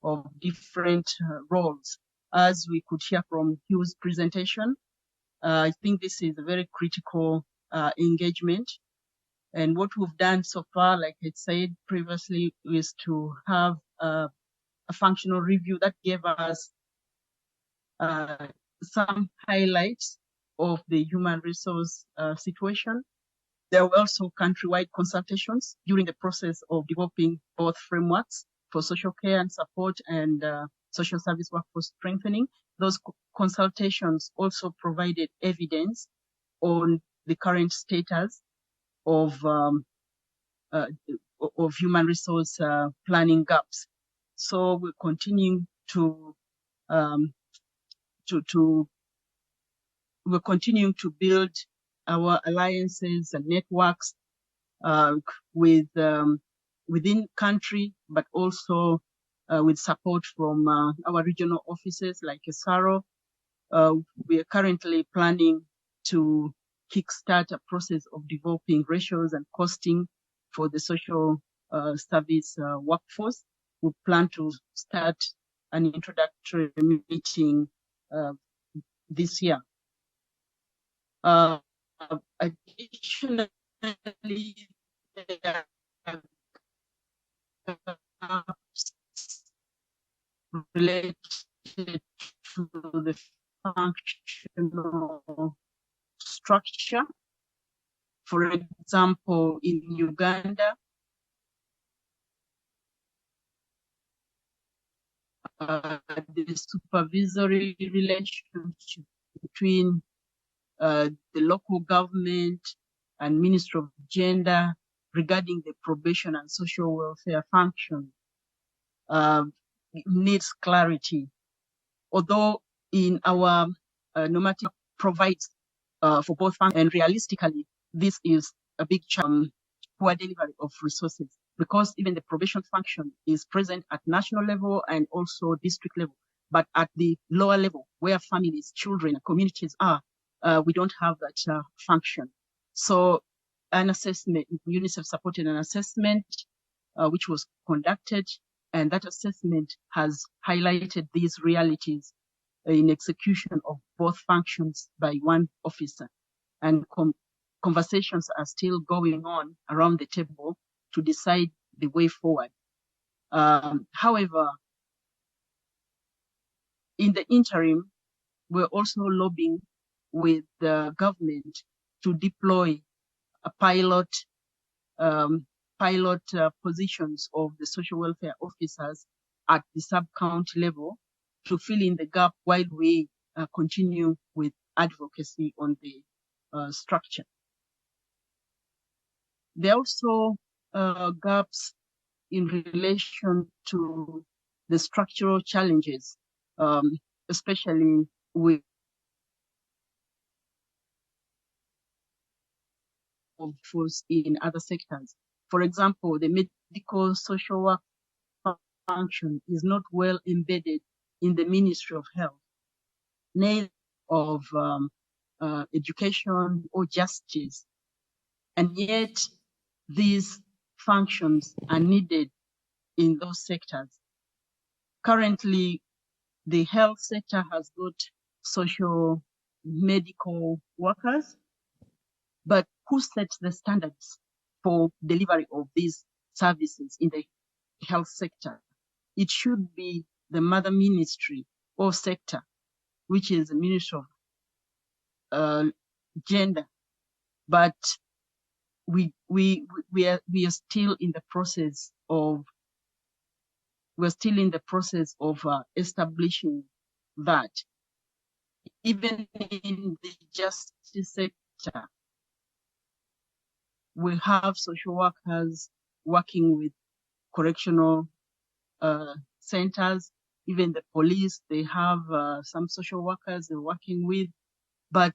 of different roles, as we could hear from Hugh's presentation, I think this is a very critical engagement. And what we've done so far, like I said previously, is to have a functional review that gave us some highlights of the human resource situation. There were also countrywide consultations during the process of developing both frameworks for social care and support and social service workforce strengthening. Those consultations also provided evidence on the current status of human resource planning gaps. So we're continuing to build our alliances and networks with within country, but also with support from our regional offices like NASoW. We are currently planning to kickstart a process of developing ratios and costing for the social service workforce. We plan to start an introductory meeting this year. Additionally, there are gaps related to the functional structure. For example, in Uganda, the supervisory relationship between the local government and Ministry of Gender regarding the probation and social welfare function needs clarity. Although in our normative provides for both functions, and realistically, this is a big challenge, poor delivery of resources, because even the probation function is present at national level and also district level. But at the lower level, where families, children, communities are, we don't have that function. So an assessment, UNICEF supported an assessment which was conducted, and that assessment has highlighted these realities in execution of both functions by one officer. And conversations are still going on around the table to decide the way forward. However, in the interim, we're also lobbying with the government to deploy a pilot positions of the social welfare officers at the sub-county level to fill in the gap while we continue with advocacy on the structure. There are also gaps in relation to the structural challenges, especially with force in other sectors. For example, the medical social work function is not well embedded in the Ministry of Health, neither of education or justice. And yet these functions are needed in those sectors. Currently, the health sector has got social medical workers, but who sets the standards for delivery of these services in the health sector? It should be the mother ministry or sector, which is the Ministry of Gender. But we are still in the process of establishing that. Even in the justice sector, we have social workers working with correctional centers. Even the police, they have some social workers they're working with, but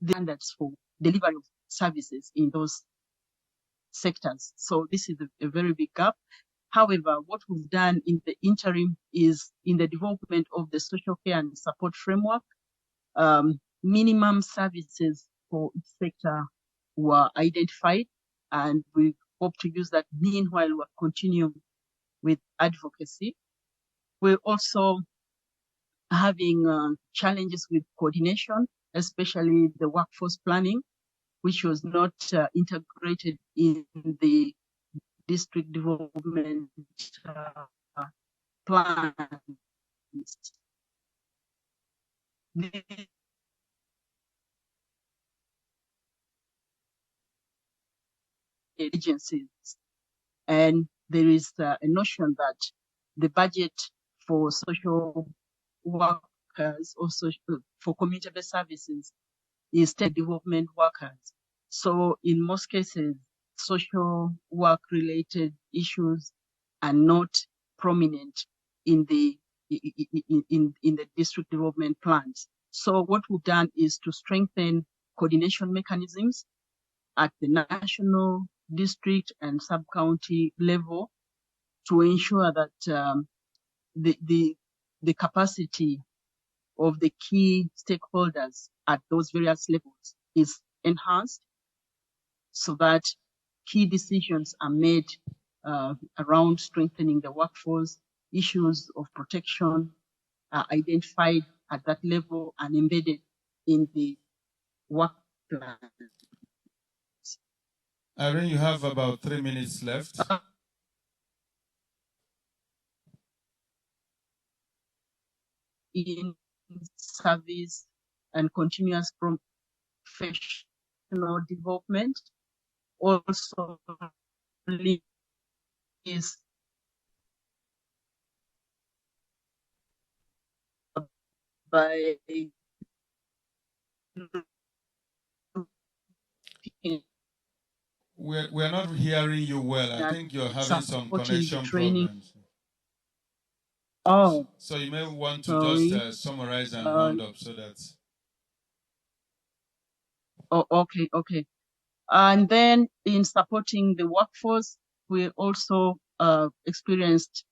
the standards for delivery of services in those sectors. So this is a very big gap. However, what we've done in the interim is in the development of the social care and support framework, minimum services for each sector were identified, and we hope to use that. Meanwhile, we're continuing with advocacy. We're also having challenges with coordination, especially the workforce planning, which was not integrated in the district development plans. Agencies, and there is a notion that the budget for social workers or for community-based services is state development workers. So in most cases, social work-related issues are not prominent in the district development plans. So what we've done is to strengthen coordination mechanisms at the national, district, and sub-county level to ensure that the capacity of the key stakeholders at those various levels is enhanced, so that key decisions are made around strengthening the workforce. Issues of protection are identified at that level and embedded in the work plan. Irene, you have about 3 minutes left. In service and continuous professional development also is by We're not hearing you well. I think you're having some connection problems. Oh. So you may want to sorry. just summarize and round up so that. Oh, okay. And then in supporting the workforce, we also experienced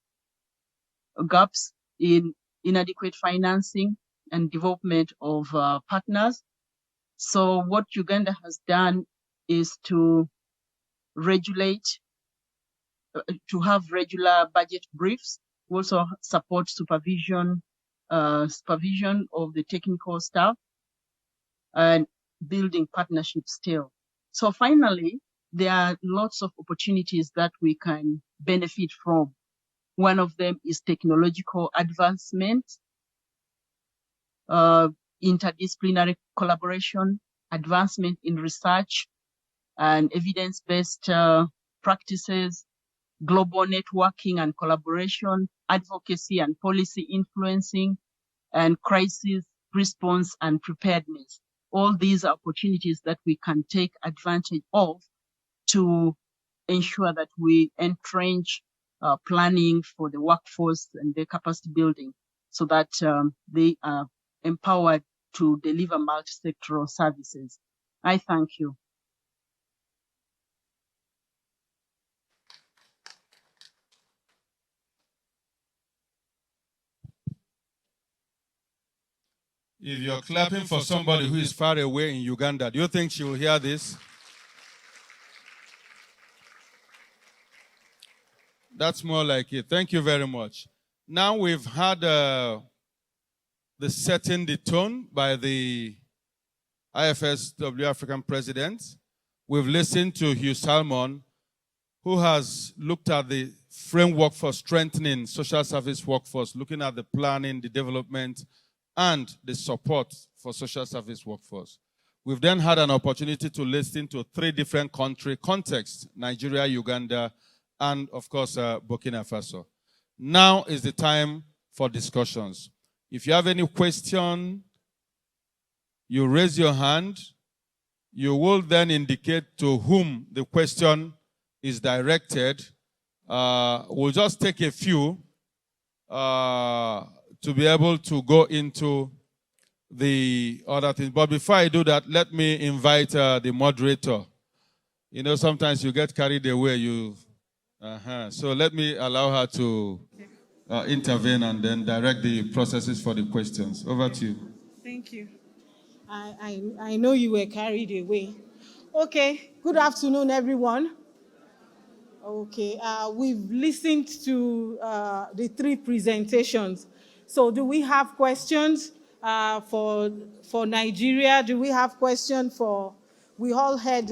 gaps in inadequate financing and development of partners. So what Uganda has done is to regulate, to have regular budget briefs, also support supervision of the technical staff and building partnerships still. So finally, there are lots of opportunities that we can benefit from. One of them is technological advancement, interdisciplinary collaboration, advancement in research and evidence-based practices, global networking and collaboration, advocacy and policy influencing, and crisis response and preparedness. All these are opportunities that we can take advantage of to ensure that we entrench planning for the workforce and their capacity building so that they are empowered to deliver multi-sectoral services. I thank you. If you're clapping for somebody who is far away in Uganda, do you think she will hear this? That's more like it. Thank you very much. Now we've had the setting the tone by the IFSW African president. We've listened to Hugh Salmon, who has looked at the framework for strengthening social service workforce, looking at the planning, the development, and the support for social service workforce. We've then had an opportunity to listen to 3 different country contexts: Nigeria, Uganda, and of course, Burkina Faso. Now is the time for discussions. If you have any question, you raise your hand. You will then indicate to whom the question is directed. We'll just take a few to be able to go into the other things. But before I do that, let me invite the moderator. You know, sometimes you get carried away. So let me allow her to intervene and then direct the processes for the questions. Over to you. Thank you. I know you were carried away. Okay, good afternoon, everyone. Okay, we've listened to the 3 presentations. So do we have questions for Nigeria? Do we have questions for, we all heard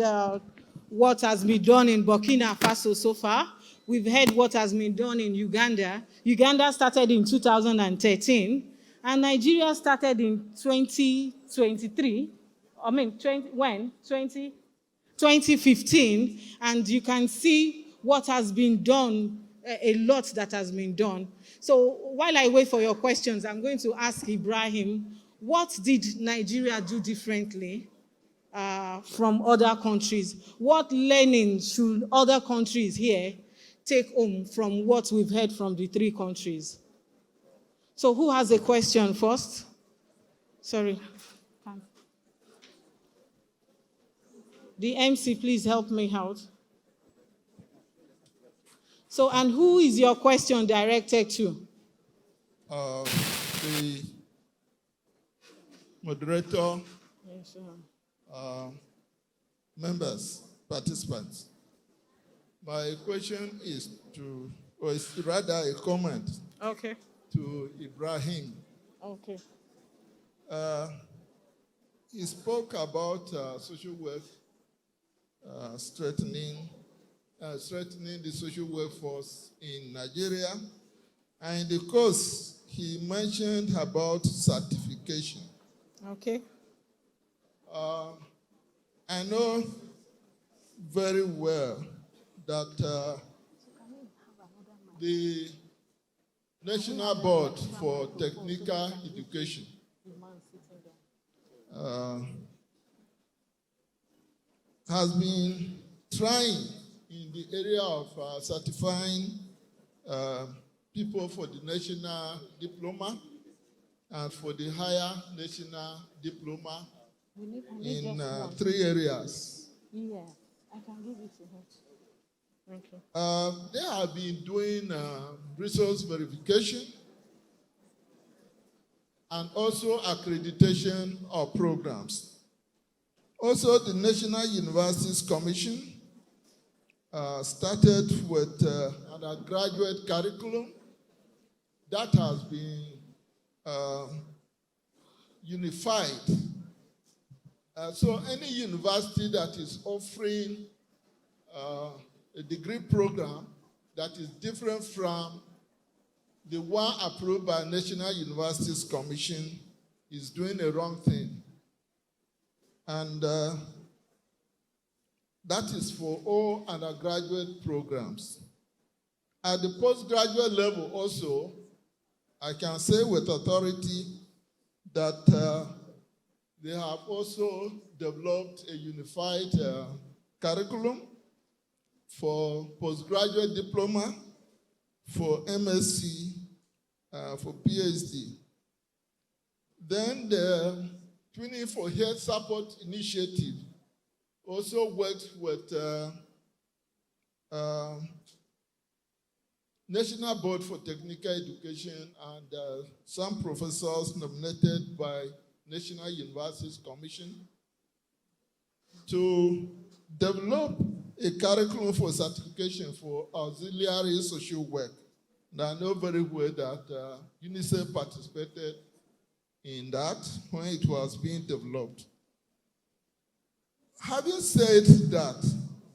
what has been done in Burkina Faso so far. We've heard what has been done in Uganda. Uganda started in 2013, and Nigeria started in 2023. I mean, 2015, and you can see what has been done, a lot that has been done. So while I wait for your questions, I'm going to ask Ibrahim, what did Nigeria do differently from other countries? What learning should other countries here take home from what we've heard from the 3 countries? So who has a question first? Sorry. The MC, please help me out. So, and who is your question directed to? The moderator, yes, members, participants. My question is to, or it's rather a comment to Ibrahim. Okay. He spoke about social work, strengthening the social workforce in Nigeria. And of course, he mentioned about certification. Okay. I know very well that the National Board for Technical Education has been trying in the area of certifying people for the national diploma and for the higher national diploma in 3 areas. Yeah, I can give it to her. Thank you. They have been doing resource verification and also accreditation of programs. Also, the National Universities Commission started with an undergraduate curriculum that has been unified. So any university that is offering a degree program that is different from the one approved by National Universities Commission is doing a wrong thing. And that is for all undergraduate programs. At the postgraduate level also, I can say with authority that they have also developed a unified curriculum for postgraduate diploma, for MSc, for PhD. Then the Training for Health Support Initiative also worked with National Board for Technical Education and some professors nominated by National Universities Commission to develop a curriculum for certification for auxiliary social work. And I know very well that UNICEF participated in that when it was being developed. Having said that,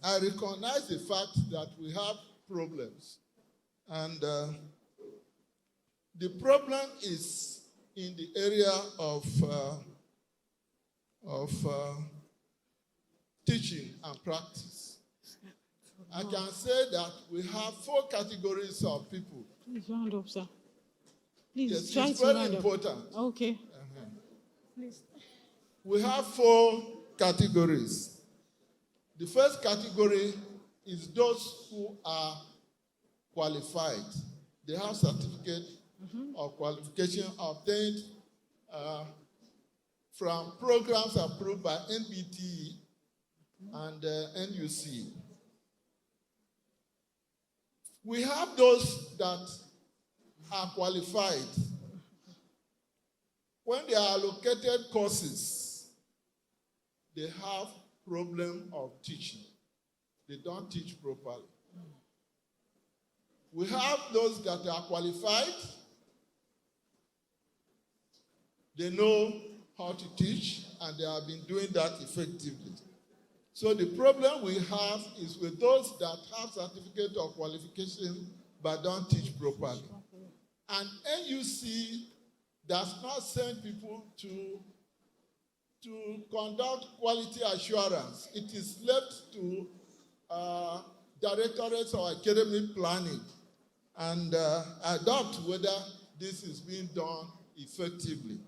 I recognize the fact that we have problems. And the problem is in the area of teaching and practice. I can say that we have 4 categories of people. Please round up, sir. Please yes, try it's to very round important. Up. Okay. Please. We have 4 categories. The first category is those who are qualified. They have certificate of qualification obtained from programs approved by NBT and NUC. We have those that are qualified. When they are allocated courses, they have problem of teaching. They don't teach properly. We have those that are qualified. They know how to teach, and they have been doing that effectively. So the problem we have is with those that have certificate of qualification but don't teach properly. And NUC does not send people to conduct quality assurance. It is left to directorates of academic planning and adopt whether this is being done effectively.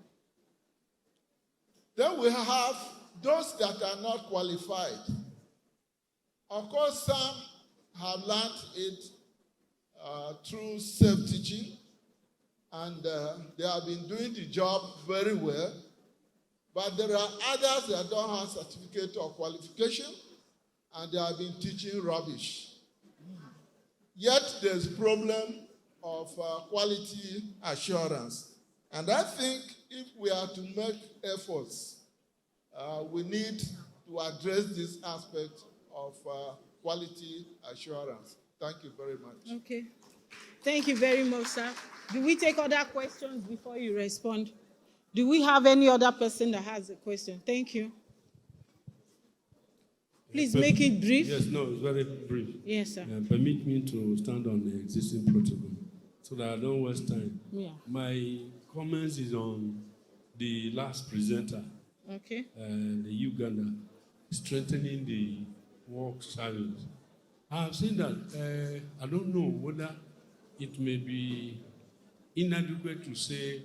Then we have those that are not qualified. Of course, some have learned it through self-teaching, and they have been doing the job very well. But there are others that don't have certificate of qualification, and they have been teaching rubbish. Yet there's problem of quality assurance. And I think if we are to make efforts, we need to address this aspect of quality assurance. Thank you very much. Okay. Thank you very much, sir. Do we take other questions before you respond? Do we have any other person that has a question? Thank you. Please make it brief. Yes, no, it's very brief. Yes, sir. Permit me to stand on the existing protocol so that I don't waste time. Yeah. My comments is on the last presenter. Okay. The Uganda, strengthening the work silence. I have seen that. I don't know whether it may be inadequate to say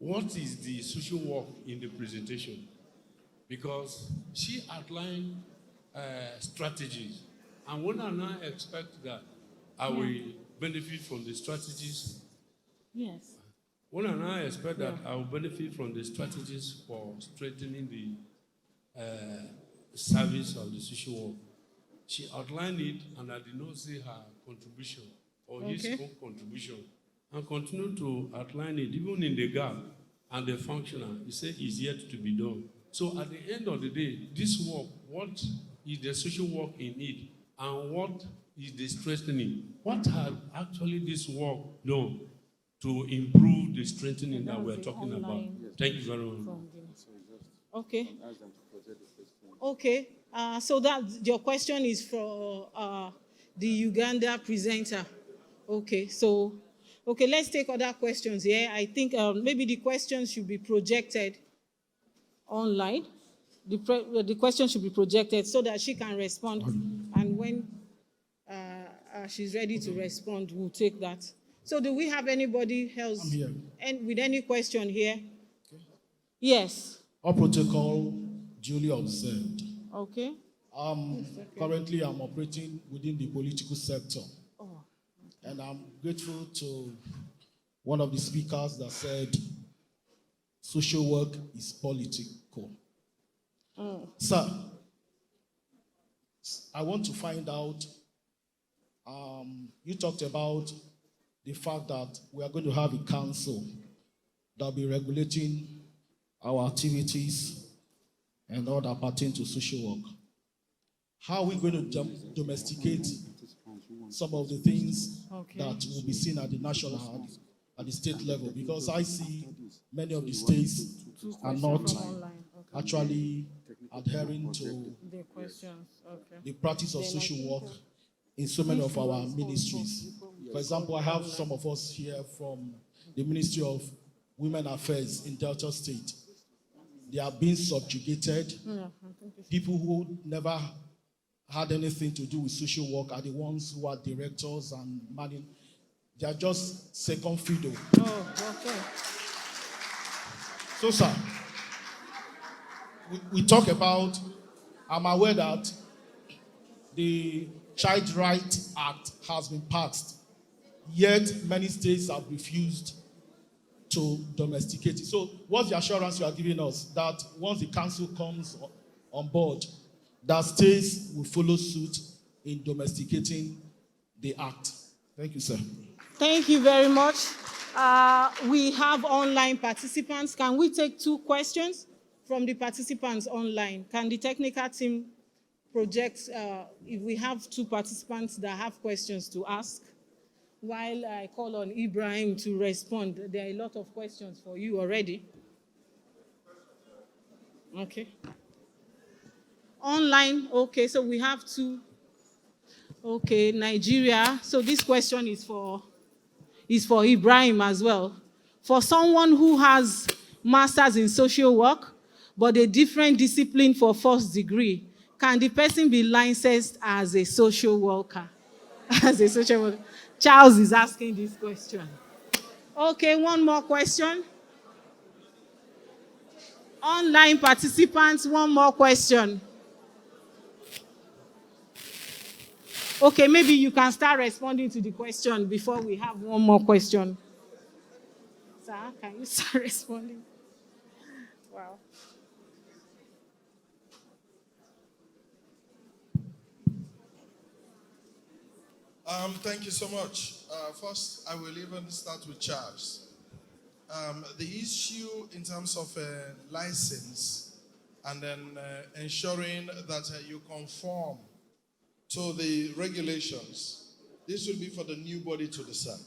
what is the social work in the presentation? Because she outlined strategies. And when I expect that I will benefit from the strategies. Yes. When I expect that I will benefit from the strategies for strengthening the service of the social work. She outlined it, and I did not see her contribution or his own contribution. And continue to outline it, even in the gap and the functional. He said it's yet to be done. So at the end of the day, this work, what is the social work in it, and what is the strengthening? What has actually this work done to improve the strengthening that we're talking about? Thank you very much. Okay. Okay. So that your question is for the Uganda presenter. Okay. So, okay, let's take other questions here. I think maybe the questions should be projected online. The question should be projected so that she can respond. And when she's ready to respond, we'll take that. So do we have anybody else with any question here? Okay. Yes. All protocol duly observed. Okay. Currently, I'm operating within the political sector. Oh, okay. And I'm grateful to one of the speakers that said social work is political. Sir, I want to find out, you talked about the fact that we are going to have a council that will be regulating our activities and all that pertain to social work. How are we going to domesticate some of the things that will be seen at the national, at the state level? Because I see many of the states are not actually adhering to the practice of social work in so many of our ministries. For example, I have some of us here from the Ministry of Women Affairs in Delta State. They are being subjugated. People who never had anything to do with social work are the ones who are directors and managing. They are just second fiddle. Oh, okay. So, sir, we talk about, I'm aware that the Child Rights Act has been passed, yet many states have refused to domesticate it. So what's the assurance you are giving us that once the council comes on board, that states will follow suit in domesticating the act? Thank you, sir. Thank you very much. We have online participants. Can we take 2 questions from the participants online? Can the technical team project if we have 2 participants that have questions to ask? While I call on Ibrahim to respond, there are a lot of questions for you already. Okay. Online, okay, so we have 2. Okay, Nigeria. So this question is for Ibrahim as well. For someone who has masters in social work, but a different discipline for first degree, can the person be licensed as a social worker? As a social worker. Charles is asking this question. Okay, one more question. Online participants, one more question. Okay, maybe you can start responding to the question before we have one more question. Sir, can you start responding? Wow. Thank you so much. First, I will even start with Charles. The issue in terms of license and then ensuring that you conform to the regulations, this will be for the new body to decide.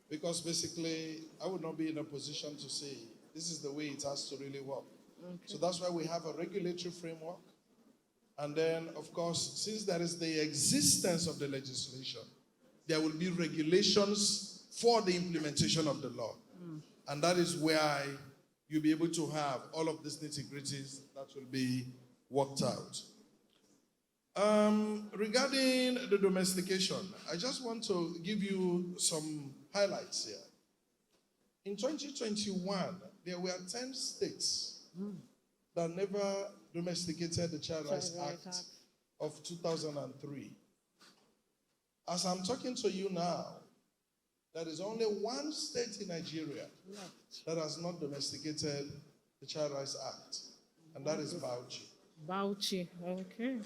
Because basically, I would not be in a position to say, this is the way it has to really work. Okay. So that's why we have a regulatory framework. And then, of course, since there is the existence of the legislation, there will be regulations for the implementation of the law. And that is where you'll be able to have all of these nitty-gritties that will be worked out. Regarding the domestication, I just want to give you some highlights here. In 2021, there were 10 states that never domesticated the Child Rights Act of 2003. As I'm talking to you now, there is only one state in Nigeria that has not domesticated the Child Rights Act, and that is Bauchi. Bauchi, okay.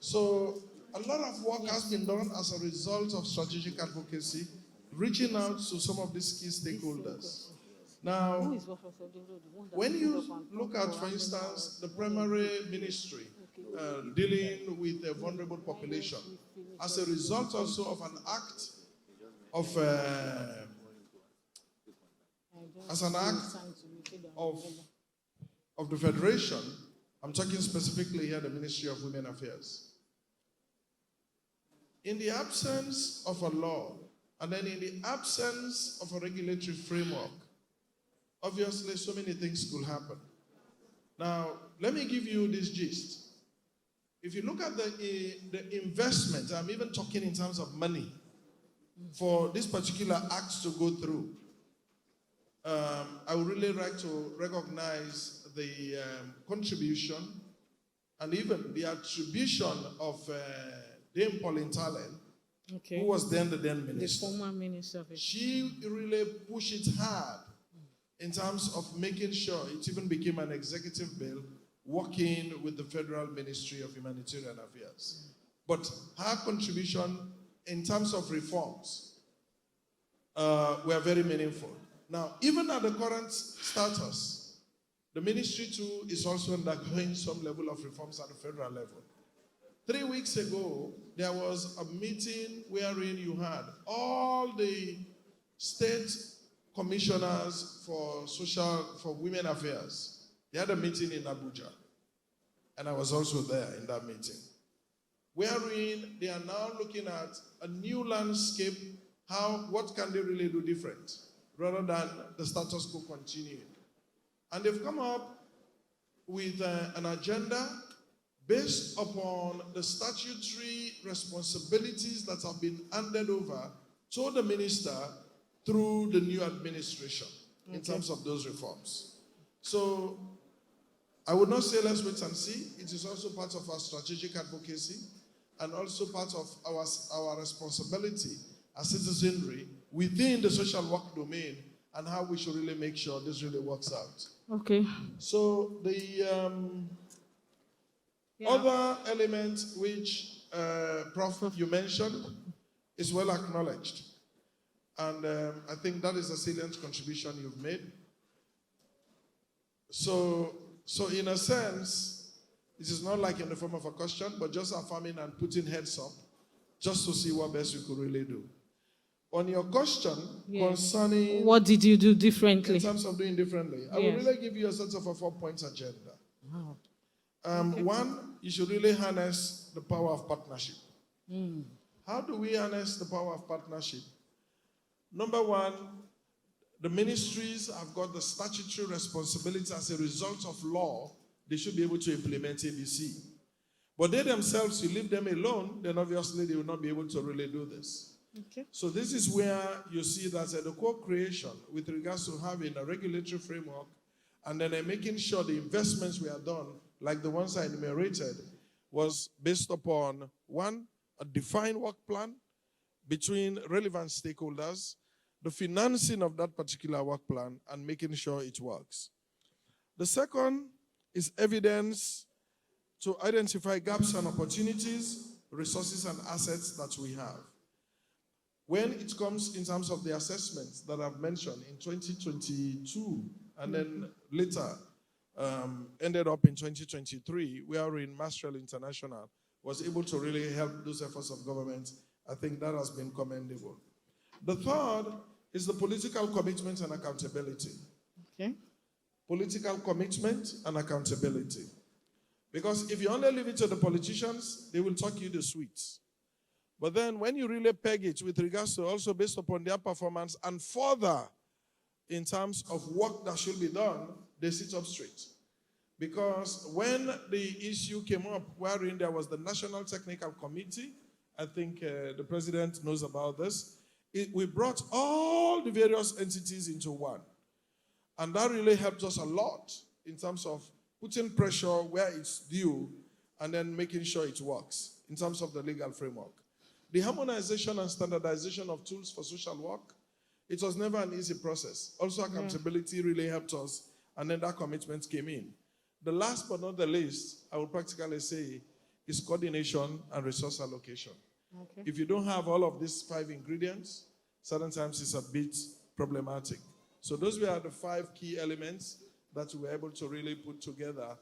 So a lot of work has been done as a result of strategic advocacy, reaching out to some of these key stakeholders. Now, when you look at, for instance, the primary ministry dealing with a vulnerable population, as a result also of an act of the Federation, I'm talking specifically here the Ministry of Women Affairs. In the absence of a law, and then in the absence of a regulatory framework, obviously so many things could happen. Now, let me give you this gist. If you look at the investment, I'm even talking in terms of money, for this particular act to go through, I would really like to recognize the contribution and even the attribution of Dame Pauline Tallen, who was then the minister. The former minister. She really pushed it hard in terms of making sure it even became an executive bill working with the Federal Ministry of Humanitarian Affairs. But her contribution in terms of reforms were very meaningful. Now, even at the current status, the ministry too is also undergoing some level of reforms at the federal level. 3 weeks ago, there was a meeting wherein you had all the state commissioners for women affairs. They had a meeting in Abuja, and I was also there in that meeting, wherein they are now looking at a new landscape, what can they really do different, rather than the status quo continuing. And they've come up with an agenda based upon the statutory responsibilities that have been handed over to the minister through the new administration in terms of those reforms. So I would not say let's wait and see. It is also part of our strategic advocacy and also part of our responsibility as citizenry within the social work domain and how we should really make sure this really works out. Okay. So the other element which, Prof, you mentioned is well acknowledged. And I think that is a salient contribution you've made. So in a sense, it is not like in the form of a question, but just affirming and putting heads up, just to see what best we could really do. On your question concerning... What did you do differently? In terms of doing differently, I will really give you a sort of a 4-point agenda. Wow. One, you should really harness the power of partnership. How do we harness the power of partnership? Number one, the ministries have got the statutory responsibility as a result of law. They should be able to implement ABC. But they themselves, you leave them alone, then obviously they will not be able to really do this. Okay. So this is where you see that the co-creation with regards to having a regulatory framework and then making sure the investments we have done, like the ones I enumerated, was based upon, one, a defined work plan between relevant stakeholders, the financing of that particular work plan, and making sure it works. The second is evidence to identify gaps and opportunities, resources and assets that we have. When it comes in terms of the assessments that I've mentioned in 2022, and then later ended up in 2023, wherein Maastricht International was able to really help those efforts of government, I think that has been commendable. The third is the political commitment and accountability. Okay. Political commitment and accountability. Because if you only leave it to the politicians, they will talk you the sweets. But then when you really peg it with regards to also based upon their performance and further in terms of work that should be done, they sit up straight. Because when the issue came up wherein there was the National Technical Committee, I think the president knows about this, we brought all the various entities into one. And that really helped us a lot in terms of putting pressure where it's due and then making sure it works in terms of the legal framework. The harmonization and standardization of tools for social work, it was never an easy process. Also, accountability really helped us, and then that commitment came in. The last but not the least, I would practically say, is coordination and resource allocation. Okay. If you don't have all of these 5 ingredients, certain times it's a bit problematic. So those were the 5 key elements that we were able to really put together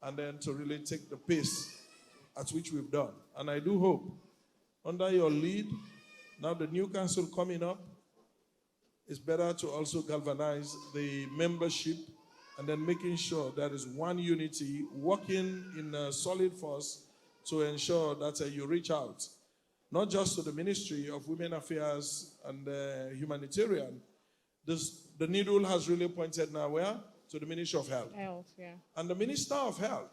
and then to really take the pace at which we've done. And I do hope, under your lead, now the new council coming up, it's better to also galvanize the membership and then making sure there is one unity, working in a solid force to ensure that you reach out, not just to the Ministry of Women Affairs and Humanitarian. The needle has really pointed now where? To the Ministry of Health. And the Minister of Health,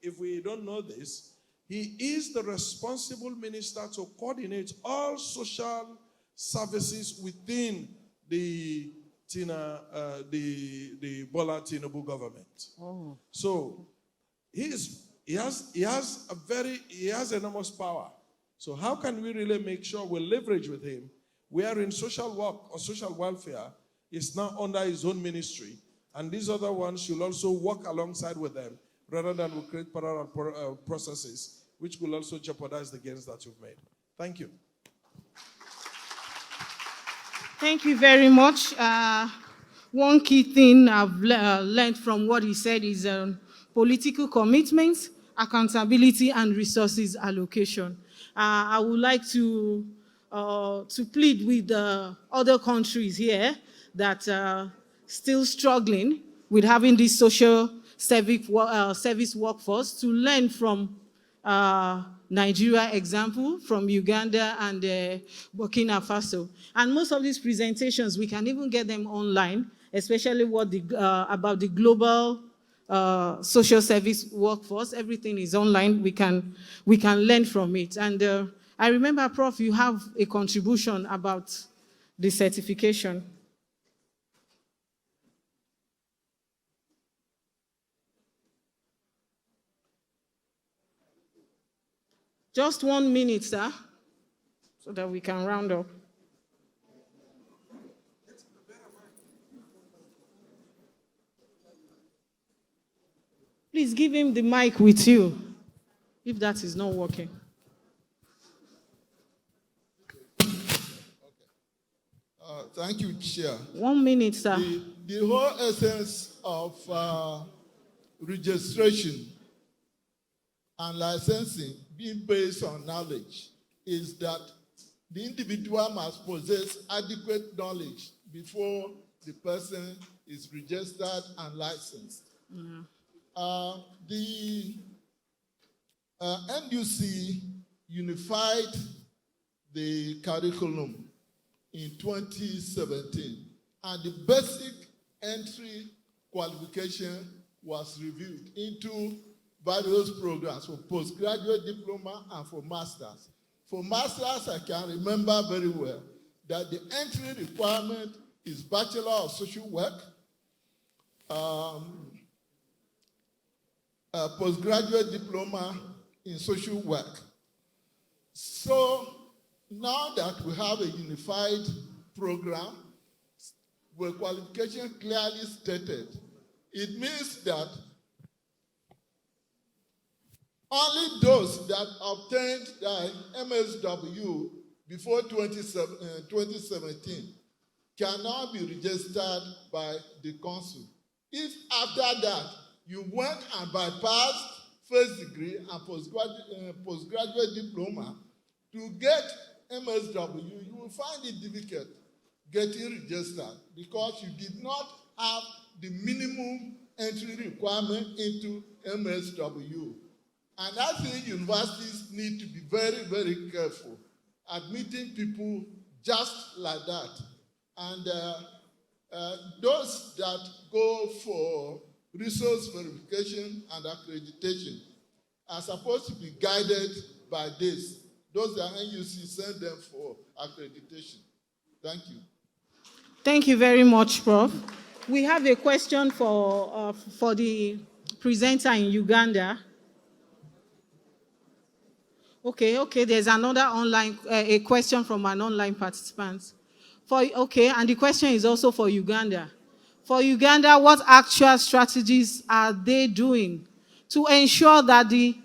if we don't know this, he is the responsible minister to coordinate all social services within the Bola Tinubu government. Oh. So he has enormous power. So how can we really make sure we leverage with him? Where in social work or social welfare is now under his own ministry, and these other ones should also work alongside with them, rather than we create parallel processes, which will also jeopardize the gains that you've made. Thank you. Thank you very much. One key thing I've learned from what he said is political commitments, accountability, and resources allocation. I would like to plead with other countries here that are still struggling with having this social service workforce to learn from Nigeria example, from Uganda and Burkina Faso. And most of these presentations, we can even get them online, especially about the global social service workforce. Everything is online. We can learn from it. And I remember, Prof, you have a contribution about the certification. Just 1 minute, sir, so that we can round up. Please give him the mic with you, if that is not working. Thank you, Chair. 1 minute, sir. The whole essence of registration and licensing being based on knowledge is that the individual must possess adequate knowledge before the person is registered and licensed. The NUC unified the curriculum in 2017, and the basic entry qualification was reviewed into various programs for postgraduate diploma and for masters. For masters, I can remember very well that the entry requirement is Bachelor of Social Work, postgraduate diploma in social work. So now that we have a unified program with qualification clearly stated, it means that only those that obtained the MSW before 2017 can now be registered by the council. If after that you went and bypassed first degree and postgraduate diploma, to get MSW, you will find it difficult getting registered because you did not have the minimum entry requirement into MSW. And I think universities need to be very, very careful admitting people just like that. And those that go for resource verification and accreditation are supposed to be guided by this. Those that NUC send them for accreditation. Thank you. Thank you very much, Prof. We have a question for the presenter in Uganda. Okay, there's another online, a question from an online participant. And the question is also for Uganda. For Uganda, what actual strategies are they doing to ensure that the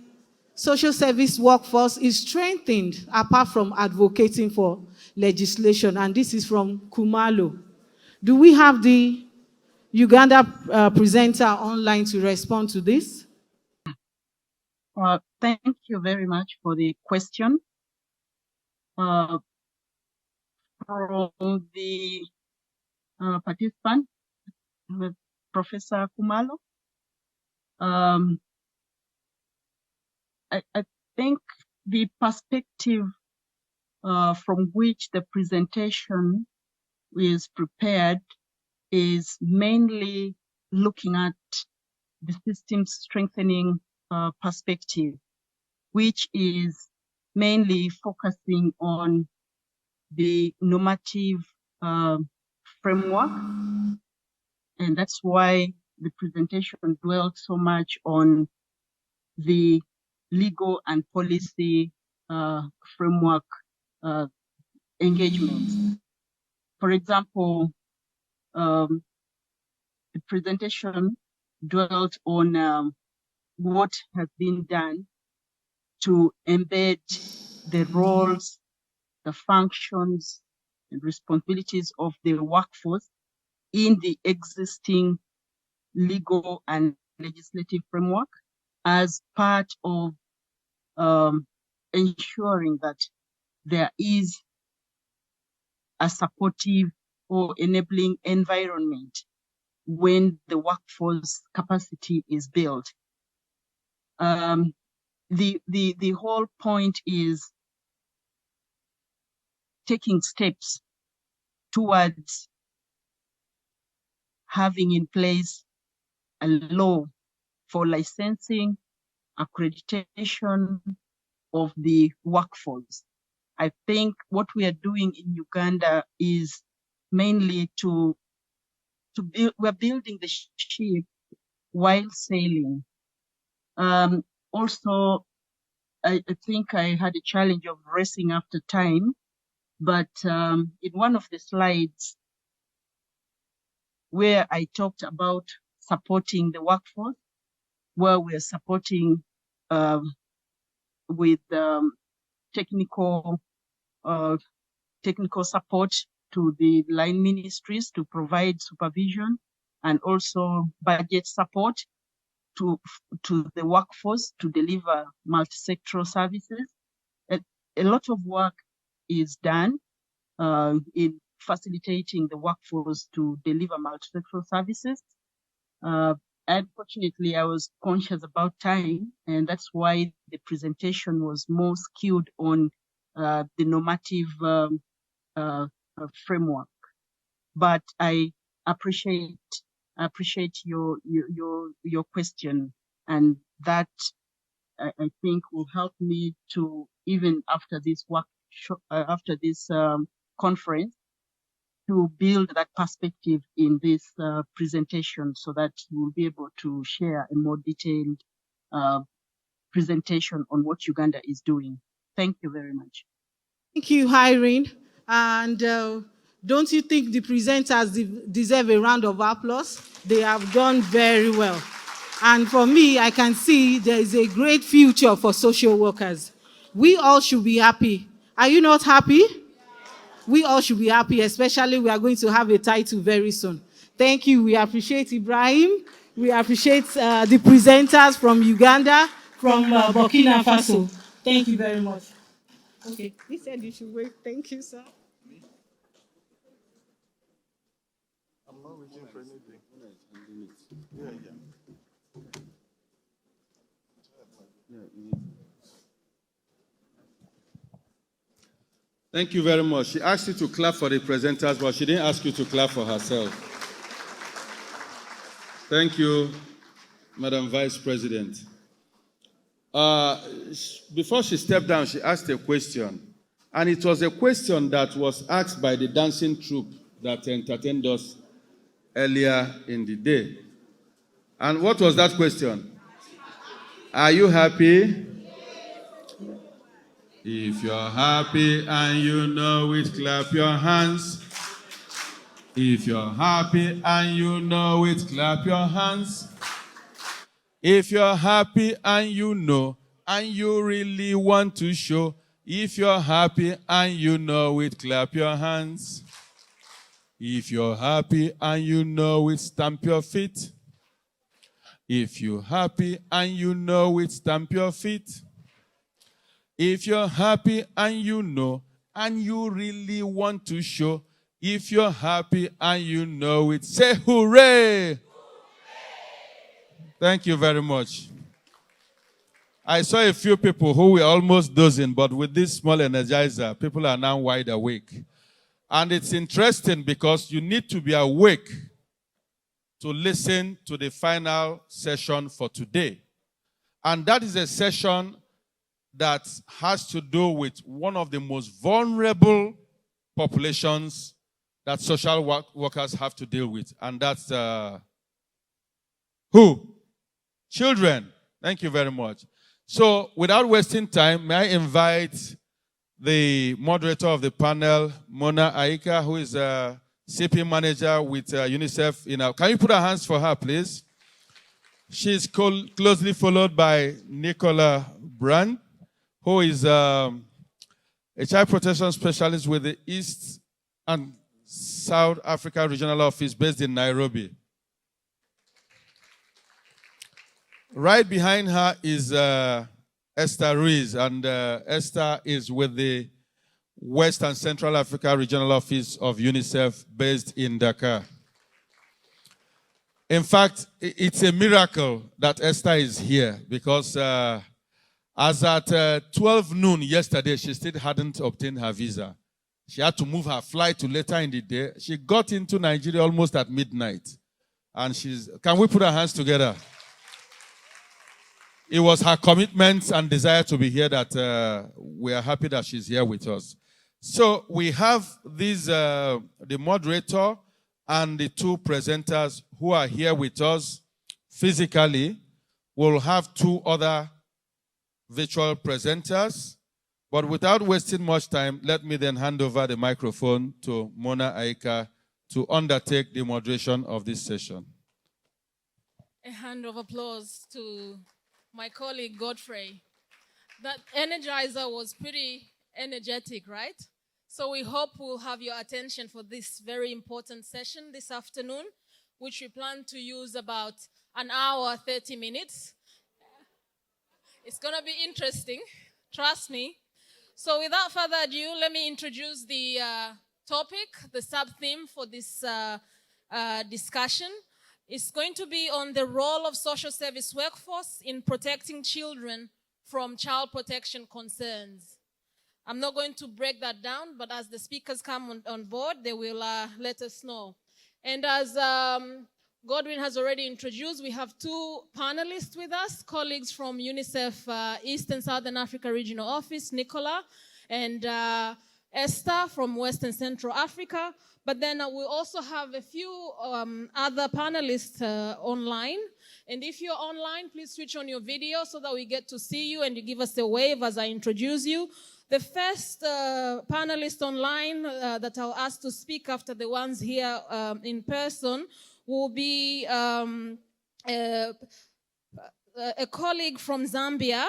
social service workforce is strengthened apart from advocating for legislation? And this is from Kumalo. Do we have the Uganda presenter online to respond to this? Thank you very much for the question. From the participant, Professor Kumalo, I think the perspective from which the presentation is prepared is mainly looking at the system strengthening perspective, which is mainly focusing on the normative framework. And that's why the presentation dwelled so much on the legal and policy framework engagements. For example, the presentation dwelt on what has been done to embed the roles, the functions, and responsibilities of the workforce in the existing legal and legislative framework as part of ensuring that there is a supportive or enabling environment when the workforce capacity is built. The whole point is taking steps towards having in place a law for licensing, accreditation of the workforce. I think what we are doing in Uganda is mainly to build, we're building the ship while sailing. Also, I think I had a challenge of racing after time, but in one of the slides where I talked about supporting the workforce, where we're supporting with technical support to the line ministries to provide supervision and also budget support to the workforce to deliver multi-sectoral services. A lot of work is done in facilitating the workforce to deliver multi-sectoral services. Unfortunately, I was conscious about time, and that's why the presentation was more skewed on the normative framework. But I appreciate your question, and that I think will help me to, even after this workshop, after this conference, to build that perspective in this presentation so that we'll be able to share a more detailed presentation on what Uganda is doing. Thank you very much. Thank you, Irene. And don't you think the presenters deserve a round of applause? They have done very well. And for me, I can see there is a great future for social workers. We all should be happy. Are you not happy? We all should be happy, especially we are going to have a title very soon. Thank you. We appreciate Ibrahim. We appreciate the presenters from Uganda, from Burkina Faso. Thank you very much. Okay, he said you should wait. Thank you, sir. I'm not waiting for anything. Thank you very much. She asked you to clap for the presenters, but she didn't ask you to clap for herself. Thank you, Madam Vice President. Before she stepped down, she asked a question. And it was a question that was asked by the dancing troupe that entertained us earlier in the day. And what was that question? Are you happy? If you're happy and you know it, clap your hands. If you're happy and you know it, clap your hands. If you're happy and you know and you really want to show, if you're happy and you know it, clap your hands. If you're happy and you know it, stamp your feet. If you're happy and you know it, stamp your feet. If you're happy and you know and you really want to show, if you're happy and you know it, say hooray! Hooray! Thank you very much. I saw a few people who were almost dozing, but with this small energizer, people are now wide awake. And it's interesting because you need to be awake to listen to the final session for today. And that is a session that has to do with one of the most vulnerable populations that social workers have to deal with. And that's who? Children. Thank you very much. So without wasting time, may I invite the moderator of the panel, Mona Aika, who is a CP manager with UNICEF. Can you put our hands for her, please? She's closely followed by Nicola Brand, who is a child protection specialist with the East and South Africa Regional Office based in Nairobi. Right behind her is Esther Ruiz, and Esther is with the West and Central Africa Regional Office of UNICEF based in Dakar. In fact, it's a miracle that Esther is here because as at 12 noon yesterday, she still hadn't obtained her visa. She had to move her flight to later in the day. She got into Nigeria almost at midnight. And can we put our hands together? It was her commitment and desire to be here that we are happy that she's here with us. So we have the moderator and the two presenters who are here with us physically. We'll have two other virtual presenters. But without wasting much time, let me then hand over the microphone to Mona Aika to undertake the moderation of this session. A hand of applause to my colleague Godfrey. That energizer was pretty energetic, right? So we hope we'll have your attention for this very important session this afternoon, which we plan to use about an hour, 30 minutes. It's going to be interesting, trust me. So without further ado, let me introduce the topic, the sub-theme for this discussion. It's going to be on the role of social service workforce in protecting children from child protection concerns. I'm not going to break that down, but as the speakers come on board, they will let us know. And as Godwin has already introduced, we have two panelists with us, colleagues from UNICEF East and Southern Africa Regional Office, Nicola and Esther from West and Central Africa. But then we also have a few other panelists online. And if you're online, please switch on your video so that we get to see you and you give us a wave as I introduce you. The first panelist online that I'll ask to speak after the ones here in person will be a colleague from Zambia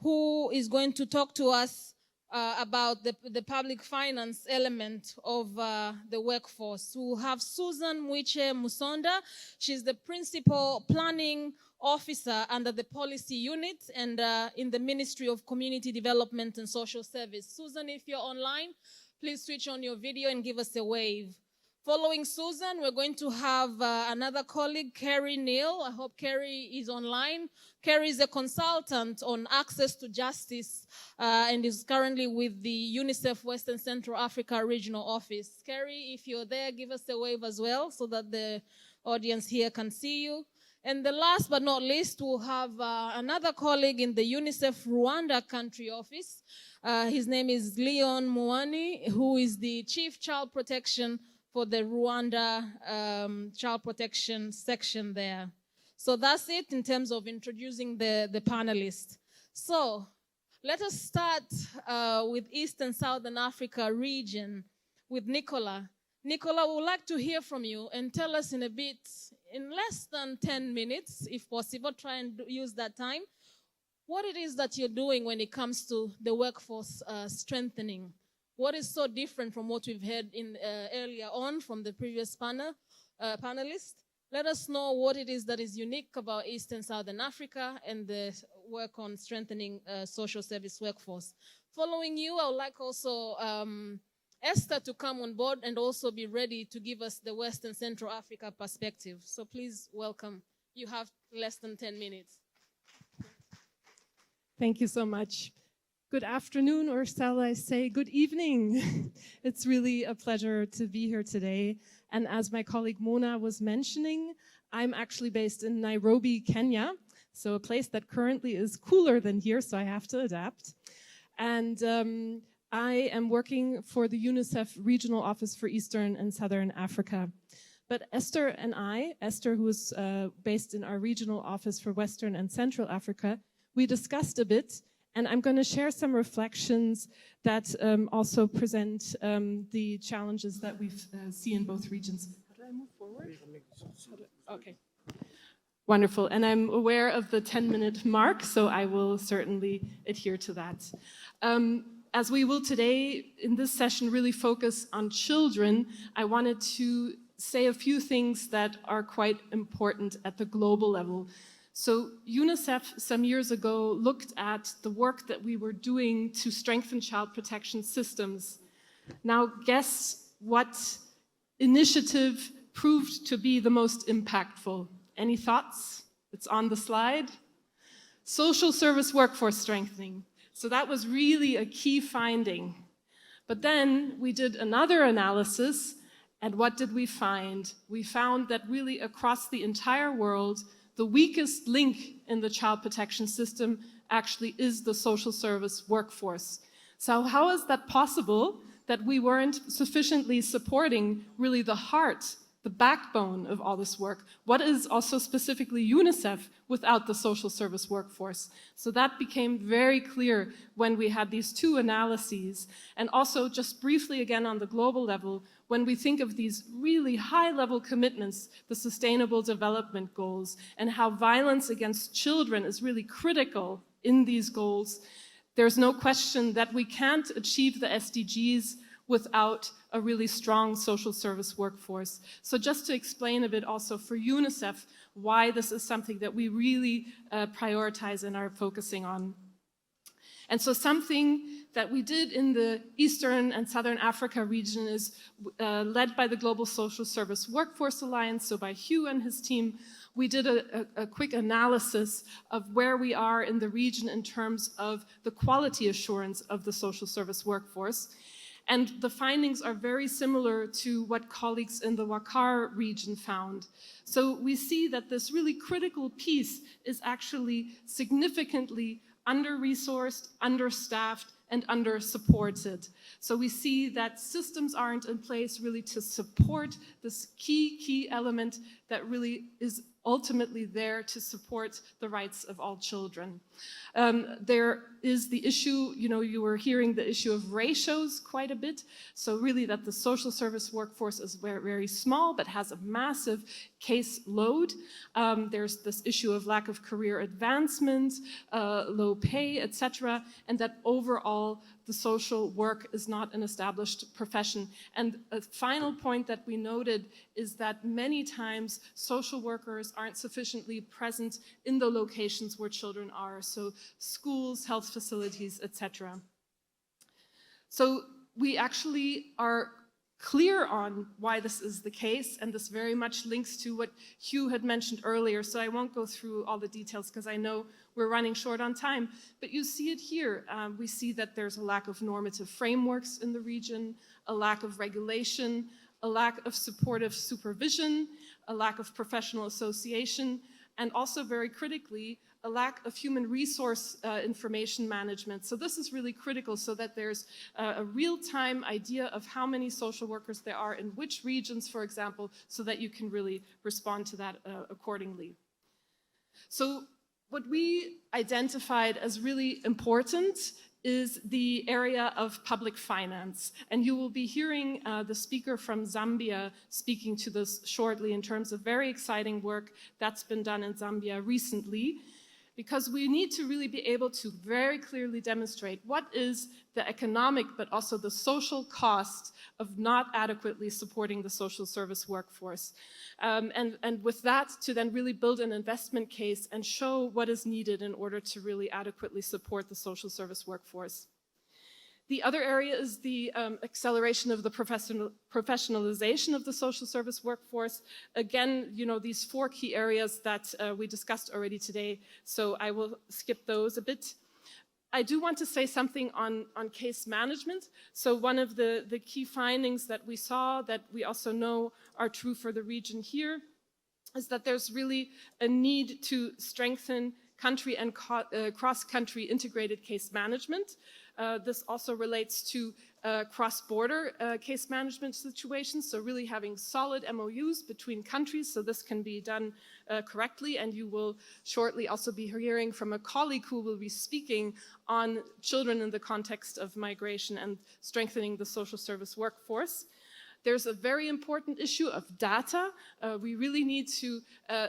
who is going to talk to us about the public finance element of the workforce. We'll have Susan Mwiche Musonda. She's the principal planning officer under the policy unit and in the Ministry of Community Development and Social Service. Susan, if you're online, please switch on your video and give us a wave. Following Susan, we're going to have another colleague, Kerry Neal. I hope Kerry is online. Kerry is a consultant on access to justice and is currently with the UNICEF West and Central Africa Regional Office. Kerry, if you're there, give us a wave as well so that the audience here can see you. And the last but not least, we'll have another colleague in the UNICEF Rwanda Country Office. His name is Leon Mwani, who is the Chief Child Protection for the Rwanda Child Protection section there. So that's it in terms of introducing the panelists. So let us start with East and Southern Africa region with Nicola. Nicola, we would like to hear from you and tell us in less than 10 minutes, if possible, try and use that time, what it is that you're doing when it comes to the workforce strengthening. What is so different from what we've heard earlier on from the previous panelists? Let us know what it is that is unique about East and Southern Africa and the work on strengthening social service workforce. Following you, I would like also Esther to come on board and also be ready to give us the West and Central Africa perspective. So please welcome. You have less than 10 minutes. Thank you so much. Good afternoon, or shall I say good evening. It's really a pleasure to be here today. And as my colleague Mona was mentioning, I'm actually based in Nairobi, Kenya, so a place that currently is cooler than here, so I have to adapt. And I am working for the UNICEF Regional Office for Eastern and Southern Africa. But Esther and I, Esther, who is based in our regional office for Western and Central Africa, we discussed a bit, and I'm going to share some reflections that also present the challenges that we see in both regions. How do I move forward? Okay. Wonderful. And I'm aware of the 10-minute mark, so I will certainly adhere to that. As we will today in this session really focus on children, I wanted to say a few things that are quite important at the global level. So UNICEF some years ago looked at the work that we were doing to strengthen child protection systems. Now guess what initiative proved to be the most impactful? Any thoughts? It's on the slide. Social service workforce strengthening. So that was really a key finding. But then we did another analysis, and what did we find? We found that really across the entire world, the weakest link in the child protection system actually is the social service workforce. So how is that possible that we weren't sufficiently supporting really the heart, the backbone of all this work? What is also specifically UNICEF without the social service workforce? So that became very clear when we had these two analyses. And also just briefly again on the global level, when we think of these really high-level commitments, the Sustainable Development Goals, and how violence against children is really critical in these goals, there's no question that we can't achieve the SDGs without a really strong social service workforce. So just to explain a bit also for UNICEF why this is something that we really prioritize and are focusing on. And so something that we did in the Eastern and Southern Africa region is led by the Global Social Service Workforce Alliance, so by Hugh and his team. We did a quick analysis of where we are in the region in terms of the quality assurance of the social service workforce. And the findings are very similar to what colleagues in the Wakar region found. So we see that this really critical piece is actually significantly under-resourced, understaffed, and under-supported. So we see that systems aren't in place really to support this key element that really is ultimately there to support the rights of all children. There is the issue, you were hearing the issue of ratios quite a bit. So really that the social service workforce is very small, but has a massive case load. There's this issue of lack of career advancement, low pay, etc., and that overall the social work is not an established profession. And a final point that we noted is that many times social workers aren't sufficiently present in the locations where children are, so schools, health facilities, etc. So we actually are clear on why this is the case, and this very much links to what Hugh had mentioned earlier, so I won't go through all the details because I know we're running short on time, but you see it here. We see that there's a lack of normative frameworks in the region, a lack of regulation, a lack of supportive supervision, a lack of professional association, and also very critically, a lack of human resource information management. So this is really critical so that there's a real-time idea of how many social workers there are in which regions, for example, so that you can really respond to that accordingly. So what we identified as really important is the area of public finance. And you will be hearing the speaker from Zambia speaking to this shortly in terms of very exciting work that's been done in Zambia recently, because we need to really be able to very clearly demonstrate what is the economic but also the social cost of not adequately supporting the social service workforce. And with that, to then really build an investment case and show what is needed in order to really adequately support the social service workforce. The other area is the acceleration of the professionalization of the social service workforce. Again, you know, these 4 key areas that we discussed already today, so I will skip those a bit. I do want to say something on case management. So one of the key findings that we saw that we also know are true for the region here is that there's really a need to strengthen country and cross-country integrated case management. This also relates to cross-border case management situations, so really having solid MOUs between countries so this can be done correctly, and you will shortly also be hearing from a colleague who will be speaking on children in the context of migration and strengthening the social service workforce. There's a very important issue of data. We really need to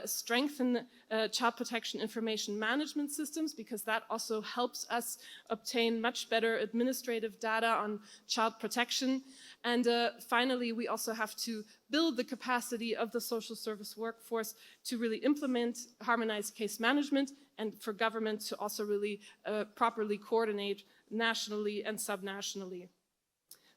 strengthen child protection information management systems because that also helps us obtain much better administrative data on child protection. And finally, we also have to build the capacity of the social service workforce to really implement harmonized case management and for government to also really properly coordinate nationally and subnationally.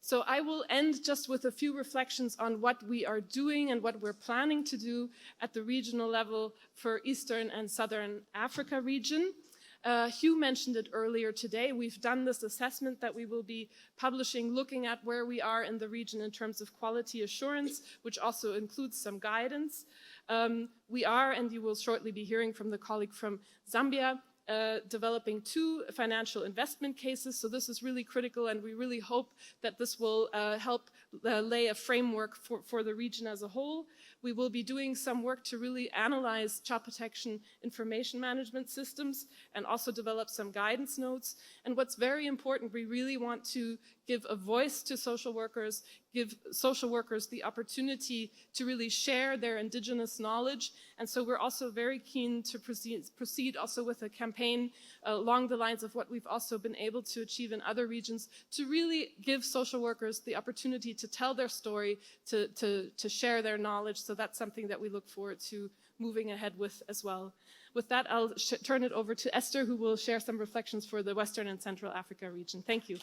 So I will end just with a few reflections on what we are doing and what we're planning to do at the regional level for Eastern and Southern Africa region. Hugh mentioned it earlier today. We've done this assessment that we will be publishing, looking at where we are in the region in terms of quality assurance, which also includes some guidance. We are, and you will shortly be hearing from the colleague from Zambia, developing 2 financial investment cases. So this is really critical, and we really hope that this will help lay a framework for the region as a whole. We will be doing some work to really analyze child protection information management systems and also develop some guidance notes. And what's very important, we really want to give a voice to social workers, give social workers the opportunity to really share their indigenous knowledge. And so we're also very keen to proceed also with a campaign along the lines of what we've also been able to achieve in other regions to really give social workers the opportunity to tell their story, to share their knowledge. So that's something that we look forward to moving ahead with as well. With that, I'll turn it over to Esther, who will share some reflections for the Western and Central Africa region. Thank you.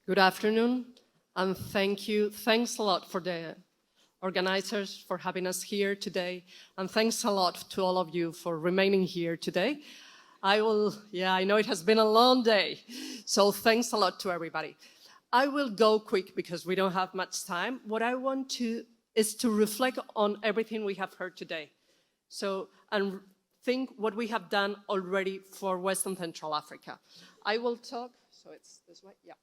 Good afternoon, and thanks a lot for the organizers for having us here today, and thanks a lot to all of you for remaining here today. I know it has been a long day, so thanks a lot to everybody. I will go quick because we don't have much time. What I want to is to reflect on everything we have heard today. And think what we have done already for West and Central Africa. I will talk, so it's this way, yeah.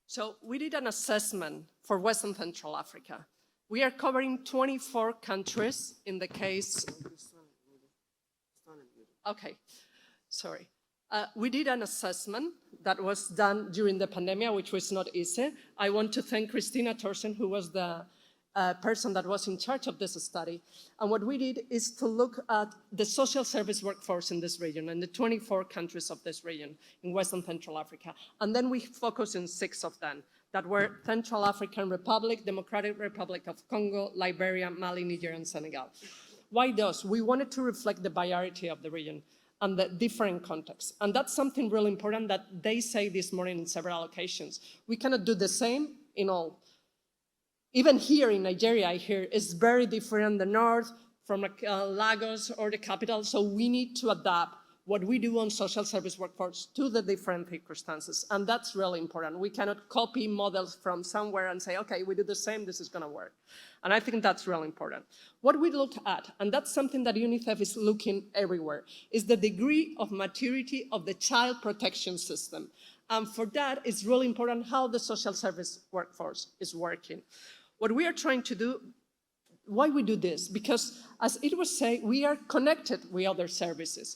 So we did an assessment for West and Central Africa. We are covering 24 countries in the case. Okay, sorry. We did an assessment that was done during the pandemic, which was not easy. I want to thank Christina Thorsen, who was the person that was in charge of this study. And what we did is to look at the social service workforce in this region and the 24 countries of this region in West and Central Africa. And then we focused on 6 of them that were Central African Republic, Democratic Republic of Congo, Liberia, Mali, Niger, and Senegal. Why those? We wanted to reflect the variety of the region and the different contexts. And that's something really important that they say this morning in several occasions. We cannot do the same in all. Even here in Nigeria, I hear it's very different, the north from Lagos or the capital, so we need to adapt what we do on social service workforce to the different circumstances. And that's really important. We cannot copy models from somewhere and say, okay, we do the same, this is gonna work. And I think that's really important. What we look at, and that's something that UNICEF is looking everywhere, is the degree of maturity of the child protection system. And for that, it's really important how the social service workforce is working. What we are trying to do, why we do this? Because as it was said, we are connected with other services.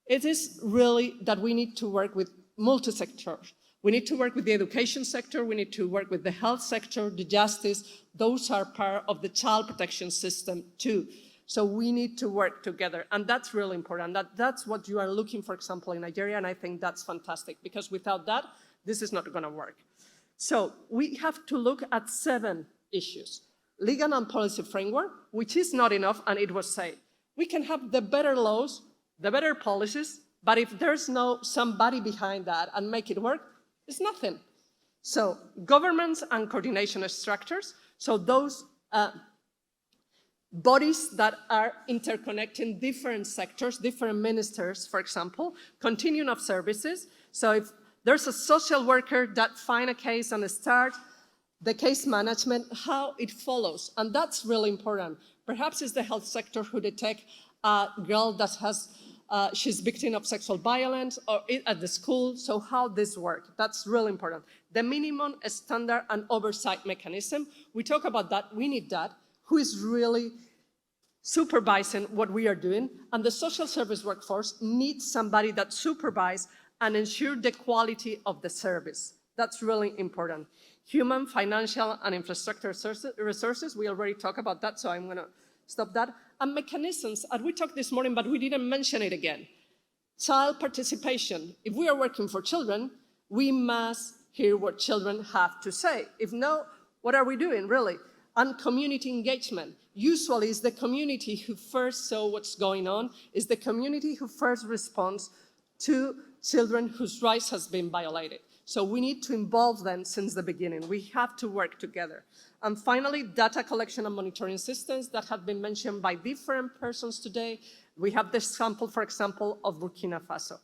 It is really that we need to work with multi-sector. We need to work with the education sector, we need to work with the health sector, the justice. Those are part of the child protection system too. So we need to work together, and that's really important. That's what you are looking, for example, in Nigeria, and I think that's fantastic, because without that, this is not gonna work. So we have to look at 7 issues. Legal and policy framework, which is not enough, and it was said. We can have the better laws, the better policies, but if there's no somebody behind that and make it work, it's nothing. So governments and coordination structures, so those bodies that are interconnecting different sectors, different ministers, for example, continuum of services. So if there's a social worker that find a case and start the case management, how it follows, and that's really important. Perhaps it's the health sector who detect a girl that has she's victim of sexual violence or at the school, so how this works, that's really important. The minimum standard and oversight mechanism, we talk about that, we need that, who is really supervising what we are doing, and the social service workforce needs somebody that supervise and ensure the quality of the service. That's really important. Human, financial, and infrastructure resources, we already talked about that, so I'm gonna stop that. And mechanisms, and we talked this morning, but we didn't mention it again. Child participation. If we are working for children, we must hear what children have to say. If no, what are we doing, really? And community engagement. Usually it's the community who first saw what's going on, is the community who first responds to children whose rights has been violated. So we need to involve them since the beginning. We have to work together. And finally, data collection and monitoring systems that have been mentioned by different persons today. We have the sample, for example, of Burkina Faso.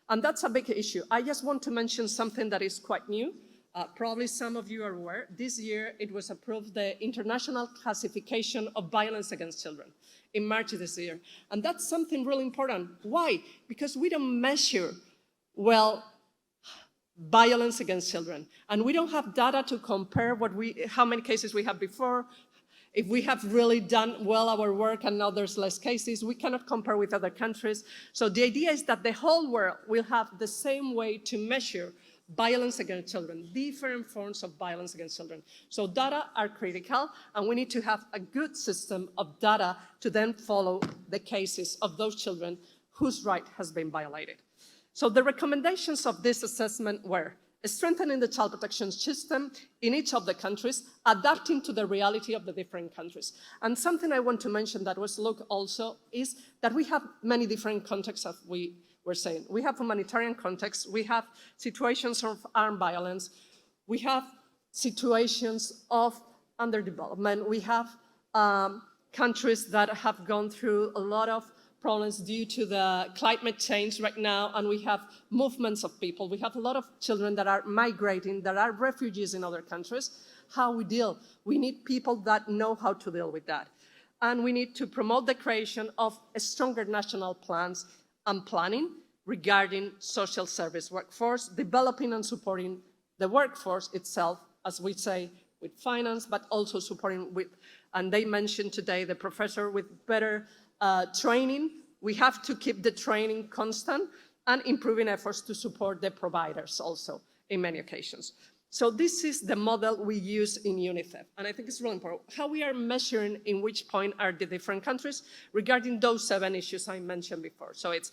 And that's a big issue. I just want to mention something that is quite new. Probably some of you are aware. This year, it was approved the International Classification of Violence Against Children in March this year. And that's something really important. Why? Because we don't measure well violence against children. And we don't have data to compare how many cases we had before. If we have really done well our work and now there's less cases, we cannot compare with other countries. So the idea is that the whole world will have the same way to measure violence against children, different forms of violence against children. So data are critical, and we need to have a good system of data to then follow the cases of those children whose right has been violated. So the recommendations of this assessment were strengthening the child protection system in each of the countries, adapting to the reality of the different countries. And something I want to mention that was looked also is that we have many different contexts, as we were saying. We have humanitarian context, we have situations of armed violence, we have situations of underdevelopment, we have countries that have gone through a lot of problems due to the climate change right now, and we have movements of people. We have a lot of children that are migrating, that are refugees in other countries. How we deal? We need people that know how to deal with that. And we need to promote the creation of stronger national plans and planning regarding social service workforce, developing and supporting the workforce itself, as we say, with finance, but also supporting with, and they mentioned today, the professor with better training. We have to keep the training constant and improving efforts to support the providers also in many occasions. So this is the model we use in UNICEF, and I think it's really important. How we are measuring in which point are the different countries regarding those 7 issues I mentioned before. So it's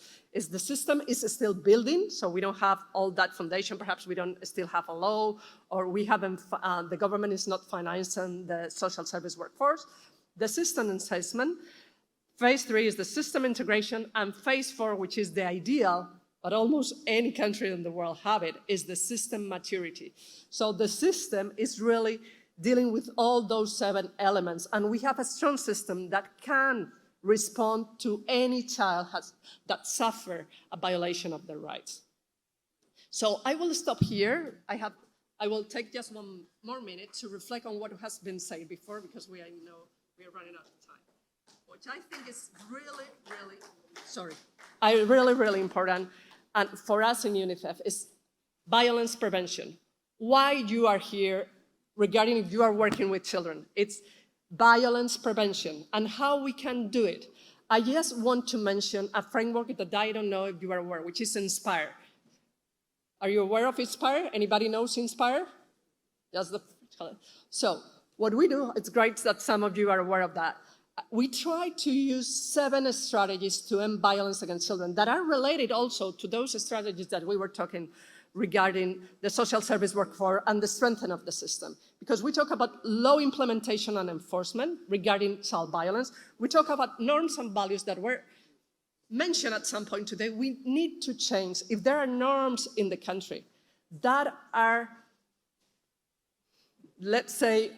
the system is still building, so we don't have all that foundation. Perhaps we don't still have a law, or we haven't, the government is not financing the social service workforce. The system assessment. Phase 3 is the system integration, and phase 4, which is the ideal, but almost any country in the world have it, is the system maturity. So the system is really dealing with all those 7 elements, and we have a strong system that can respond to any child that suffer a violation of their rights. So I will stop here. I will take just one more minute to reflect on what has been said before, because we are running out of time, which I think is really important, and for us in UNICEF is violence prevention. Why you are here regarding if you are working with children, it's violence prevention and how we can do it. I just want to mention a framework that I don't know if you are aware, which is INSPIRE. Are you aware of INSPIRE? Anybody knows INSPIRE? So what we do, it's great that some of you are aware of that. We try to use 7 strategies to end violence against children that are related also to those strategies that we were talking regarding the social service workforce and the strengthening of the system. Because we talk about low implementation and enforcement regarding child violence. We talk about norms and values that were mentioned at some point today. We need to change. If there are norms in the country that are, let's say,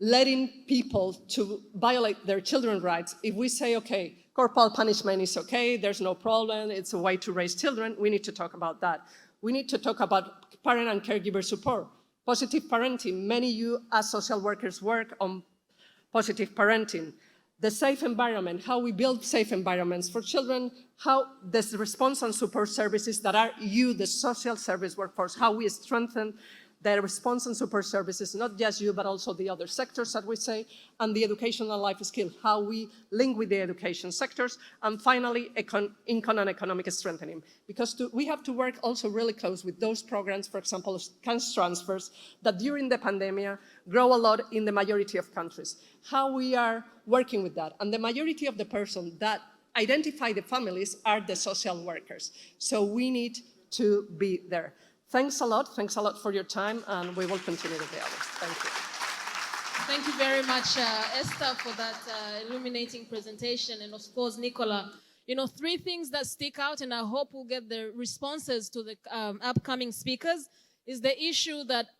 letting people to violate their children's rights, if we say, okay, corporal punishment is okay, there's no problem, it's a way to raise children, we need to talk about that. We need to talk about parent and caregiver support, positive parenting. Many of you as social workers work on positive parenting. The safe environment, how we build safe environments for children, how the response and support services that are you, the social service workforce, how we strengthen the response and support services, not just you, but also the other sectors that we say, and the educational life skill, how we link with the education sectors, and finally, income and economic strengthening. Because we have to work also really close with those programs, for example, cash transfers, that during the pandemic grow a lot in the majority of countries. How we are working with that. And the majority of the person that identify the families are the social workers. So we need to be there. Thanks a lot for your time, and we will continue the dialogue. Thank you. Thank you very much, Esther, for that illuminating presentation, and of course, Nicola. 3 things that stick out, and I hope we'll get the responses to the upcoming speakers, is the issue that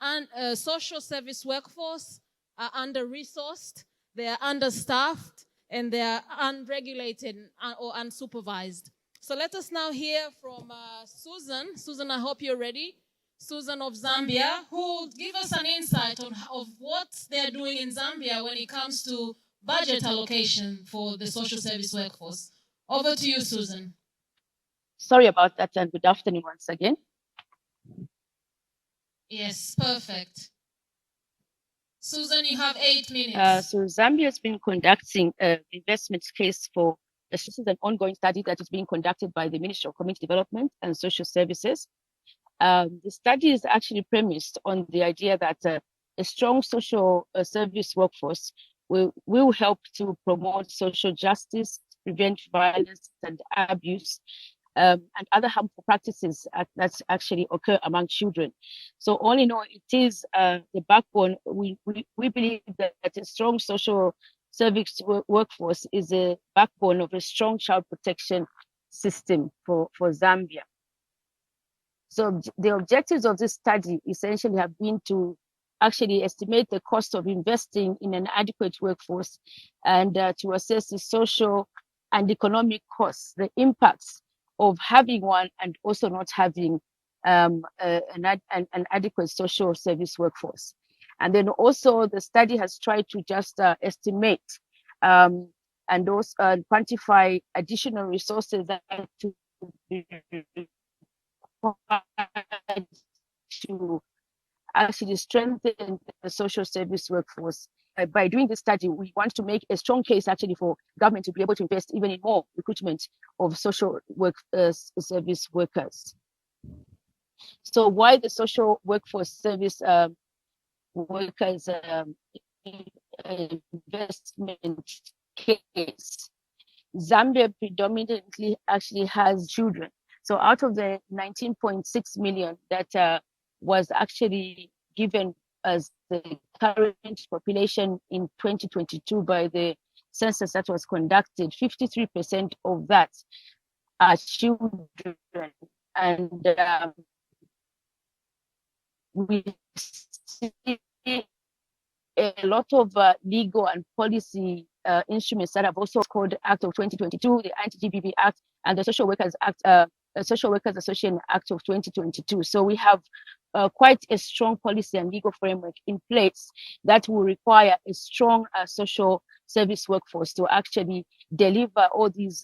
social service workforce are under-resourced, they are understaffed, and they are unregulated or unsupervised. So let us now hear from Susan. Susan, I hope you're ready. Susan of Zambia, who will give us an insight of what they're doing in Zambia when it comes to budget allocation for the social service workforce. Over to you, Susan. Sorry about that, and good afternoon once again. Yes, perfect. Susan, you have 8 minutes. So Zambia has been conducting an investment case for this is an ongoing study that is being conducted by the Ministry of Community Development and Social Services. The study is actually premised on the idea that a strong social service workforce will help to promote social justice, prevent violence and abuse, and other harmful practices that actually occur among children. So all in all, it is the backbone. We believe that a strong social service workforce is a backbone of a strong child protection system for Zambia. So the objectives of this study essentially have been to actually estimate the cost of investing in an adequate workforce and to assess the social and economic costs, the impacts of having one and also not having an adequate social service workforce. And then also the study has tried to just estimate and also quantify additional resources that to be required to actually strengthen the social service workforce. By doing this study, we want to make a strong case actually for government to be able to invest even in more recruitment of social service workers. So why the social workforce service workers investment case? Zambia predominantly actually has children. So out of the 19.6 million that was actually given as the current population in 2022 by the census that was conducted, 53% of that are children. And we see a lot of legal and policy instruments that have also called Act of 2022, the Anti-GBV Act, and the Social Workers Act, the Social Workers Association Act of 2022. So we have quite a strong policy and legal framework in place that will require a strong social service workforce to actually deliver all these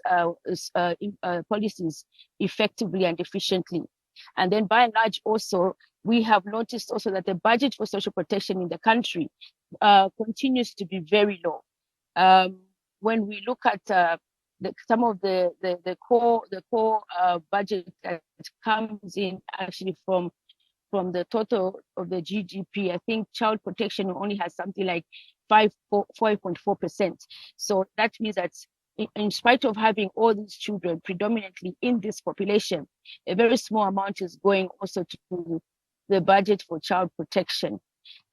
policies effectively and efficiently. And then by and large also, we have noticed also that the budget for social protection in the country continues to be very low. When we look at some of the core budget that comes in actually from the total of the GDP, I think child protection only has something like 5.4%. So that means that in spite of having all these children predominantly in this population, a very small amount is going also to the budget for child protection.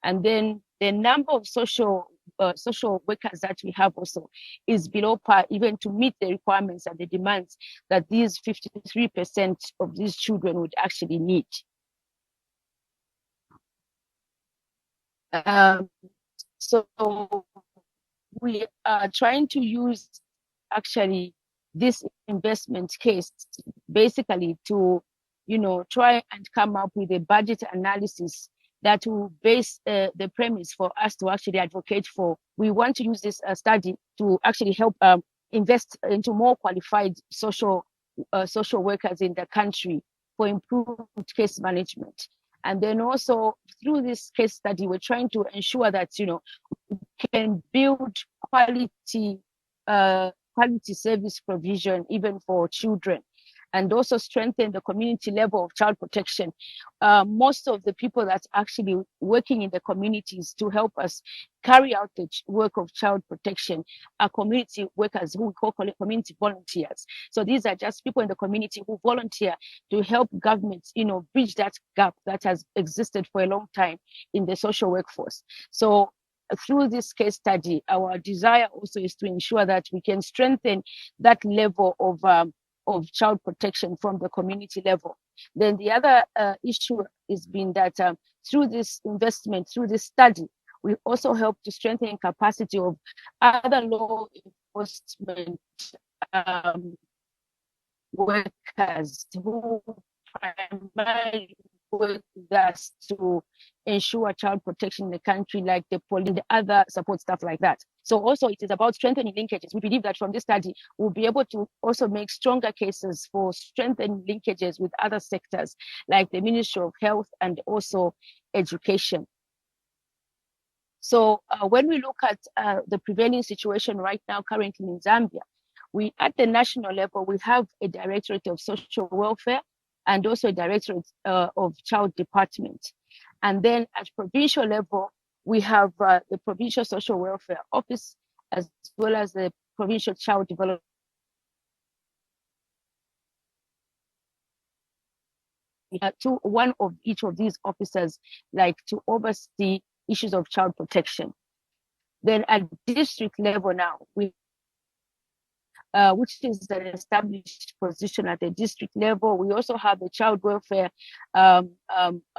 And then the number of social workers that we have also is below par, even to meet the requirements and the demands that these 53% of these children would actually need. So we are trying to use actually this investment case basically to, try and come up with a budget analysis that will base the premise for us to actually advocate for. We want to use this study to actually help invest into more qualified social workers in the country for improved case management. And then also through this case study, we're trying to ensure that, we can build quality service provision even for children, and also strengthen the community level of child protection. Most of the people that's actually working in the communities to help us carry out the work of child protection are community workers who we call community volunteers. So these are just people in the community who volunteer to help governments, bridge that gap that has existed for a long time in the social workforce. So through this case study, our desire also is to ensure that we can strengthen that level of child protection from the community level. Then the other issue has been that through this investment, through this study, we also help to strengthen capacity of other law enforcement workers who primarily work with us to ensure child protection in the country, like the police and the other support stuff like that. So also it is about strengthening linkages. We believe that from this study, we'll be able to also make stronger cases for strengthening linkages with other sectors, like the Ministry of Health and also education. So when we look at the prevailing situation right now currently in Zambia, we at the national level, we have a Directorate of Social Welfare and also a Directorate of Child Department. And then at provincial level, we have the Provincial Social Welfare Office, as well as the Provincial Child Development. We have one of each of these officers, like to oversee issues of child protection. Then at district level now, we which is an established position at the district level. We also have the child welfare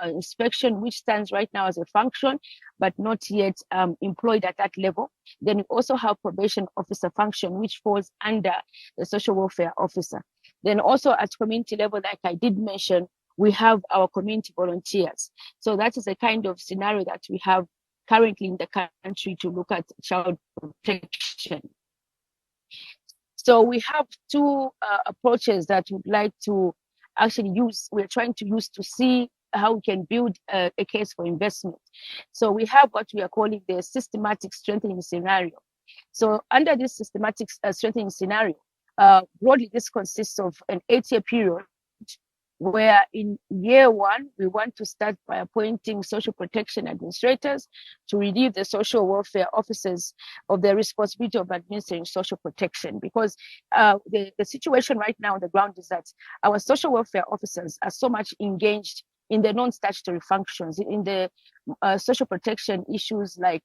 inspection, which stands right now as a function, but not yet employed at that level. Then we also have probation officer function, which falls under the social welfare officer. Then also at community level, like I did mention, we have our community volunteers. So that is a kind of scenario that we have currently in the country to look at child protection. So we have two approaches that we'd like to actually use. We're trying to use to see how we can build a case for investment. So we have what we are calling the systematic strengthening scenario. So under this systematic strengthening scenario, broadly this consists of an 8-year period where in year one, we want to start by appointing social protection administrators to relieve the social welfare officers of their responsibility of administering social protection. Because the situation right now on the ground is that our social welfare officers are so much engaged in the non-statutory functions, in the social protection issues like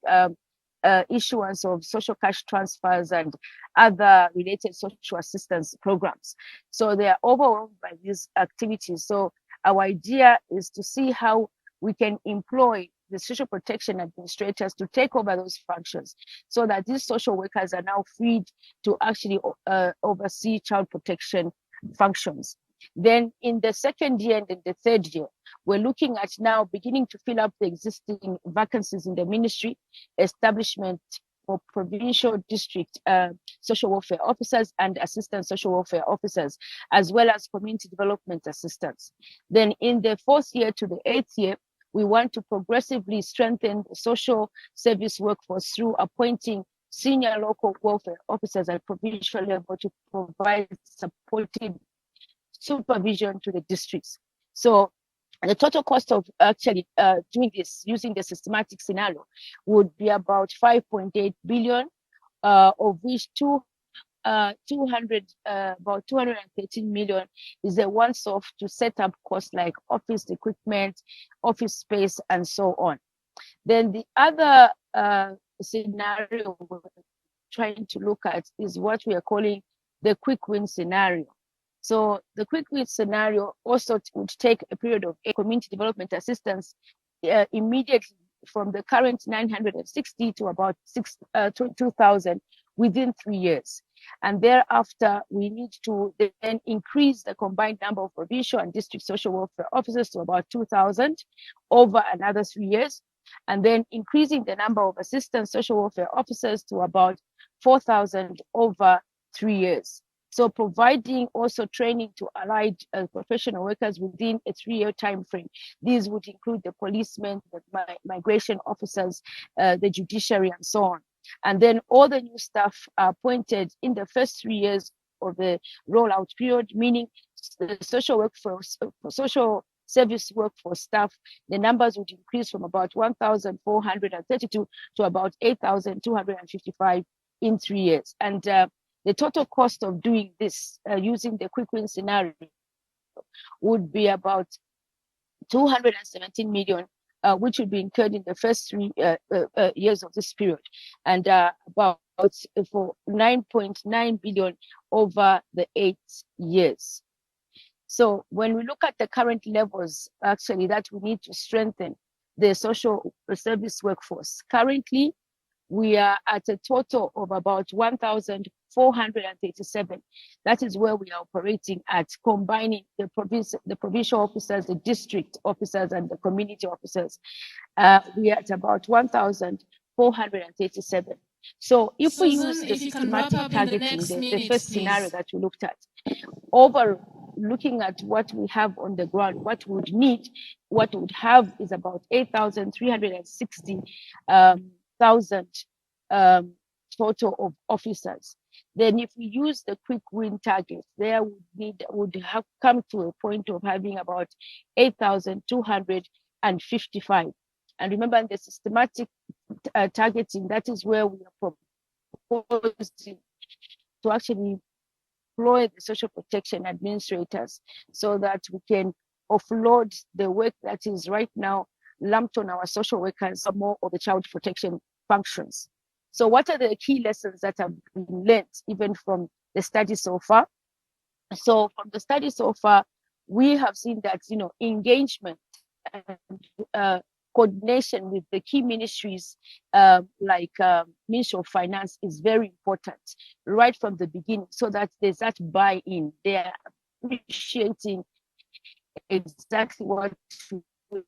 issuance of social cash transfers and other related social assistance programs. So they are overwhelmed by these activities. So our idea is to see how we can employ the social protection administrators to take over those functions, so that these social workers are now freed to actually oversee child protection functions. Then in the second year and in the third year, we're looking at now beginning to fill up the existing vacancies in the ministry, establishment for provincial district social welfare officers and assistant social welfare officers, as well as community development assistants. Then in the fourth year to the eighth year, we want to progressively strengthen the social service workforce through appointing senior local welfare officers at provincial level to provide supportive supervision to the districts. So the total cost of actually doing this using the systematic scenario would be about 5.8 billion, of which about 213 million is the once-off to set up costs like office equipment, office space, and so on. Then the other scenario we're trying to look at is what we are calling the quick win scenario. So the quick win scenario also would take a period of community development assistance immediately from the current 960 to about 2,000 within 3 years. And thereafter, we need to then increase the combined number of provincial and district social welfare officers to about 2,000 over another 3 years, and then increasing the number of assistant social welfare officers to about 4,000 over 3 years. So providing also training to allied professional workers within a 3-year time frame. These would include the policemen, the migration officers, the judiciary, and so on. And then all the new staff are appointed in the first 3 years of the rollout period, meaning the social workforce, social service workforce staff, the numbers would increase from about 1,432 to about 8,255 in 3 years. And the total cost of doing this using the quick win scenario would be about 217 million, which would be incurred in the first 3 years of this period, and about for 9.9 billion over the 8 years. So when we look at the current levels, actually, that we need to strengthen the social service workforce. Currently, we are at a total of about 1,437. That is where we are operating at, combining the provincial officers, the district officers, and the community officers. We are at about 1,437. So if we use the systematic targeting, the first scenario that we looked at, over looking at what we have on the ground, what we would need, what we would have is about 8,360,000 total of officers. Then if we use the quick win target, there would have come to a point of having about 8,255. And remember, in the systematic targeting, that is where we are proposing to actually employ the social protection administrators so that we can offload the work that is right now lumped on our social workers, some more of the child protection functions. So what are the key lessons that have been learned even from the study so far? So from the study so far, we have seen that, engagement and coordination with the key ministries like Ministry of Finance is very important right from the beginning, so that there's that buy-in. They are appreciating exactly what we're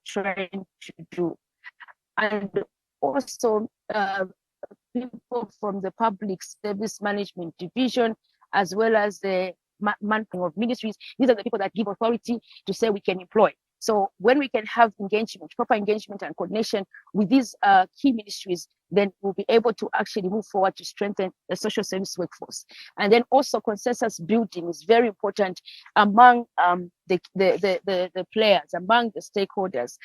trying to do. And also people from the Public Service Management Division, as well as the management of ministries, these are the people that give authority to say we can employ. So when we can have engagement, proper engagement and coordination with these key ministries, then we'll be able to actually move forward to strengthen the social service workforce. And then also consensus building is very important among the players, among the stakeholders.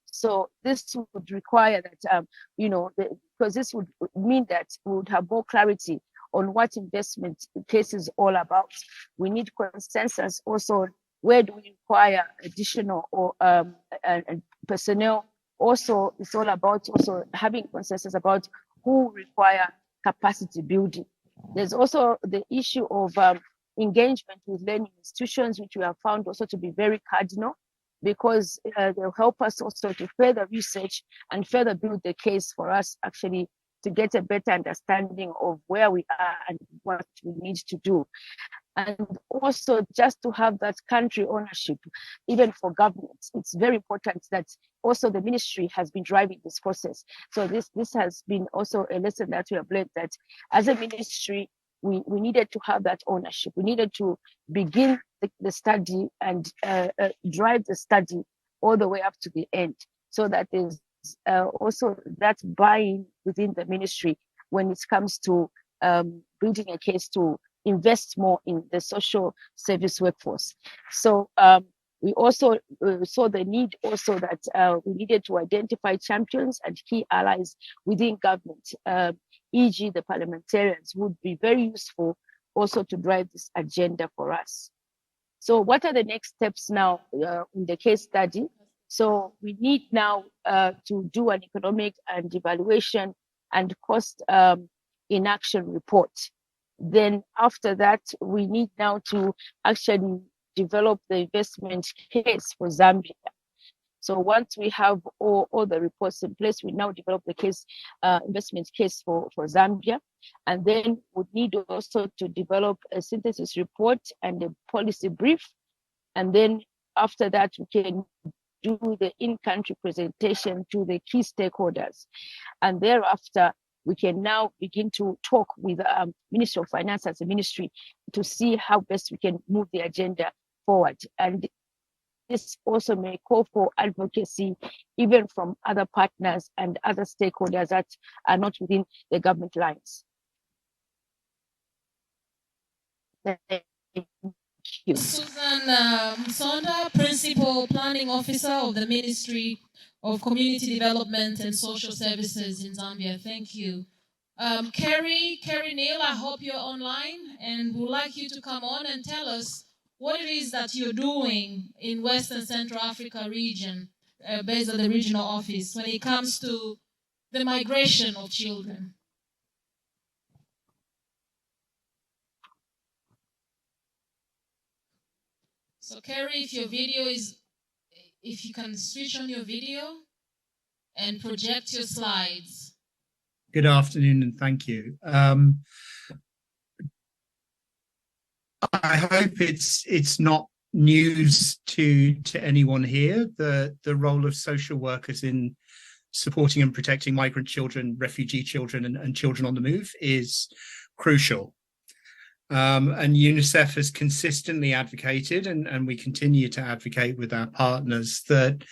So this would require that, because this would mean that we would have more clarity on what investment case is all about. We need consensus also. Where do we require additional or personnel? Also, it's all about also having consensus about who require capacity building. There's also the issue of engagement with learning institutions, which we have found also to be very cardinal. because they'll help us also to further research and further build the case for us actually to get a better understanding of where we are and what we need to do. And also just to have that country ownership, even for governments, it's very important that also the ministry has been driving this process. So this has been also a lesson that we have learned, that as a ministry, we needed to have that ownership. We needed to begin the study and drive the study all the way up to the end, so that there's also that buy-in within the ministry when it comes to building a case to invest more in the social service workforce. So we also saw the need also that we needed to identify champions and key allies within government, e.g. the parliamentarians would be very useful also to drive this agenda for us. So what are the next steps now in the case study? So we need now to do an economic and evaluation and cost in action report. Then after that, we need now to actually develop the investment case for Zambia. So once we have all the reports in place, we now develop the case, investment case for Zambia. And then we need also to develop a synthesis report and a policy brief. And then after that, we can do the in-country presentation to the key stakeholders. And thereafter, we can now begin to talk with the Ministry of Finance as a ministry to see how best we can move the agenda forward. And this also may call for advocacy even from other partners and other stakeholders that are not within the government lines. Thank you. Susan Msonda, Principal Planning Officer of the Ministry of Community Development and Social Services in Zambia. Thank you. Kerry Neal, I hope you're online, and would like you to come on and tell us what it is that you're doing in Western Central Africa region, based on the regional office, when it comes to the migration of children. So Kerry, if you can switch on your video and project your slides. Good afternoon and thank you. I hope it's not news to anyone here. The role of social workers in supporting and protecting migrant children, refugee children, and children on the move is crucial. And UNICEF has consistently advocated, and we continue to advocate with our partners, that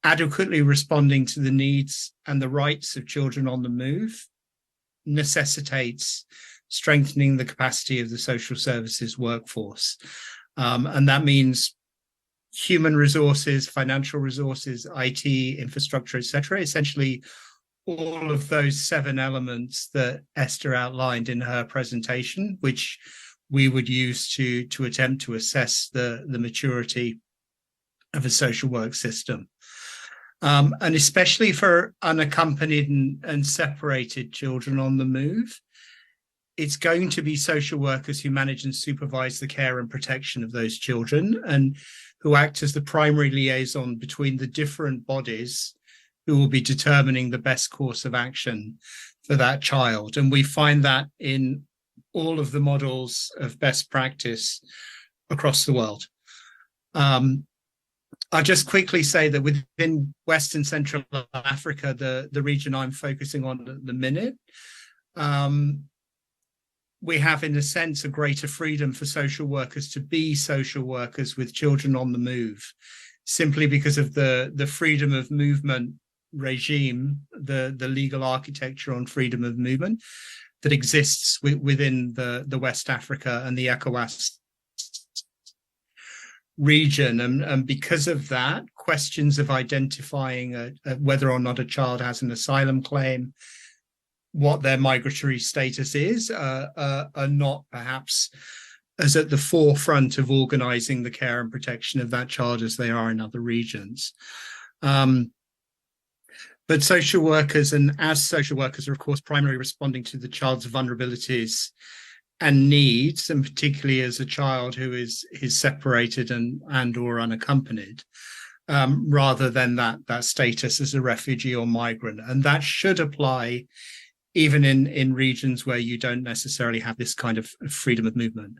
adequately responding to the needs and the rights of children on the move necessitates strengthening the capacity of the social services workforce. And that means human resources, financial resources, IT, infrastructure, etc. Essentially, all of those 7 elements that Esther outlined in her presentation, which we would use to attempt to assess the maturity of a social work system. And especially for unaccompanied and separated children on the move, it's going to be social workers who manage and supervise the care and protection of those children, and who act as the primary liaison between the different bodies who will be determining the best course of action for that child. And we find that in all of the models of best practice across the world. I'll just quickly say that within Western Central Africa, the region I'm focusing on at the minute, we have, in a sense, a greater freedom for social workers to be social workers with children on the move, simply because of the freedom of movement regime, the legal architecture on freedom of movement that exists within the West Africa and the ECOWAS region. And because of that, questions of identifying whether or not a child has an asylum claim, what their migratory status is, are not perhaps as at the forefront of organizing the care and protection of that child as they are in other regions. But social workers, and as social workers, are of course primarily responding to the child's vulnerabilities and needs, and particularly as a child who is separated and or unaccompanied. rather than that status as a refugee or migrant. And that should apply even in regions where you don't necessarily have this kind of freedom of movement.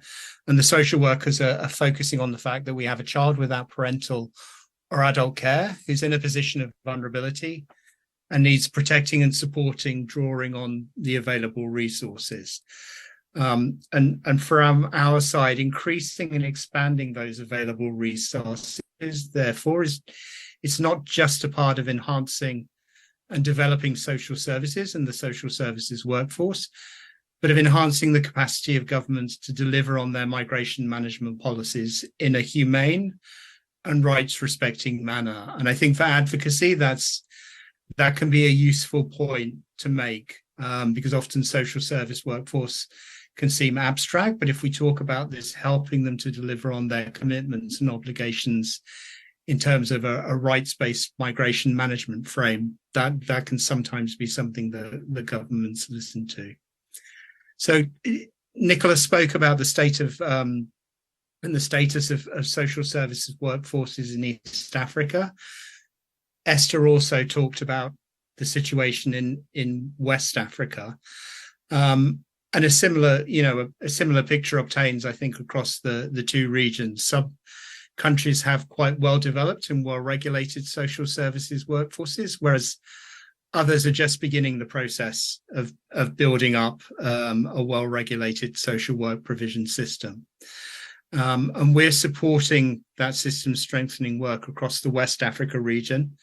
And the social workers are focusing on the fact that we have a child without parental or adult care who's in a position of vulnerability and needs protecting and supporting, drawing on the available resources. And from our side, increasing and expanding those available resources, therefore, it's not just a part of enhancing and developing social services and the social services workforce, but of enhancing the capacity of governments to deliver on their migration management policies in a humane and rights-respecting manner. And I think for advocacy, that can be a useful point to make, because often social service workforce can seem abstract, but if we talk about this, helping them to deliver on their commitments and obligations in terms of a rights-based migration management frame, that can sometimes be something that the governments listen to. So Nicholas spoke about the state of and the status of social services workforces in East Africa. Esther also talked about the situation in West Africa. And a similar picture obtains, I think, across the two regions. Some countries have quite well-developed and well-regulated social services workforces, whereas others are just beginning the process of building up a well-regulated social work provision system. And we're supporting that system strengthening work across the West Africa region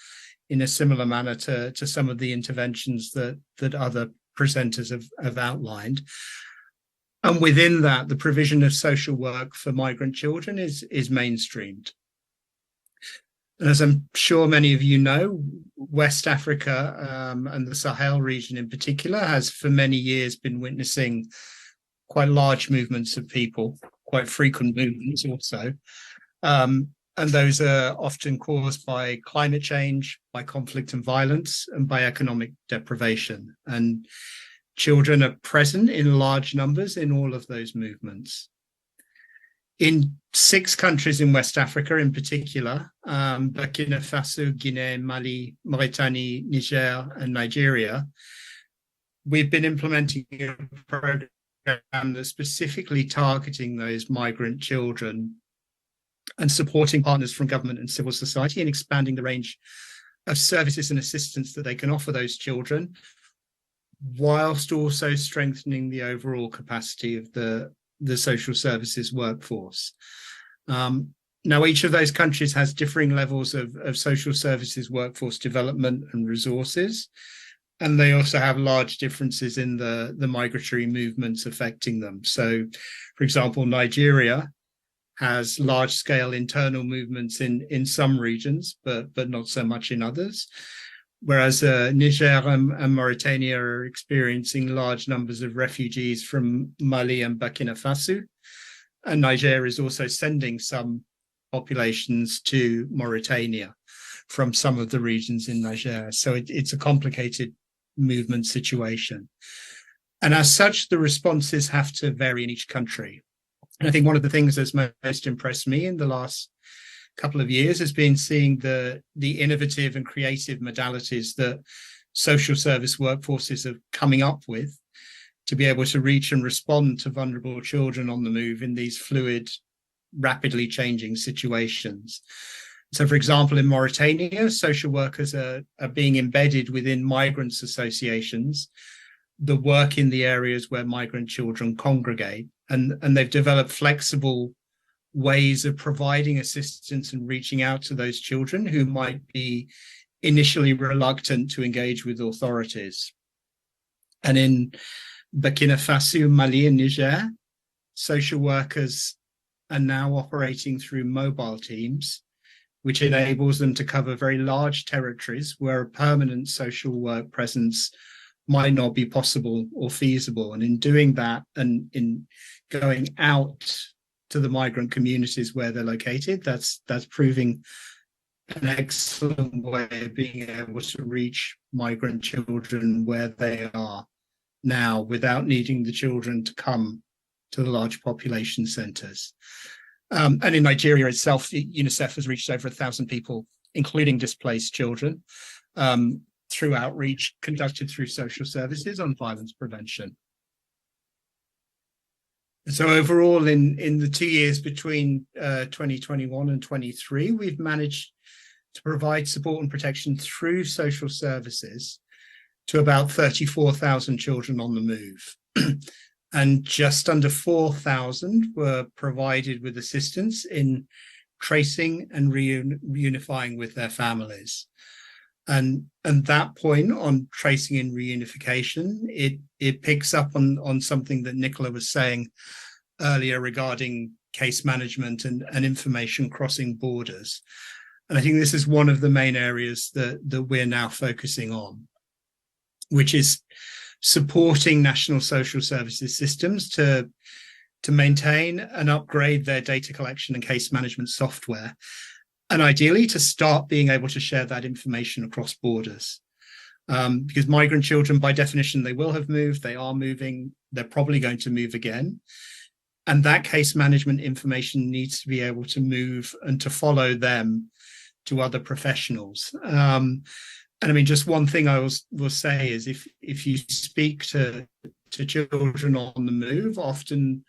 in a similar manner to some of the interventions that other presenters have outlined. And within that, the provision of social work for migrant children is mainstreamed. And as I'm sure many of you know, West Africa and the Sahel region in particular has for many years been witnessing quite large movements of people, quite frequent movements also. And those are often caused by climate change, by conflict and violence, and by economic deprivation. And children are present in large numbers in all of those movements. In 6 countries in West Africa in particular, Burkina Faso, Guinea, Mali, Mauritania, Niger, and Nigeria, we've been implementing a program that's specifically targeting those migrant children and supporting partners from government and civil society and expanding the range of services and assistance that they can offer those children, whilst also strengthening the overall capacity of the social services workforce. Now, each of those countries has differing levels of social services workforce development and resources, and they also have large differences in the migratory movements affecting them. So, for example, Nigeria has large-scale internal movements in some regions, but not so much in others. Whereas Niger and Mauritania are experiencing large numbers of refugees from Mali and Burkina Faso. And Niger is also sending some populations to Mauritania from some of the regions in Niger. So it's a complicated movement situation. And as such, the responses have to vary in each country. And I think one of the things that's most impressed me in the last couple of years has been seeing the innovative and creative modalities that social service workforces are coming up with to be able to reach and respond to vulnerable children on the move in these fluid, rapidly changing situations. So, for example, in Mauritania, social workers are being embedded within migrants associations that work in the areas where migrant children congregate, and they've developed flexible ways of providing assistance and reaching out to those children who might be initially reluctant to engage with authorities. And in Burkina Faso, Mali, and Niger, social workers are now operating through mobile teams, which enables them to cover very large territories where a permanent social work presence might not be possible or feasible. And in doing that and in going out to the migrant communities where they're located, that's proving an excellent way of being able to reach migrant children where they are now without needing the children to come to the large population centres. And in Nigeria itself, UNICEF has reached over 1,000 people including displaced children, through outreach conducted through social services on violence prevention. So overall, in the 2 years between 2021 and 23, we've managed to provide support and protection through social services to about 34,000 children on the move. And just under 4,000 were provided with assistance in tracing and reunifying with their families. And that point on tracing and reunification, it picks up on something that Nicola was saying earlier regarding case management and information crossing borders. And I think this is one of the main areas that we're now focusing on, which is supporting national social services systems to maintain and upgrade their data collection and case management software, and ideally to start being able to share that information across borders. Because migrant children, by definition, they will have moved, they are moving, they're probably going to move again. And that case management information needs to be able to move and to follow them to other professionals. And I mean, just one thing I will say is if you speak to children on the move, often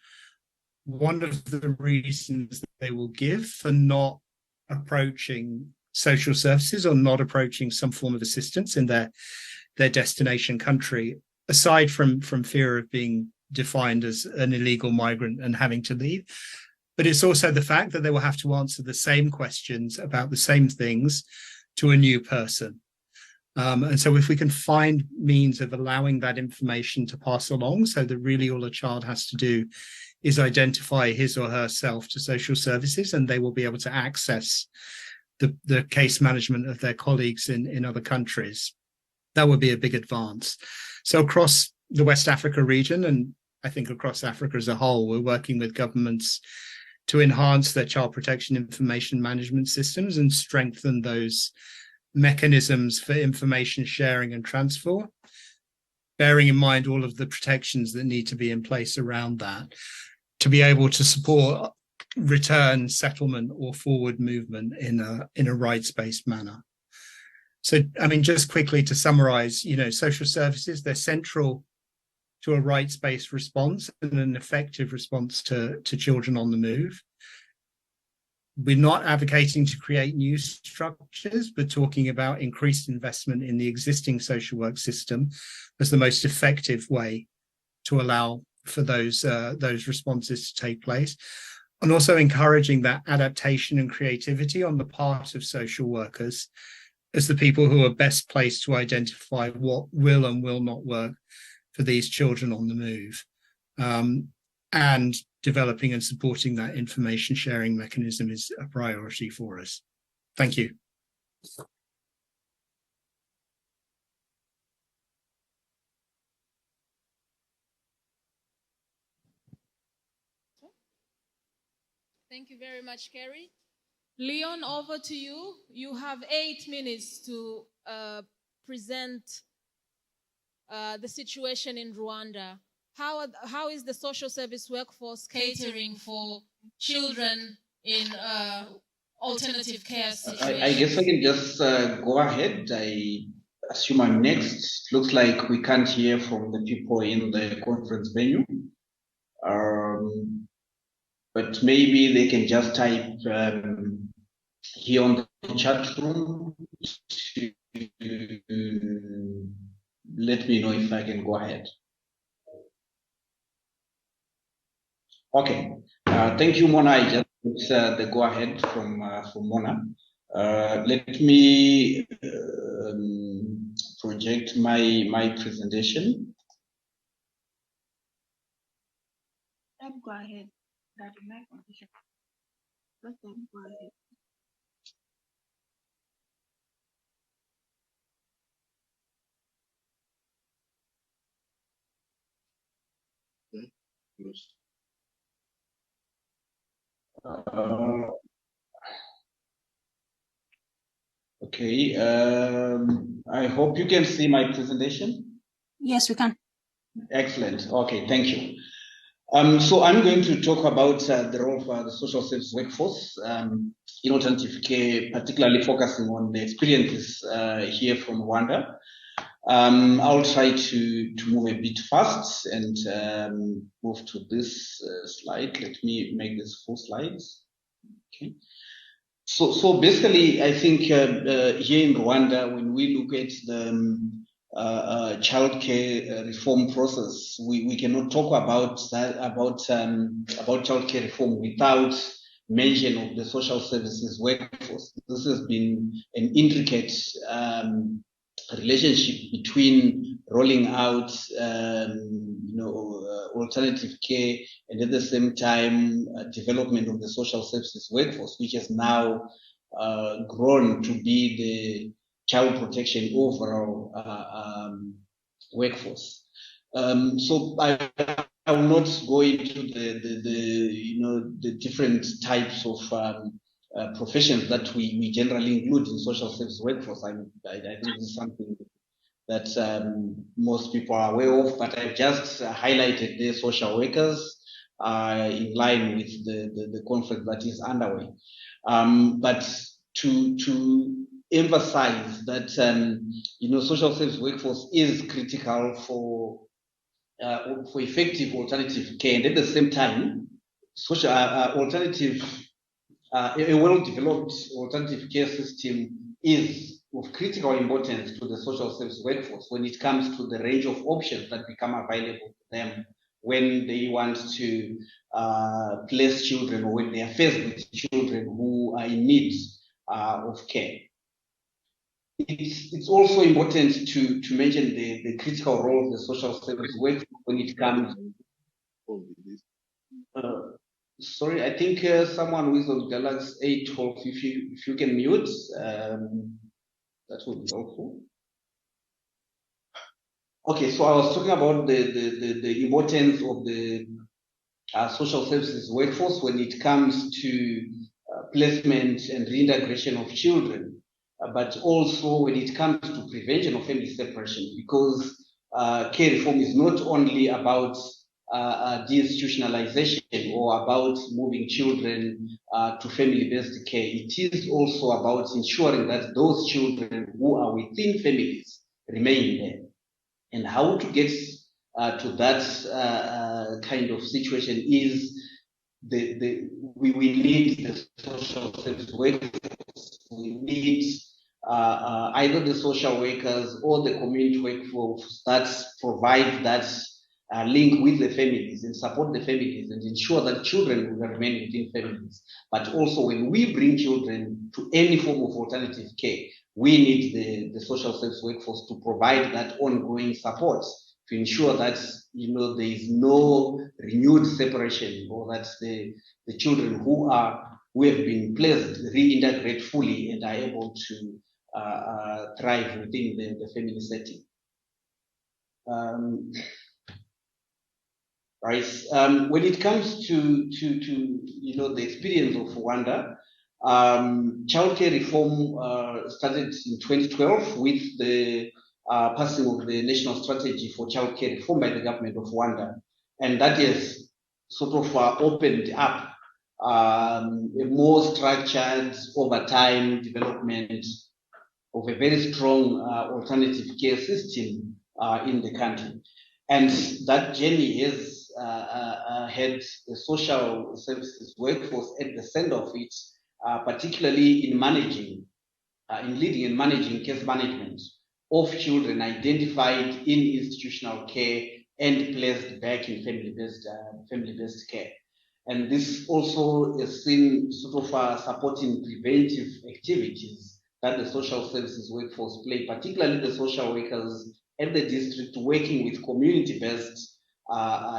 one of the reasons that they will give for not approaching social services or not approaching some form of assistance in their destination country, aside from fear of being defined as an illegal migrant and having to leave, but it's also the fact that they will have to answer the same questions about the same things to a new person. And so if we can find means of allowing that information to pass along, so that really all a child has to do is identify his or herself to social services, and they will be able to access the case management of their colleagues in other countries, that would be a big advance. So across the West Africa region, and I think across Africa as a whole, we're working with governments to enhance their child protection information management systems and strengthen those mechanisms for information sharing and transfer, bearing in mind all of the protections that need to be in place around that, to be able to support return, settlement, or forward movement in a rights-based manner. So, I mean, just quickly to summarize, social services, they're central to a rights-based response and an effective response to children on the move. We're not advocating to create new structures, but talking about increased investment in the existing social work system as the most effective way to allow for those responses to take place, and also encouraging that adaptation and creativity on the part of social workers as the people who are best placed to identify what will and will not work for these children on the move, and developing and supporting that information sharing mechanism is a priority for us. Thank you. Thank you very much, Kerry. Leon, over to you. You have 8 minutes to present the situation in Rwanda. How is the social service workforce catering for children in alternative care situations? I guess I can just go ahead. I assume I'm next. Looks like we can't hear from the people in the conference venue. But maybe they can just type here on the chat room to let me know if I can go ahead. Okay, thank you, Mona. I just got the go ahead from Mona. Let me project my presentation. Go ahead. That is my condition. Let them go ahead. Okay. Okay, I hope you can see my presentation. Yes, we can. Excellent. Okay, thank you. So I'm going to talk about the role of the social service workforce in alternative care, particularly focusing on the experiences here from Rwanda. I'll try to move a bit fast and move to this slide. Let me make this full slides. Okay. So basically, I think here in Rwanda, when we look at the childcare reform process, we cannot talk about childcare reform without mention of the social services workforce. This has been an intricate relationship between rolling out, alternative care and at the same time development of the social services workforce, which has now grown to be the child protection overall workforce. So I will not go into the different types of professions that we generally include in social service workforce. I think this is something that most people are aware of, but I've just highlighted the social workers in line with the conflict that is underway. But to emphasize that social service workforce is critical for effective alternative care, and at the same time, social a well-developed alternative care system is of critical importance to the social service workforce when it comes to the range of options that become available to them when they want to place children or when they are faced with children who are in need of care. It's also important to mention the critical role of the social service workforce when it comes. Sorry, I think someone with on Galaxy A12, if you can mute, that would be helpful. Okay, so I was talking about the importance of the social services workforce when it comes to placement and reintegration of children, but also when it comes to prevention of family separation, because care reform is not only about deinstitutionalization or about moving children to family-based care. It is also about ensuring that those children who are within families remain there. And how to get to that kind of situation is we need the social service workforce. We need either the social workers or the community workforce that provide that link with the families and support the families and ensure that children will remain within families. But also when we bring children to any form of alternative care, we need the social service workforce to provide that ongoing support to ensure that there is no renewed separation, or that the children who have been placed reintegrate fully and are able to thrive within the family setting. Right. When it comes to the experience of Rwanda, childcare reform started in 2012 with the passing of the National Strategy for Childcare Reform by the government of Rwanda, and that has sort of opened up a more structured over time development of a very strong alternative care system in the country. And that journey has had the social services workforce at the center of it, particularly in leading and managing case management of children identified in institutional care and placed back in family-based care. And this also is seen sort of supporting preventive activities that the social services workforce play, particularly the social workers at the district working with community-based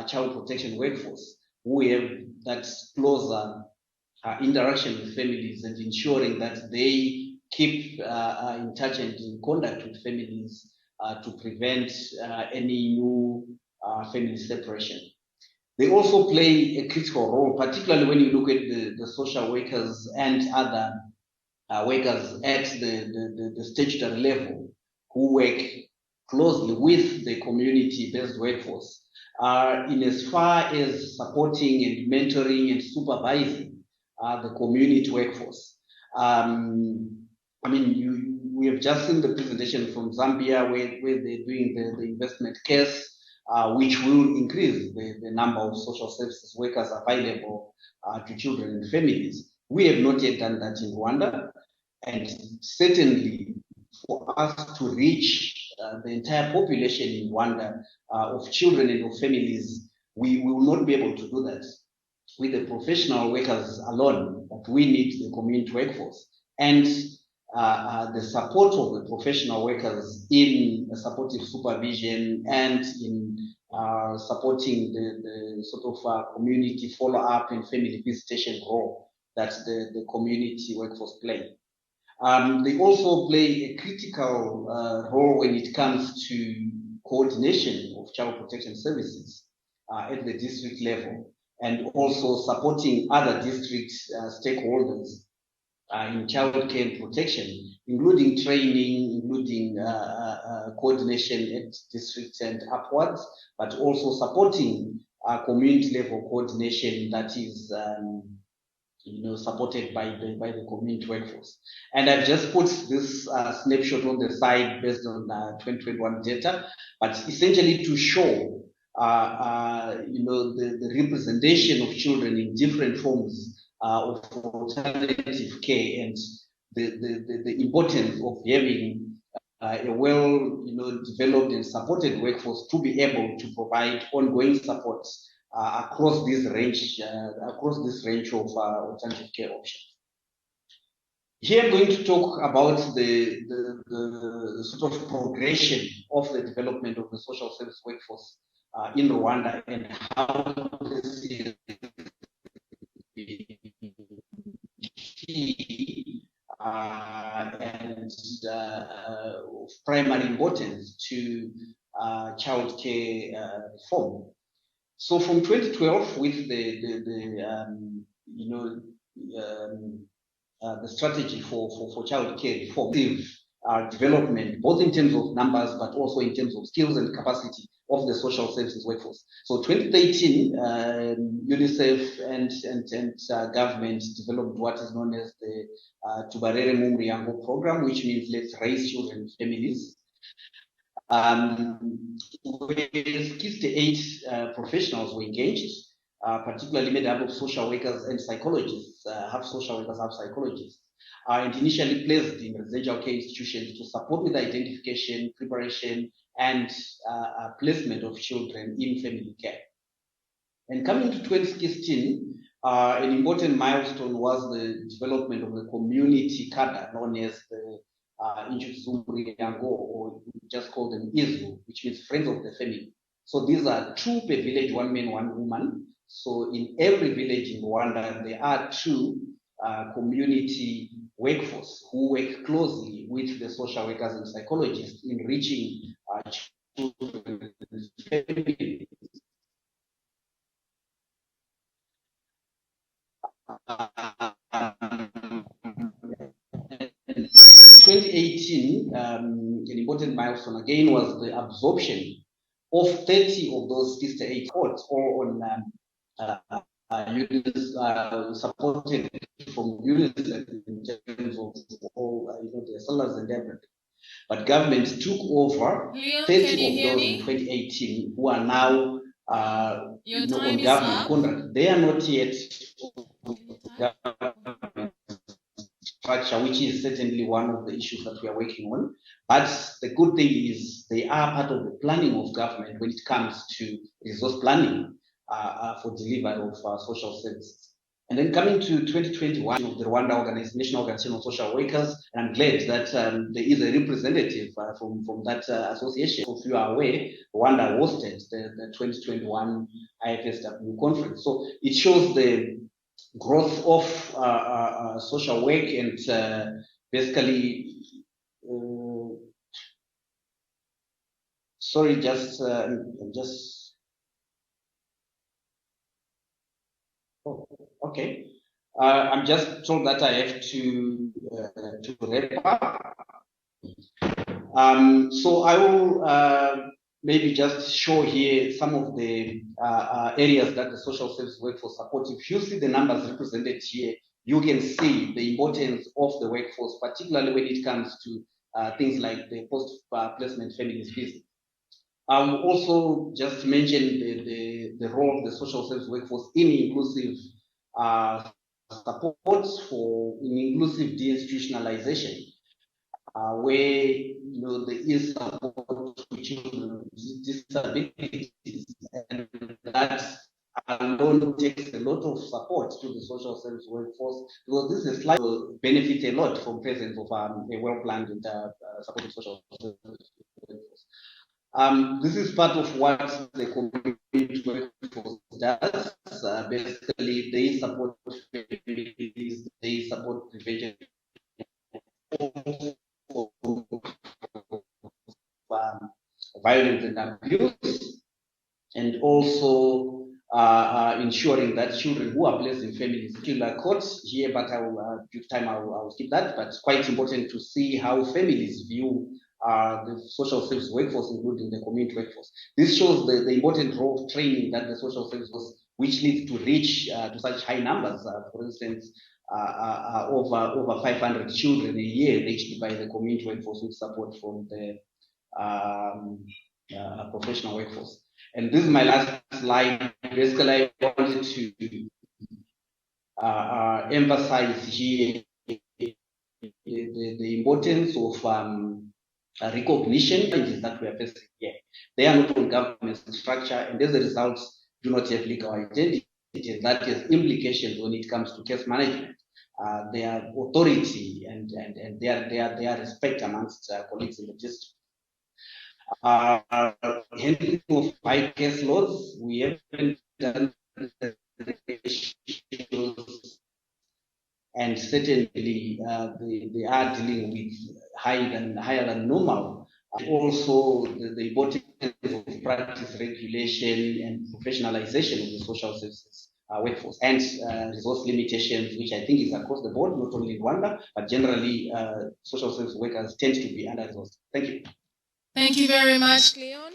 child protection workforce, who have that closer interaction with families and ensuring that they keep in touch and in contact with families to prevent any new family separation. They also play a critical role, particularly when you look at the social workers and other workers at the statutory level who work closely with the community-based workforce in as far as supporting and mentoring and supervising the community workforce. I mean, we have just seen the presentation from Zambia where they're doing the investment case, which will increase the number of social services workers available to children and families. We have not yet done that in Rwanda, and certainly for us to reach the entire population in Rwanda of children and of families, we will not be able to do that with the professional workers alone, but we need the community workforce and the support of the professional workers in supportive supervision and in supporting the sort of community follow-up and family visitation role that the community workforce play. They also play a critical role when it comes to coordination of child protection services at the district level, and also supporting other district stakeholders in child care and protection, including training, including coordination at district and upwards, but also supporting community level coordination that is supported by the community workforce. And I've just put this snapshot on the side based on 2021 data, but essentially to show the representation of children in different forms of alternative care and the importance of having a well developed and supported workforce to be able to provide ongoing support across this range of alternative care options. Here I'm going to talk about the sort of progression of the development of the social service workforce in Rwanda and how this is key and of primary importance to child care reform. So from 2012, with the strategy for child care reform, development, both in terms of numbers, but also in terms of skills and capacity of the social services workforce. So 2013, UNICEF and government developed what is known as the Tubarere Mumriango program, which means let's raise children and families. Where 68 professionals were engaged, particularly made up of social workers and psychologists, half social workers, half psychologists, and initially placed in residential care institutions to support with identification, preparation, and placement of children in family care. And coming to 2016, an important milestone was the development of the community cadre known as the Inchuzumuriango, or just call them ISU, which means Friends of the Family. So these are 2 per village, 1 man, 1 woman. So in every village in Rwanda, there are 2 community workforce who work closely with the social workers and psychologists in reaching children and families. 2018, an important milestone again was the absorption of 30 of those 68 courts, all on supported from UNICEF in terms of all their salaries and everything. But government took over 30 of those in 2018 who are now on government contract. They are not yet government structure, which is certainly one of the issues that we are working on. But the good thing is they are part of the planning of government when it comes to resource planning for delivery of social services. And then coming to 2021 of the Rwanda National Organization of Social Workers, and I'm glad that there is a representative from that association. If you are aware, Rwanda hosted the 2021 IFSW conference. So it shows the growth of social work and basically, sorry, just oh, okay. I'm just told that I have to wrap up. So I will maybe just show here some of the areas that the social service workforce support. If you see the numbers represented here, you can see the importance of the workforce, particularly when it comes to things like the post-placement families business. I will also just mention the role of the social service workforce in inclusive support for inclusive deinstitutionalization, where there is support to children with disabilities, and that alone takes a lot of support to the social service workforce, because this is like benefit a lot from presence of a well-planned and supportive social service workforce. This is part of what the community workforce does. Basically, they support families, they support prevention of violence and abuse, and also ensuring that children who are placed in families, particular courts here, but I will, due to time, I will skip that. But it's quite important to see how families view the social service workforce, including the community workforce. This shows the important role of training that the social service was, which leads to reach to such high numbers. For instance, over 500 children a year reached by the community workforce with support from the professional workforce. And this is my last slide. Basically, I wanted to emphasize here the importance of recognition that we are facing here. They are not on government structure, and as a result, do not have legal identity. That has implications when it comes to case management, their authority, and their respect amongst colleagues in the district. Handling of high case loads, we haven't done and certainly they are dealing with higher than normal. Also, the importance of practice regulation and professionalization of the social services workforce, and resource limitations, which I think is across the board, not only in Rwanda, but generally social service workers tend to be under-resourced. Thank you. Thank you very much, Leon.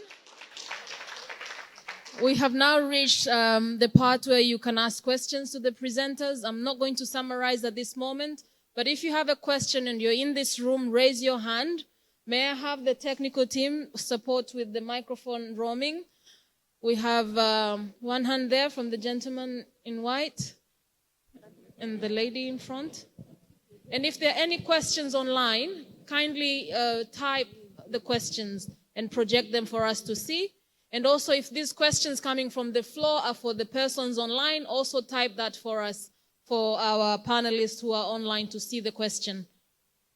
We have now reached the part where you can ask questions to the presenters. I'm not going to summarize at this moment, but if you have a question and you're in this room, raise your hand. May I have the technical team support with the microphone roaming? We have one hand there from the gentleman in white and the lady in front. And if there are any questions online, kindly type the questions and project them for us to see. And also, if these questions coming from the floor are for the persons online, also type that for us, for our panelists who are online to see the question.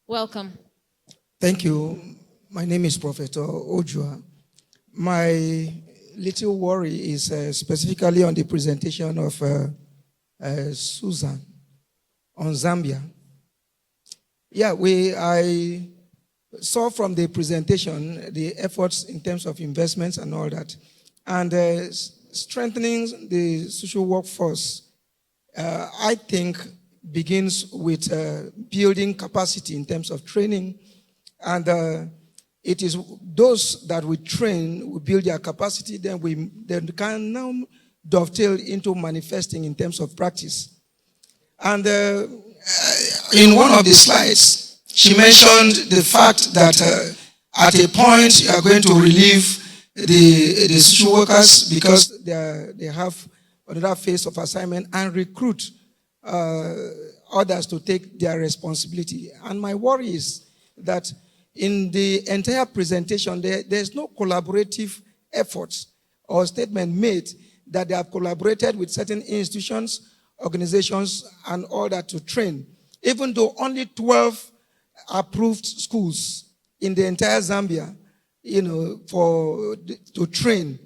Welcome. Thank you. My name is Professor Ojua. My little worry is specifically on the presentation of Susan on Zambia. Yeah, I saw from the presentation the efforts in terms of investments and all that, and strengthening the social workforce, I think, begins with building capacity in terms of training, and it is those that we train, we build their capacity, then can now dovetail into manifesting in terms of practice. And in one of the slides, she mentioned the fact that at a point you are going to relieve the social workers because they have another phase of assignment and recruit others to take their responsibility. And my worry is that in the entire presentation, there's no collaborative efforts or statement made that they have collaborated with certain institutions, organizations, and all that to train, even though only 12 approved schools in the entire Zambia, to train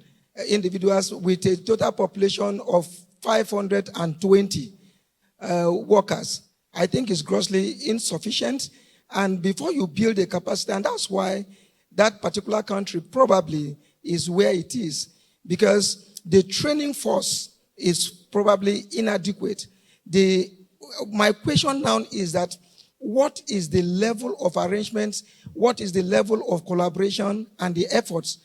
individuals with a total population of 520 workers. I think is grossly insufficient. And before you build a capacity, and that's why that particular country probably is where it is, because the training force is probably inadequate. My question now is that what is the level of arrangements, what is the level of collaboration and the efforts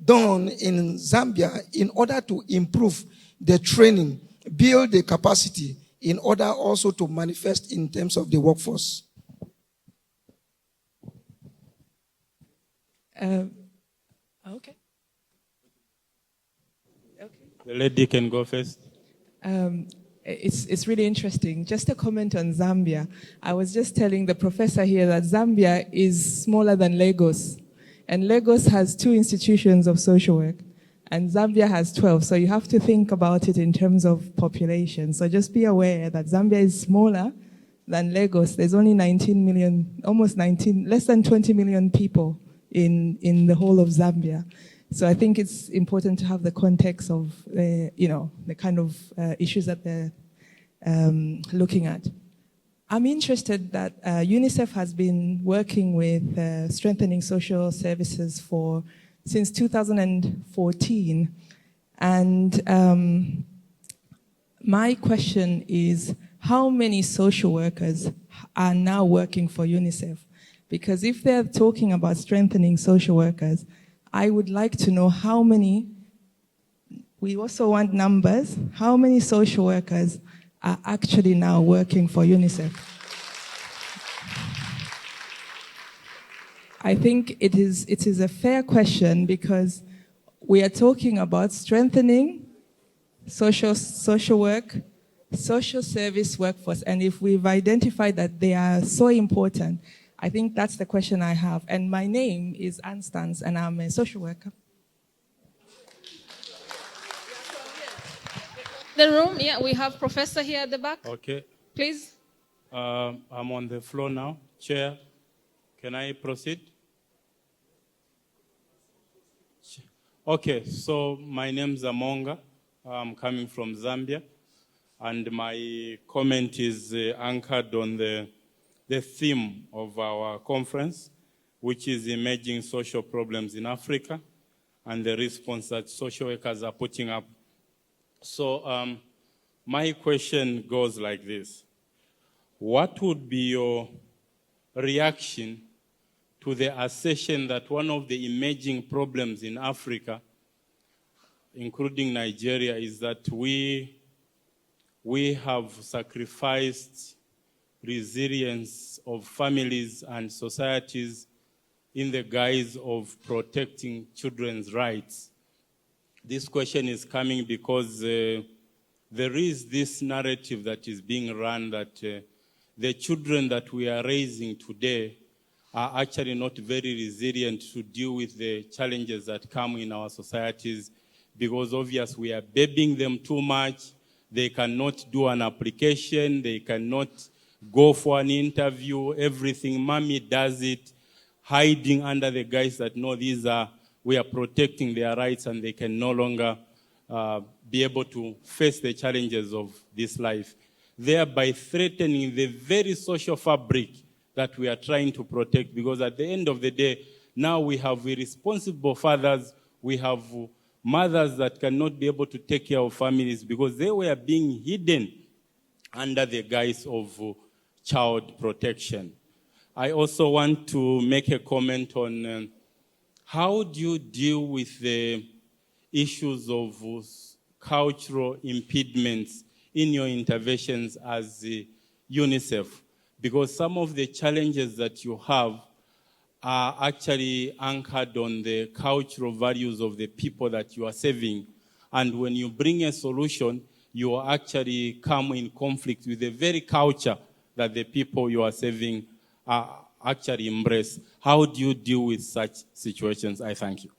done in Zambia in order to improve the training, build the capacity in order also to manifest in terms of the workforce? Okay. The lady can go first. It's really interesting. Just a comment on Zambia. I was just telling the professor here that Zambia is smaller than Lagos. And Lagos has 2 institutions of social work. And Zambia has 12. So you have to think about it in terms of population. So just be aware that Zambia is smaller than Lagos. There's only 19 million, less than 20 million people in the whole of Zambia. So I think it's important to have the context of, the kind of issues that they're looking at. I'm interested that UNICEF has been working with strengthening social services since 2014. And my question is, how many social workers are now working for UNICEF? Because if they're talking about strengthening social workers, I would like to know how many, we also want numbers, how many social workers are actually now working for UNICEF? I think it is a fair question because we are talking about strengthening social work, social service workforce, and if we've identified that they are so important, I think that's the question I have. And my name is Ann Stans, and I'm a social worker. The room, we have Professor here at the back. Okay. Please. I'm on the floor now. Chair, can I proceed? Okay, so my name's Amonga. I'm coming from Zambia. And my comment is anchored on the theme of our conference, which is emerging social problems in Africa and the response that social workers are putting up. So my question goes like this. What would be your reaction to the assertion that one of the emerging problems in Africa, including Nigeria, is that we have sacrificed resilience of families and societies in the guise of protecting children's rights? This question is coming because there is this narrative that is being run that the children that we are raising today are actually not very resilient to deal with the challenges that come in our societies because obviously we are babying them too much. They cannot do an application. They cannot go for an interview. Everything, mommy does it, hiding under the guise that no, we are protecting their rights and they can no longer be able to face the challenges of this life, thereby threatening the very social fabric that we are trying to protect, because at the end of the day, now we have irresponsible fathers, we have mothers that cannot be able to take care of families because they were being hidden under the guise of child protection. I also want to make a comment on how do you deal with the issues of cultural impediments in your interventions as UNICEF? Because some of the challenges that you have are actually anchored on the cultural values of the people that you are serving. And when you bring a solution, you actually come in conflict with the very culture that the people you are serving actually embrace. How do you deal with such situations? I thank you.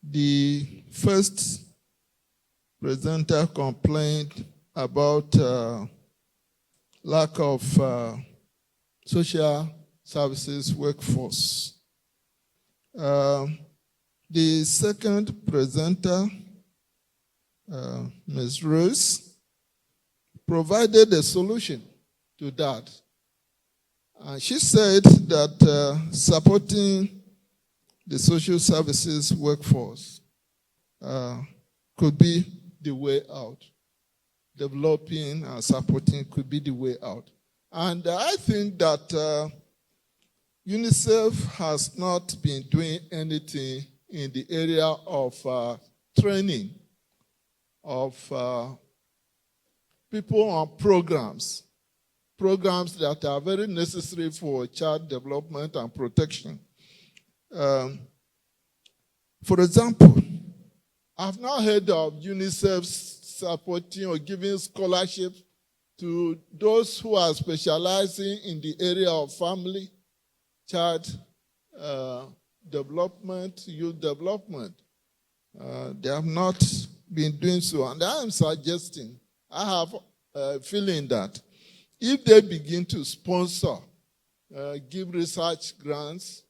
The first presenter complained about lack of social services workforce. The second presenter, Ms. Rose, provided a solution to that. She said that supporting the social services workforce could be the way out. developing and supporting could be the way out. And I think that UNICEF has not been doing anything in the area of training of people on programs that are very necessary for child development and protection. For example, I've not heard of UNICEF supporting or giving scholarships to those who are specializing in the area of family, child development, youth development. They have not been doing so. And I am suggesting, I have a feeling that if they begin to sponsor, give research grants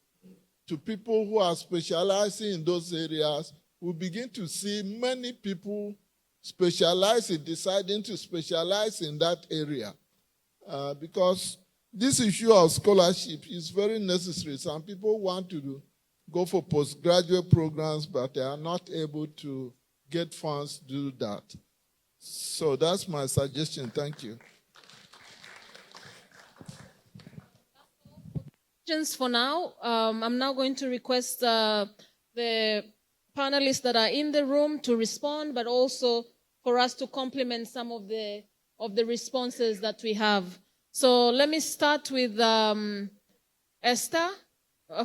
to people who are specializing in those areas, we'll begin to see many people deciding to specialize in that area. Because this issue of scholarship is very necessary. Some people want to go for postgraduate programs, but they are not able to get funds to do that. So that's my suggestion. Thank you. Questions for now. I'm now going to request the panelists that are in the room to respond, but also for us to complement some of the responses that we have. So let me start with Esther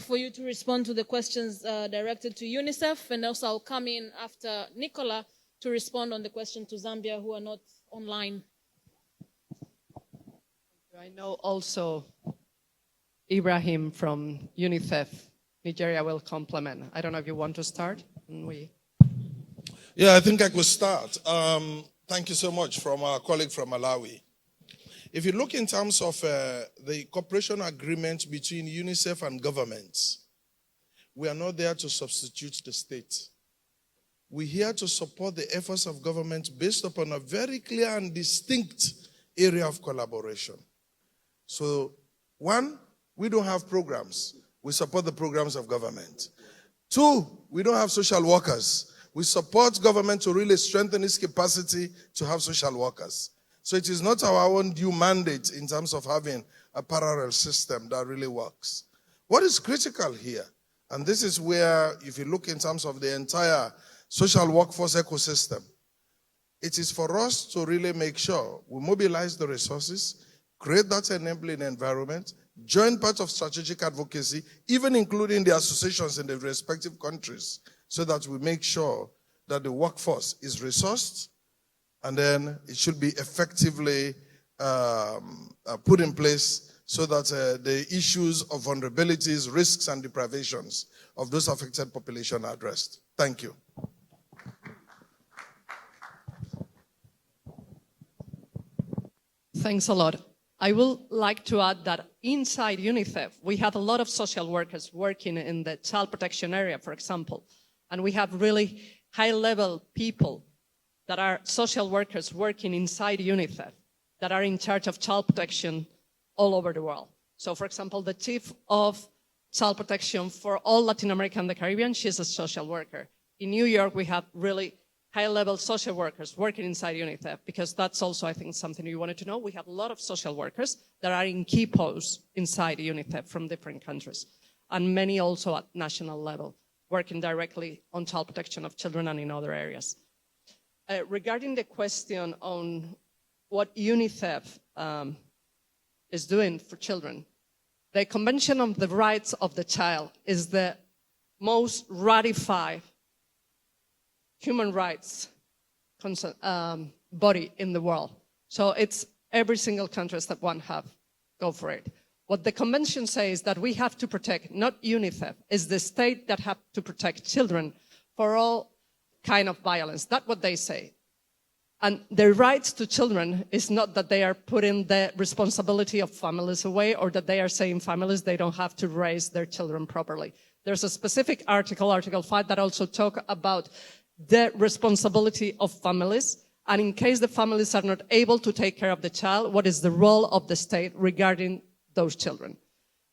for you to respond to the questions directed to UNICEF, and also I'll come in after Nicola to respond on the question to Zambia who are not online. I know also Ibrahim from UNICEF Nigeria will complement. I don't know if you want to start. Yeah, I think I could start. Thank you so much from our colleague from Malawi. If you look in terms of the cooperation agreement between UNICEF and governments, we are not there to substitute the state. We're here to support the efforts of government based upon a very clear and distinct area of collaboration. So, one, we don't have programs. We support the programs of government. Two, we don't have social workers. We support government to really strengthen its capacity to have social workers. So it is not our own due mandate in terms of having a parallel system that really works. What is critical here, and this is where, if you look in terms of the entire social workforce ecosystem, it is for us to really make sure we mobilize the resources, create that enabling environment, join part of strategic advocacy, even including the associations in the respective countries, so that we make sure that the workforce is resourced, and then it should be effectively put in place so that the issues of vulnerabilities, risks, and deprivations of those affected population are addressed. Thank you. Thanks a lot. I would like to add that inside UNICEF, we have a lot of social workers working in the child protection area, for example. And we have really high-level people that are social workers working inside UNICEF that are in charge of child protection all over the world. So, for example, the chief of child protection for all Latin America and the Caribbean, she's a social worker. In New York, we have really high-level social workers working inside UNICEF, because that's also, I think, something you wanted to know. We have a lot of social workers that are in key posts inside UNICEF from different countries, and many also at national level, working directly on child protection of children and in other areas. Regarding the question on what UNICEF is doing for children, the Convention on the Rights of the Child is the most ratified human rights body in the world. So it's every single country that one have, go for it. What the convention says that we have to protect, not UNICEF, is the state that have to protect children for all kind of violence. That's what they say. And the rights to children is not that they are putting the responsibility of families away, or that they are saying families, they don't have to raise their children properly. There's a specific article, Article 5, that also talk about the responsibility of families, and in case the families are not able to take care of the child, what is the role of the state regarding those children.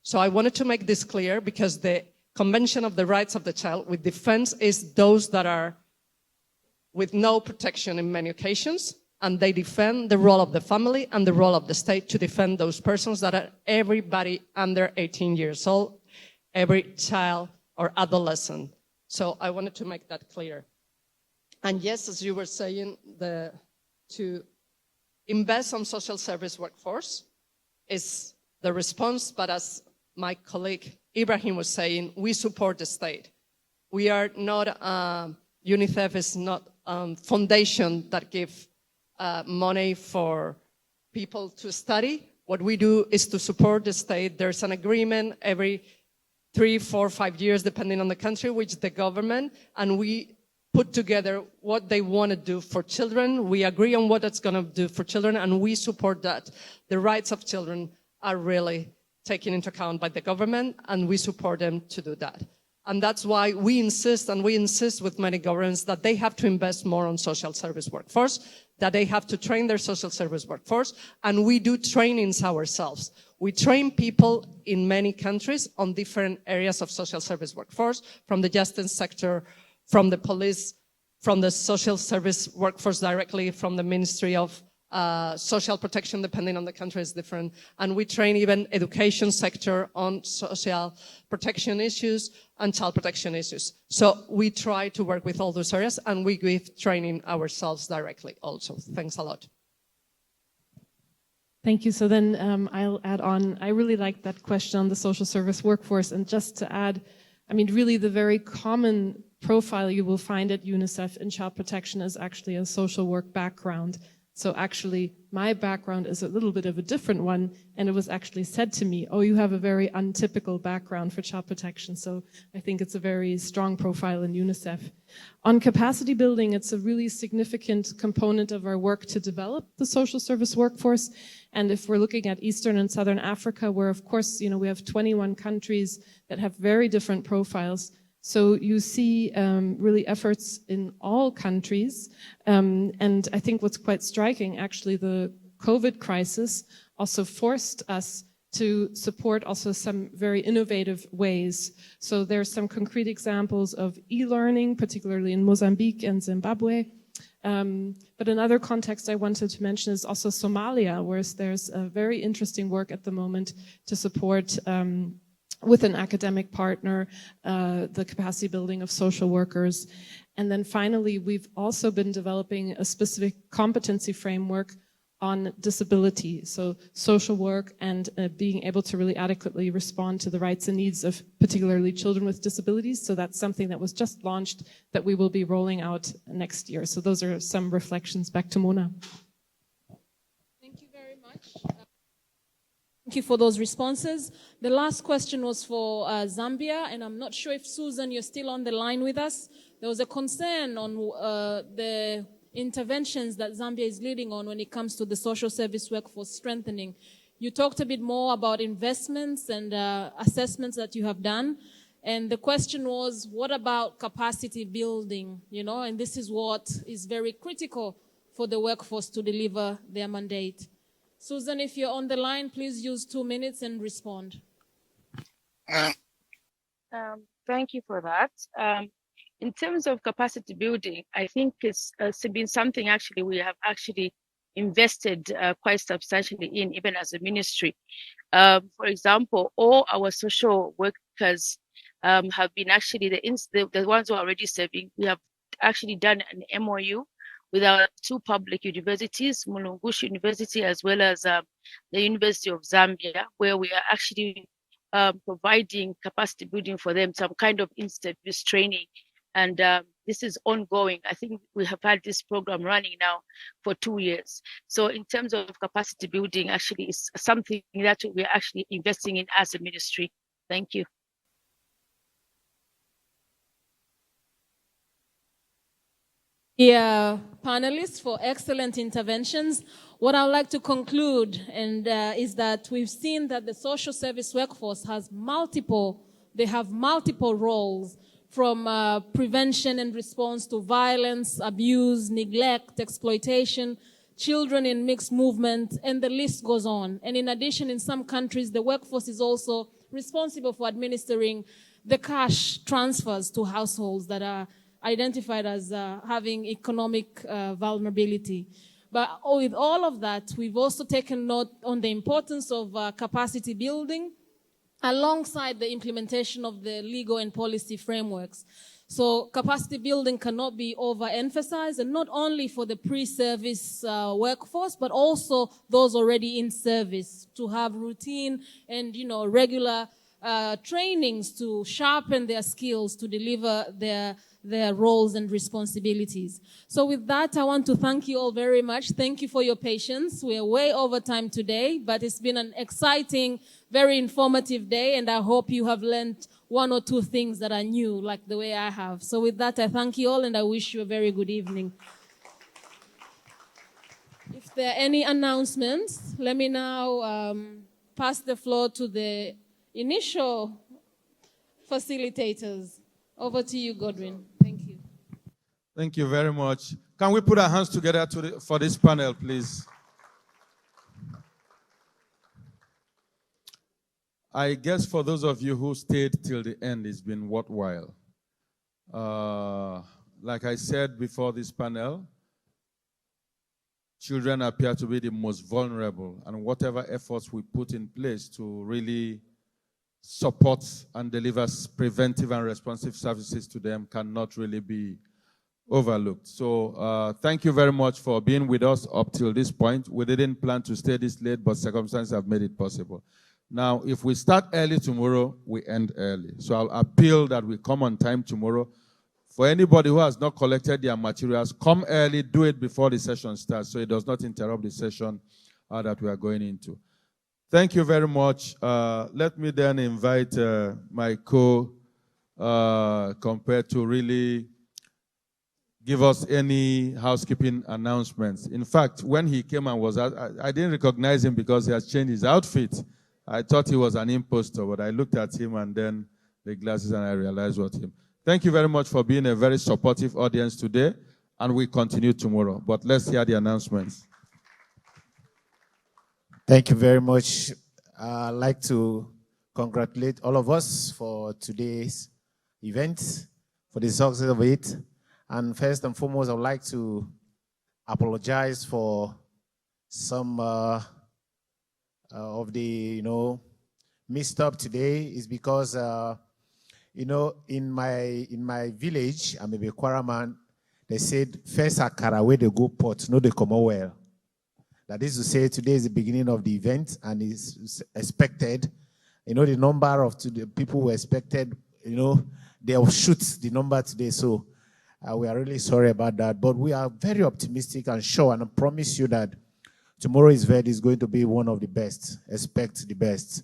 So I wanted to make this clear, because the Convention of the Rights of the Child with defense is those that are with no protection in many occasions, and they defend the role of the family and the role of the state to defend those persons that are everybody under 18 years old, every child or adolescent. So I wanted to make that clear. And yes, as you were saying, to invest on social service workforce is the response, but as my colleague Ibrahim was saying, we support the state. We are not, UNICEF is not a foundation that gives money for people to study. What we do is to support the state. There's an agreement every 3, 4, 5 years, depending on the country, which the government, and we put together what they want to do for children. We agree on what it's going to do for children, and we support that. The rights of children are really taken into account by the government, and we support them to do that. And that's why we insist, and we insist with many governments, that they have to invest more on social service workforce, that they have to train their social service workforce, and we do trainings ourselves. We train people in many countries on different areas of social service workforce, from the justice sector, from the police, from the social service workforce directly, from the Ministry of Social Protection, depending on the country is different. And we train even education sector on social protection issues and child protection issues. So we try to work with all those areas, and we give training ourselves directly also. Thanks a lot. Thank you. So then I'll add on, I really like that question on the social service workforce. And just to add, I mean, really the very common profile you will find at UNICEF in child protection is actually a social work background. So actually, my background is a little bit of a different one, and it was actually said to me, oh, you have a very untypical background for child protection. So I think it's a very strong profile in UNICEF. On capacity building, it's a really significant component of our work to develop the social service workforce. And if we're looking at Eastern and Southern Africa, where of course, you know, we have 21 countries that have very different profiles. So you see really efforts in all countries. And I think what's quite striking, actually, the COVID crisis also forced us to support also some very innovative ways. So there's some concrete examples of e-learning, particularly in Mozambique and Zimbabwe. But another context I wanted to mention is also Somalia, where there's a very interesting work at the moment to support with an academic partner, the capacity building of social workers. And then finally, we've also been developing a specific competency framework on disability, so social work and being able to really adequately respond to the rights and needs of particularly children with disabilities. So that's something that was just launched that we will be rolling out next year. So those are some reflections. Back to Mona. Thank you very much. Thank you for those responses. The last question was for Zambia, and I'm not sure if, Susan, you're still on the line with us. There was a concern on the interventions that Zambia is leading on when it comes to the social service workforce strengthening. You talked a bit more about investments and assessments that you have done. And the question was, what about capacity building? You know, and this is what is very critical for the workforce to deliver their mandate. Susan, if you're on the line, please use 2 minutes and respond. Thank you for that. In terms of capacity building, I think it's been something actually we have actually invested quite substantially in, even as a ministry. For example, all our social workers have been actually the ones who are already serving. We have actually done an MOU with our 2 public universities, Mulungushi University as well as the University of Zambia, where we are actually providing capacity building for them, some kind of in-service training. And this is ongoing. I think we have had this program running now for 2 years. So in terms of capacity building, actually, it's something that we're actually investing in as a ministry. Thank you. Yeah, panelists for excellent interventions. What I'd like to conclude is that we've seen that the social service workforce has multiple roles, from prevention and response to violence, abuse, neglect, exploitation, children in mixed movement, and the list goes on. And in addition, in some countries, the workforce is also responsible for administering the cash transfers to households that are identified as having economic vulnerability. But with all of that, we've also taken note on the importance of capacity building alongside the implementation of the legal and policy frameworks. So capacity building cannot be overemphasized, and not only for the pre-service workforce, but also those already in service, to have routine and, regular trainings to sharpen their skills to deliver their roles and responsibilities. So with that, I want to thank you all very much. Thank you for your patience. We are way over time today, but it's been an exciting, very informative day, and I hope you have learned one or two things that are new, like the way I have. So with that, I thank you all, and I wish you a very good evening. If there are any announcements, let me now pass the floor to the initial facilitators. Over to you, Godwin. Thank you. Thank you very much. Can we put our hands together for this panel, please? I guess for those of you who stayed till the end, it's been worthwhile. Like I said before this panel, children appear to be the most vulnerable, and whatever efforts we put in place to really support and deliver preventive and responsive services to them cannot really be overlooked. So thank you very much for being with us up till this point. We didn't plan to stay this late, but circumstances have made it possible. Now, if we start early tomorrow, we end early. So I'll appeal that we come on time tomorrow. For anybody who has not collected their materials, come early, do it before the session starts so it does not interrupt the session that we are going into. Thank you very much. Let me then invite my compared to really give us any housekeeping announcements. In fact, when he came and was out, I didn't recognize him because he has changed his outfit. I thought he was an imposter, but I looked at him and then the glasses and I realized what him. Thank you very much for being a very supportive audience today, and we continue tomorrow. But let's hear the announcements. Thank you very much. I'd like to congratulate all of us for today's event, for the success of it. And first and foremost, I would like to apologize for some of the, messed up today. Is because, in my village, I'm a Bekwara man, they said, first akara where they go pot, no they come well. That is to say, today is the beginning of the event, and it's expected, the number of people who expected, they'll shoot the number today. So we are really sorry about that. But we are very optimistic and sure, and I promise you that tomorrow's event is going to be one of the best. Expect the best.